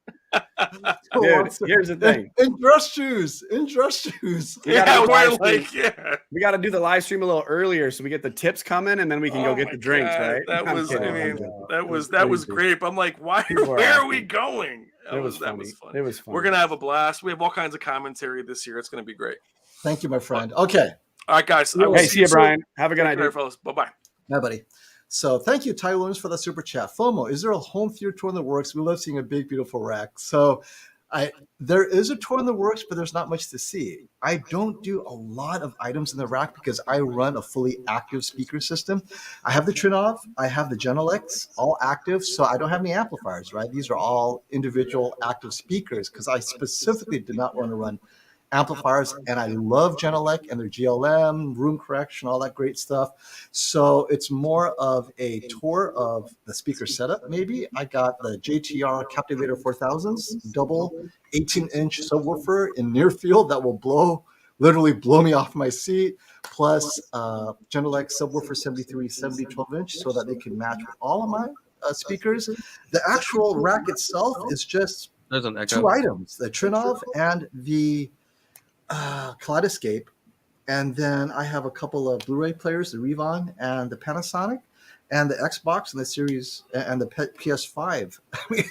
Dude, here's the thing. In dress shoes. In dress shoes. We gotta Yeah, do we're live stream. like, yeah. We got to do the live stream a little earlier so we get the tips coming and then we can go Oh get my the drinks, God, right? That I'm was, kidding, I I'm mean, kidding. that was crazy. great. But I'm like, People are where are we asking. going? It was That funny. was fun. It was fun. We're gonna have a blast. We have all kinds of commentary this year. It's gonna be great. Thank you, my friend. Okay. All right, guys. I will Hey, see you, soon. Brian. Have a good night, Take care, dude. fellas. Bye bye. Hi, buddy. So thank you, Ty Williams, for the super chat. FOMO, is there a home theater tour in the works? We love seeing a big, beautiful rack. So there is a tour in the works, but there's not much to see. I don't do a lot of items in the rack because I run a fully active speaker system. I have the Trinov, I have the Genelex, all active, so I don't have any amplifiers, right? These are all individual active speakers because I specifically did not want to run amplifiers, and I love Genelec and their GLM, room correction, all that great stuff. So it's more of a tour of the speaker setup, maybe. I got the JTR Captivator 4000s, double 18-inch subwoofer in near field that will literally blow me off my seat, plus Genelec subwoofer 7370 12-inch so that they can match with all of my speakers. The actual rack itself is just There's an echo. 2 items, the Trinov and the Kaleidoscape, and then I have a couple of Blu-ray players, the Revon and the Panasonic, and the Xbox and the Series and the PS5. I mean,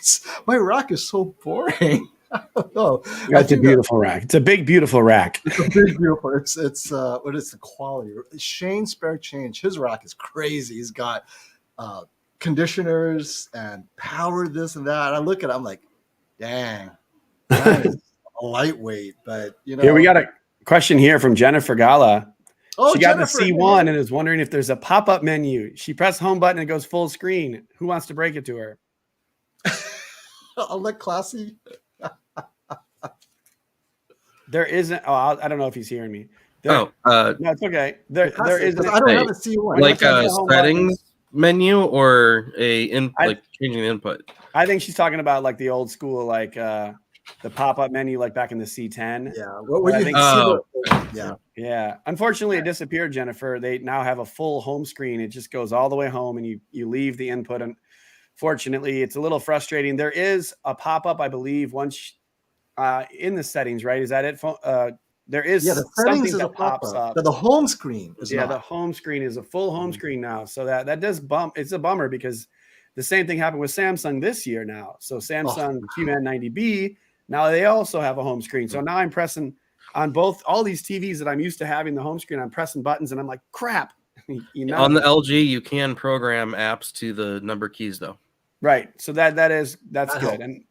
my rack is so boring. I don't know. That's a beautiful rack. It's a big, beautiful rack. It's a big, beautiful. It's what is the quality? Shane Spare Change. His rack is crazy. He's got conditioners and power, this and that. And I look at it, I'm like, dang, that is lightweight. But Here we got a question here from Jennifer Gala. Oh, She got Jennifer, the C1 and is wondering if there's a pop-up menu. She pressed home button and it goes full screen. Who wants to break it to her? I'll let Classy. There isn't. Oh, I don't know if he's hearing me. Oh, No, it's okay. There isn't. I don't Hey, have a C1. like press a the home settings menu or I- changing the input. I think she's talking about like the old school, like the pop-up menu, like back in the C10. Yeah. What I you think- see yeah. Yeah. Unfortunately, it disappeared, Jennifer. They now have a full home screen. It just goes all the way home and you leave the input. And fortunately, it's a little frustrating. There is a pop-up, I believe, once in the settings, right? Is that it? There is Yeah, the something settings is a that pops pop-up. up. But the home screen is Yeah, not. the home screen is a full home screen now. So that does bump. It's a bummer because the same thing happened with Samsung this year now. So Samsung QN90B, now they also have a home screen. So now I'm pressing on all these TVs that I'm used to having the home screen. I'm pressing buttons and I'm like, crap. On the LG, you can program apps to the number keys though. Right. So that's That good. helps.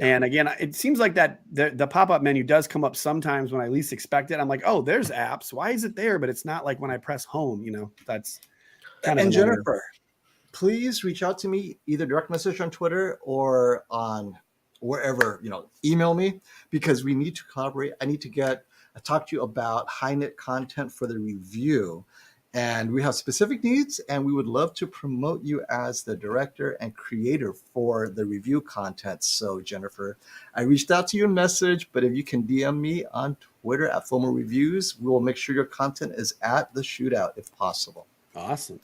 And again, it seems like that the pop-up menu does come up sometimes when I least expect it. I'm like, oh, there's apps. Why is it there? But it's not like when I press home, that's kind of And annoying. Jennifer, please reach out to me, either direct message on Twitter or on wherever, email me, because we need to collaborate. I need to talk to you about high-net content for the review. And we have specific needs, and we would love to promote you as the director and creator for the review content. So, Jennifer, I reached out to you in message, but if you can DM me on Twitter at FOMO Reviews, we will make sure your content is at the shootout if possible. Awesome.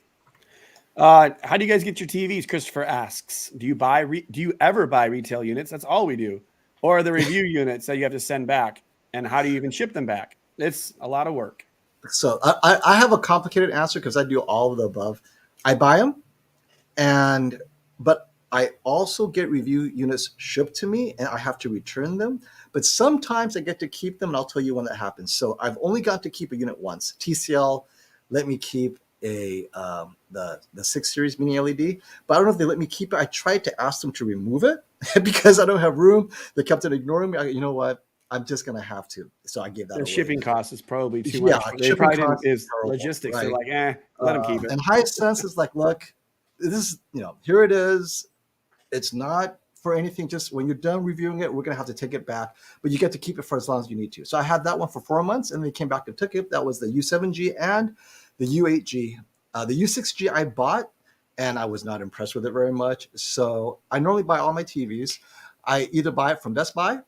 How do you guys get your TVs? Christopher asks. Do you ever buy retail units? That's all we do. Or the review units that you have to send back. And how do you even ship them back? It's a lot of work. So I have a complicated answer because I do all of the above. I buy them, but I also get review units shipped to me, and I have to return them. But sometimes I get to keep them, and I'll tell you when that happens. So I've only got to keep a unit once. TCL let me keep the 6 series mini LED, but I don't know if they let me keep it. I tried to ask them to remove it because I don't have room. They kept on ignoring me. You know what? I'm just gonna have to. So I gave that The away. shipping cost is probably too Yeah, much. They shipping probably didn't cost is terrible, logistics. They're right. like, let them keep it. And Hisense is like, look, this is, here it is. It's not for anything. Just when you're done reviewing it, we're gonna have to take it back, but you get to keep it for as long as you need to. So I had that one for 4 months, and they came back and took it. That was the U7G and the U8G. The U6G I bought, and I was not impressed with it very much. So I normally buy all my TVs. I either buy it from Best Buy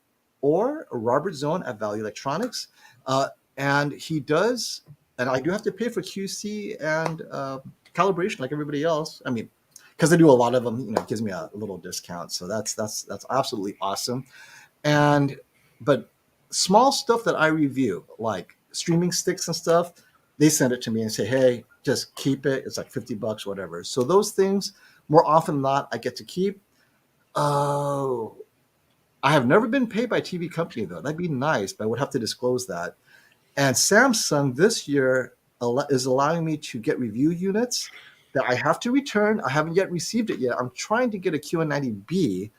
or Robert Zone at Value Electronics, and he does. And I do have to pay for QC and calibration like everybody else. I mean, because I do a lot of them, it gives me a little discount. So that's absolutely awesome. But small stuff that I review, like streaming sticks and stuff, they send it to me and say, hey, just keep it. It's like $50, whatever. So those things, more often than not, I get to keep. Oh, I have never been paid by a TV company, though. That'd be nice, but I would have to disclose that. And Samsung this year is allowing me to get review units that I have to return. I haven't yet received it yet. I'm trying to get a QN90B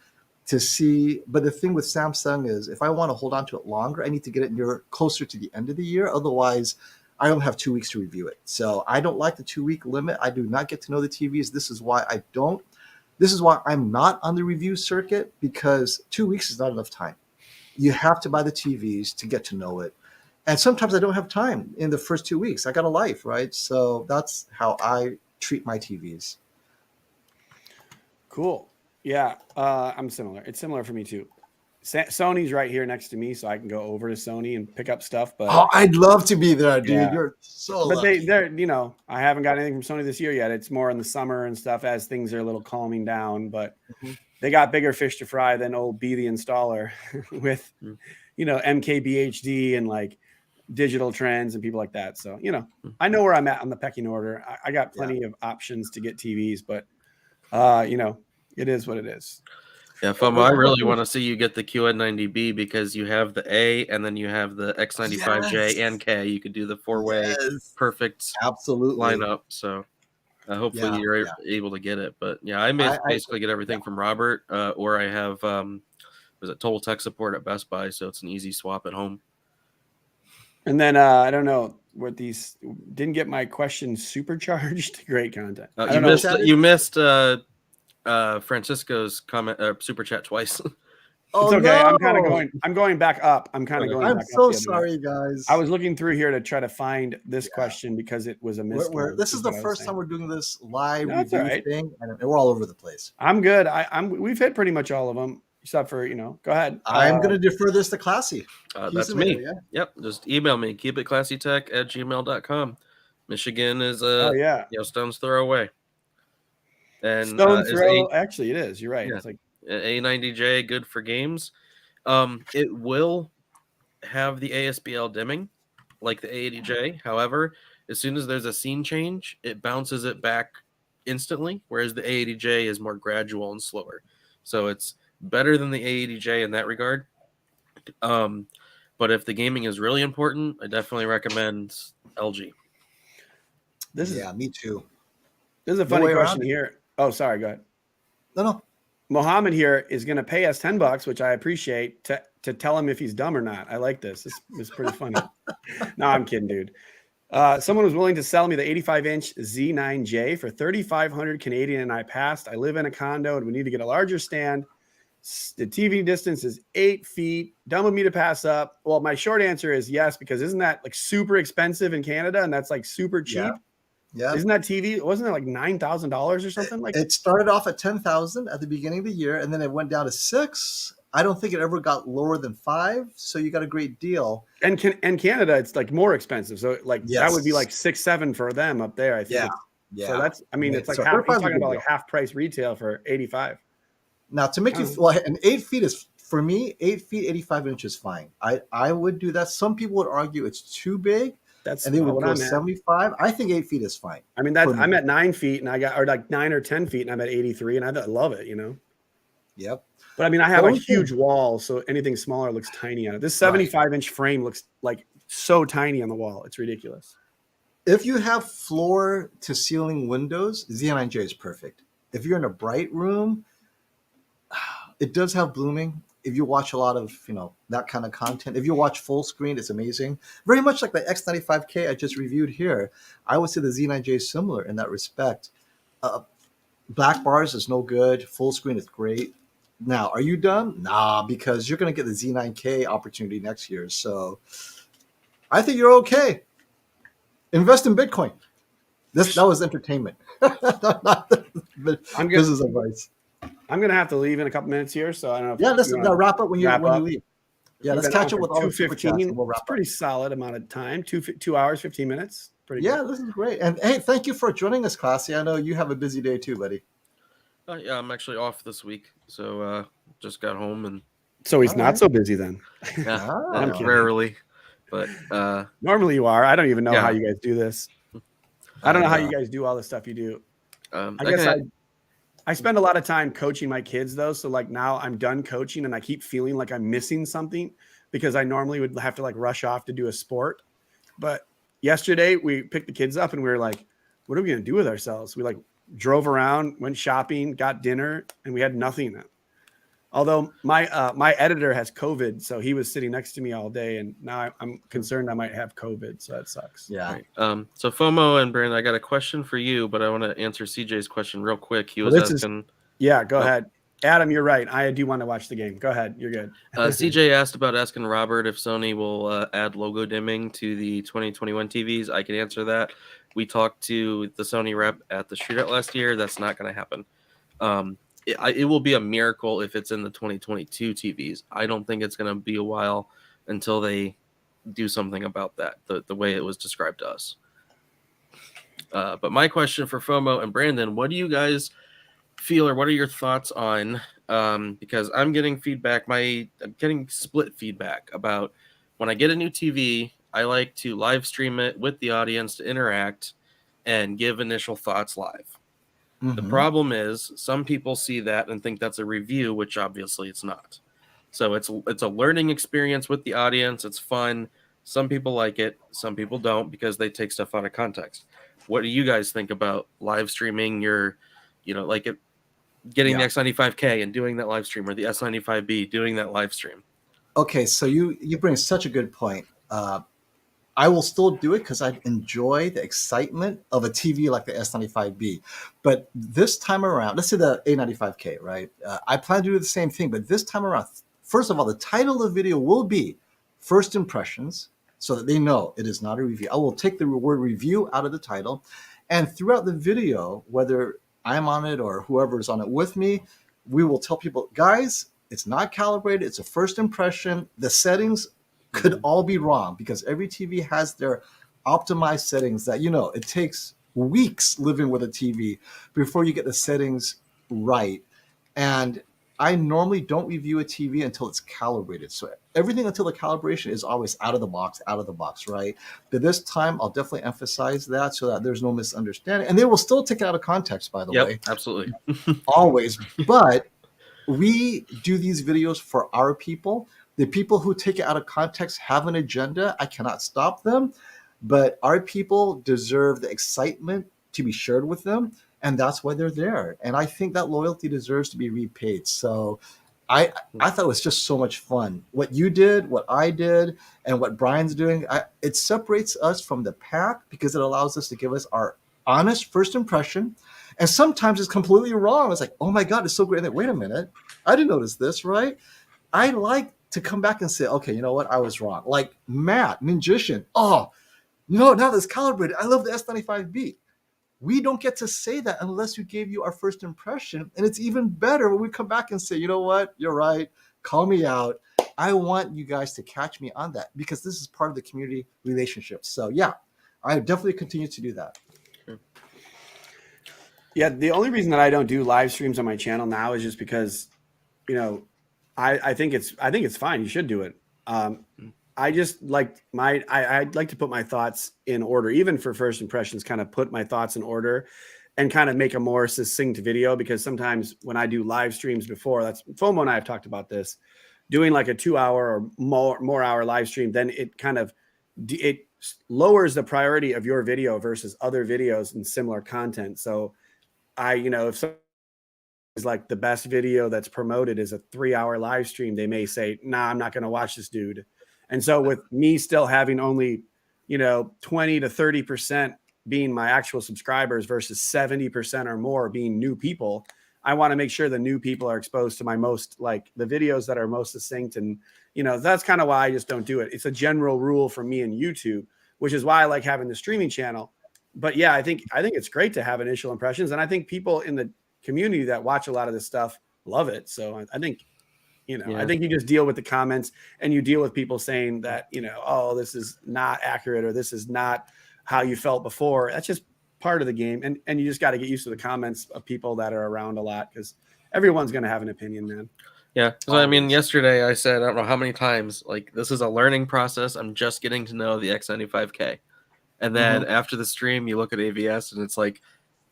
to see. But the thing with Samsung is if I want to hold on to it longer, I need to get it closer to the end of the year. Otherwise, I only have 2 weeks to review it. So I don't like the 2-week limit. I do not get to know the TVs. This is why I'm not on the review circuit, because 2 weeks is not enough time. You have to buy the TVs to get to know it. And sometimes I don't have time in the first 2 weeks. I got a life, right? So that's how I treat my TVs. Cool. Yeah, I'm similar. It's similar for me too. Sony's right here next to me, so I can go over to Sony and pick up stuff. But I'd love to be there, dude. Yeah. You're so but lucky. they're I haven't got anything from Sony this year yet. It's more in the summer and stuff as things are a little calming down. But they got bigger fish to fry than old B the installer with MKBHD and like digital trends and people like that. So I know where I'm at on the pecking order. I got plenty of options to get TVs, but it is what it is. Yeah, FOMO, I really want to see you get the QN90B because you have the A and then you have the X95J and K. You could do the 4-way perfect lineup. So hopefully you're able to get it. But yeah, I basically get everything from Robert, or I have Total Tech Support at Best Buy, so it's an easy swap at home. And then I don't know what these didn't get my question supercharged. Great content. You missed Francisco's comment super chat twice. It's okay. No. I'm going back up. I'm so sorry, guys. I was looking through here to try to find this question because it was a miss. This is the first time we're doing this live review thing, and we're all over the place. I'm good. We've hit pretty much all of them except for go ahead. I'm going to defer this to Classy. That's me. Yep. Just email me, keepitclassytech@gmail.com. Michigan is stone's throw away. And stone's throw. Actually, it is. You're right. Yeah. It's like A90J, good for games. It will have the ASBL dimming like the A80J. However, as soon as there's a scene change, it bounces it back instantly, whereas the A80J is more gradual and slower. So it's better than the A80J in that regard. But if the gaming is really important, I definitely recommend LG. Me too. This is a funny question here. Oh, sorry. Go ahead. No. Mohammed here is going to pay us $10, which I appreciate, to tell him if he's dumb or not. I like this. This is pretty funny. No, I'm kidding, dude. Someone was willing to sell me the 85-inch Z9J for 3,500 Canadian, and I passed. I live in a condo, and we need to get a larger stand. The TV distance is 8 feet. Dumb of me to pass up. Well, my short answer is yes, because isn't that like super expensive in Canada, and that's like super cheap? Yeah. Isn't that TV? Wasn't it like $9,000 or something? Like it started off at 10,000 at the beginning of the year, and then it went down to 6. I don't think it ever got lower than 5. So you got a great deal. And Canada, it's like more expensive. So like that would be like 6-7 for them up there. I think. Yeah. So that's. I mean, it's like half. He's talking about like half price retail for 85. Now to make and 8 feet is for me. 8 feet, 85 inches, fine. I would do that. Some people would argue it's too big. And they would go 75. I think 8 feet is fine. I mean, I'm at 9 feet, and I got, or like 9 or 10 feet, and I'm at 83, and I love it, Yep. But I mean, I have a huge wall, so anything smaller looks tiny on it. This 75-inch frame looks like so tiny on the wall. It's ridiculous. If you have floor to ceiling windows, Z9J is perfect. If you're in a bright room, it does have blooming. If you watch a lot of, that kind of content, if you watch full screen, it's amazing. Very much like the X95K I just reviewed here. I would say the Z9J is similar in that respect. Black bars is no good. Full screen is great. Now, are you done? Nah, because you're going to get the Z9K opportunity next year. So I think you're okay. Invest in Bitcoin. That was entertainment. Not business advice. I'm gonna have to leave in a couple minutes here, so I don't know. Yeah, let's wrap up when you leave. Yeah, let's Been catch on up with for all the super chats 2:15. and we'll wrap It's pretty solid amount of time. 2 hours, 15 minutes. Pretty Yeah, good. this is great. And hey, thank you for joining us, Classy. I know you have a busy day too, buddy. Yeah, I'm actually off this week, so just got home and So he's All not right. so busy then. yeah, I'm kidding. rarely. But Normally you are. I don't even know Yeah. how you guys do this. I don't know how you guys do all the stuff you do. I guess I spend a lot of time coaching my kids though. So like now I'm done coaching and I keep feeling like I'm missing something because I normally would have to like rush off to do a sport. But yesterday we picked the kids up and we were like, what are we going to do with ourselves? We like drove around, went shopping, got dinner, and we had nothing. Although my editor has COVID, so he was sitting next to me all day, and now I'm concerned I might have COVID, so that sucks. Yeah. Right. So FOMO and Brandon, I got a question for you, but I want to answer CJ's question real quick. He was asking. Yeah, go ahead. Adam, you're right. I do want to watch the game. Go ahead. You're good. CJ asked about asking Robert if Sony will add logo dimming to the 2021 TVs. I can answer that. We talked to the Sony rep at the shootout last year. That's not going to happen. It will be a miracle if it's in the 2022 TVs. I don't think it's going to be a while until they do something about that, the way it was described to us. But my question for FOMO and Brandon, what do you guys feel, or what are your thoughts on, because I'm getting feedback, I'm getting split feedback about when I get a new TV, I like to live stream it with the audience to interact and give initial thoughts live. The problem is some people see that and think that's a review, which obviously it's not. So it's a learning experience with the audience. It's fun. Some people like it. Some people don't because they take stuff out of context. What do you guys think about live streaming your, getting the X95K and doing that live stream, or the S95B doing that live stream? Okay, so you bring such a good point. I will still do it because I enjoy the excitement of a TV like the S95B. But this time around, let's say the A95K, right? I plan to do the same thing, but this time around, first of all, the title of the video will be First Impressions, so that they know it is not a review. I will take the word review out of the title. And throughout the video, whether I'm on it or whoever is on it with me, we will tell people, guys, it's not calibrated. It's a first impression. The settings could all be wrong because every TV has their optimized settings that, it takes weeks living with a TV before you get the settings right. And I normally don't review a TV until it's calibrated. So everything until the calibration is always out of the box, right? But this time I'll definitely emphasize that so that there's no misunderstanding. And they will still take it out of context, by the way. Absolutely. Always. But we do these videos for our people. The people who take it out of context have an agenda. I cannot stop them, but our people deserve the excitement to be shared with them, and that's why they're there. And I think that loyalty deserves to be repaid. So I thought it was just so much fun. What you did, what I did, and what Brian's doing, it separates us from the pack because it allows us to give us our honest first impression. And sometimes it's completely wrong. It's like, oh my God, it's so great. And then, wait a minute, I didn't notice this, right? I like to come back and say, okay, you know what? I was wrong. Like Matt, Ninjician. Oh, no, now that's calibrated. I love the S95B. We don't get to say that unless we gave you our first impression. And it's even better when we come back and say, you know what? You're right. Call me out. I want you guys to catch me on that because this is part of the community relationship. So yeah, I definitely continue to do that. Yeah, the only reason that I don't do live streams on my channel now is just because, I think it's fine. You should do it. I just like I'd like to put my thoughts in order, even for first impressions, kind of put my thoughts in order and kind of make a more succinct video, because sometimes when I do live streams before, that's FOMO and I have talked about this, doing like a 2 hour or more hour live stream, then it kind of, it lowers the priority of your video versus other videos and similar content. So if is like the best video that's promoted is a 3-hour live stream, they may say, nah, I'm not going to watch this dude. And so with me still having only, 20 to 30% being my actual subscribers versus 70% or more being new people, I want to make sure the new people are exposed to my most, like the videos that are most succinct. And, that's kind of why I just don't do it. It's a general rule for me in YouTube, which is why I like having the streaming channel. But yeah, I think it's great to have initial impressions. And I think people in the community that watch a lot of this stuff love it. So I think, I think you just deal with the comments and you deal with people saying that, oh, this is not accurate or this is not how you felt before. That's just part of the game. And you just got to get used to the comments of people that are around a lot because everyone's going to have an opinion, man. Yeah. So, I mean, yesterday I said, I don't know how many times, like, this is a learning process. I'm just getting to know the X95K. And then after the stream, you look at AVS and it's like,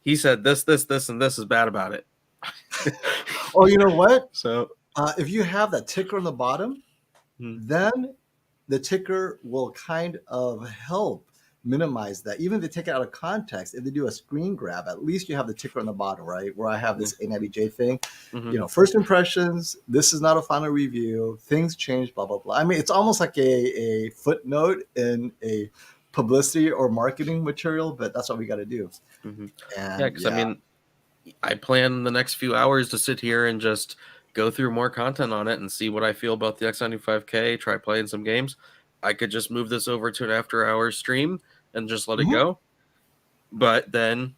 he said this, and this is bad about it. Oh, you know what? So if you have that ticker on the bottom, then the ticker will kind of help minimize that. Even if they take it out of context, if they do a screen grab, at least you have the ticker on the bottom, right? Where I have this A90J thing. First impressions, this is not a final review. Things change, blah, blah, blah. I mean, it's almost like a footnote in a publicity or marketing material, but that's what we got to do. And, because I mean, I plan the next few hours to sit here and just go through more content on it and see what I feel about the X95K, try playing some games. I could just move this over to an after-hours stream and just let it go. But then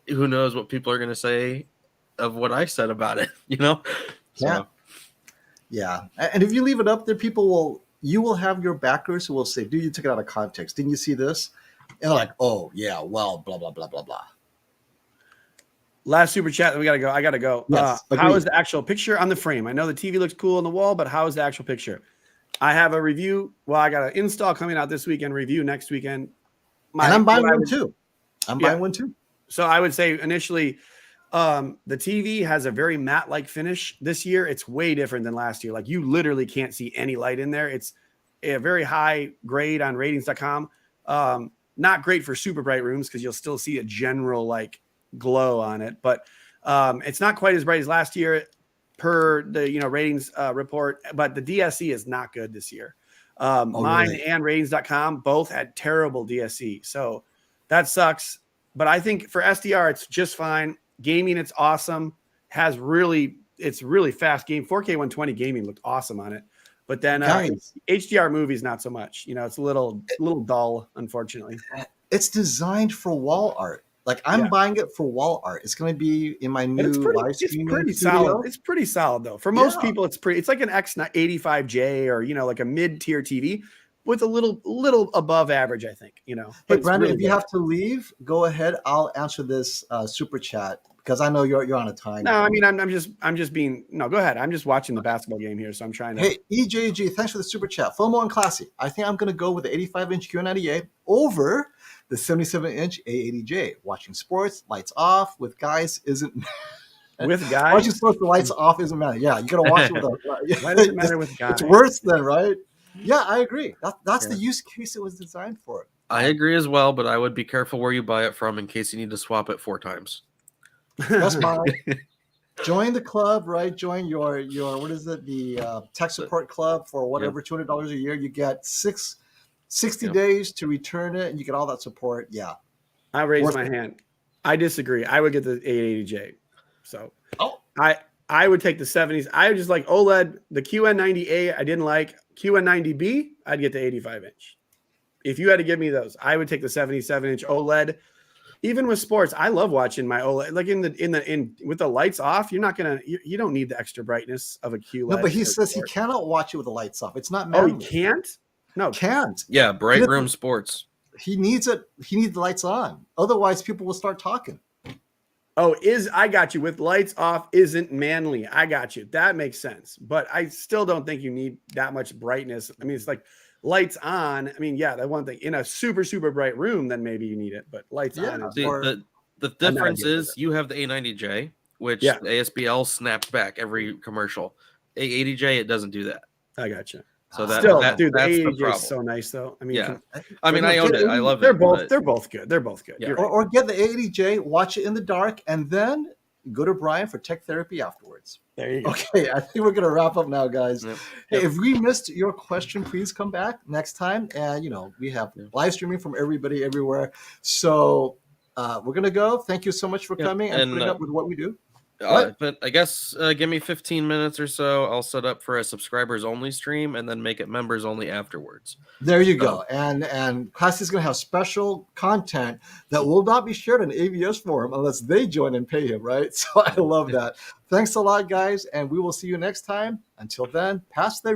who knows what people are going to say of what I said about it, So. Yeah. And if you leave it up there, you will have your backers who will say, dude, you took it out of context. Didn't you see this? And they're like, oh, yeah, well, blah, blah, blah, blah, blah. Last super chat. I got to go. Yes, how is the actual picture on the frame? I know the TV looks cool on the wall, but how is the actual picture? I have a review. Well, I got an install coming out this weekend, review next weekend. And I'm buying one too. Buying one too. So I would say initially, the TV has a very matte-like finish this year. It's way different than last year. Like you literally can't see any light in there. It's a very high grade on ratings.com. Not great for super bright rooms because you'll still see a general like glow on it, but it's not quite as bright as last year per the ratings report. But the DSE is not good this year. Mine really? And ratings.com both had terrible DSE, so that sucks. But I think for SDR it's just fine. Gaming, it's awesome. It's really fast game. 4K 120 gaming looked awesome on it. But then HDR movies, not so much. It's a little dull, unfortunately. It's designed for wall art. Like I'm buying it for wall art. It's going to be in my new live streaming. It's pretty solid. It's pretty solid though. For most people, it's like an X95J or like a mid-tier TV with a little above average, I think. Hey Brandon, really if you have to leave, go ahead. I'll answer this super chat because I know you're on a time. No, I mean I'm just being go ahead. I'm just watching the basketball game here, so I'm trying to. Hey EJG, thanks for the super chat. FOMO and classy. I think I'm going to go with the 85-inch QN90A over the 77-inch A80J. Watching sports, lights off with guys isn't. With guys, watching sports, the lights off isn't matter. Yeah, you got to watch it with. Why does it matter with guys? It's worse then, right? Yeah, I agree. That's the use case it was designed for. I agree as well, but I would be careful where you buy it from in case you need to swap it 4 times. That's fine. Join the club, right? Join your what is it? The tech support club for whatever $200 a year. You get 60 days to return it, and you get all that support. Yeah, I raised my hand. I disagree. I would get the 880J. So I would take the 70s. I would just like OLED. The QN90A I didn't like. QN90B I'd get the 85-inch. If you had to give me those, I would take the 77-inch OLED. Even with sports, I love watching my OLED. Like in with the lights off, you don't need the extra brightness of a QLED. No, but he says he cannot watch it with the lights off. It's not manly. Oh, he can't? No, can't. Yeah, bright room sports. He needs it. He needs the lights on. Otherwise, people will start talking. Oh, I got you. With lights off isn't manly. I got you. That makes sense. But I still don't think you need that much brightness. I mean, it's like lights on. I mean, yeah, that one thing. In a super, super bright room, then maybe you need it. But lights on. The difference is you have the A90J, which ASBL snaps back every commercial. A80J, it doesn't do that. I got you. So that, Still, that dude, the that's the 80J problem. is so nice though. I mean, Yeah. I mean, I Look, own it. I love they're it. both but- they're both good. They're both good. Yeah. You're or, right. or get the 80J, watch it in the dark, and then go to Brian for tech therapy afterwards. There you go. Okay, I think we're gonna wrap up now, guys. Yep. Hey, Yep. if we missed your question, please come back next time. And we have Yeah. live streaming from everybody everywhere. So we're gonna go. Thank you so much for Yep. coming and And, putting up with what we do. But I guess give me 15 minutes or so. I'll set up for a subscribers only stream and then make it members only afterwards. There you go. And Classy is gonna have special content that will not be shared on AVS forum unless they join and pay him, right? So I love that. Thanks a lot, guys, and we will see you next time. Until then, pass the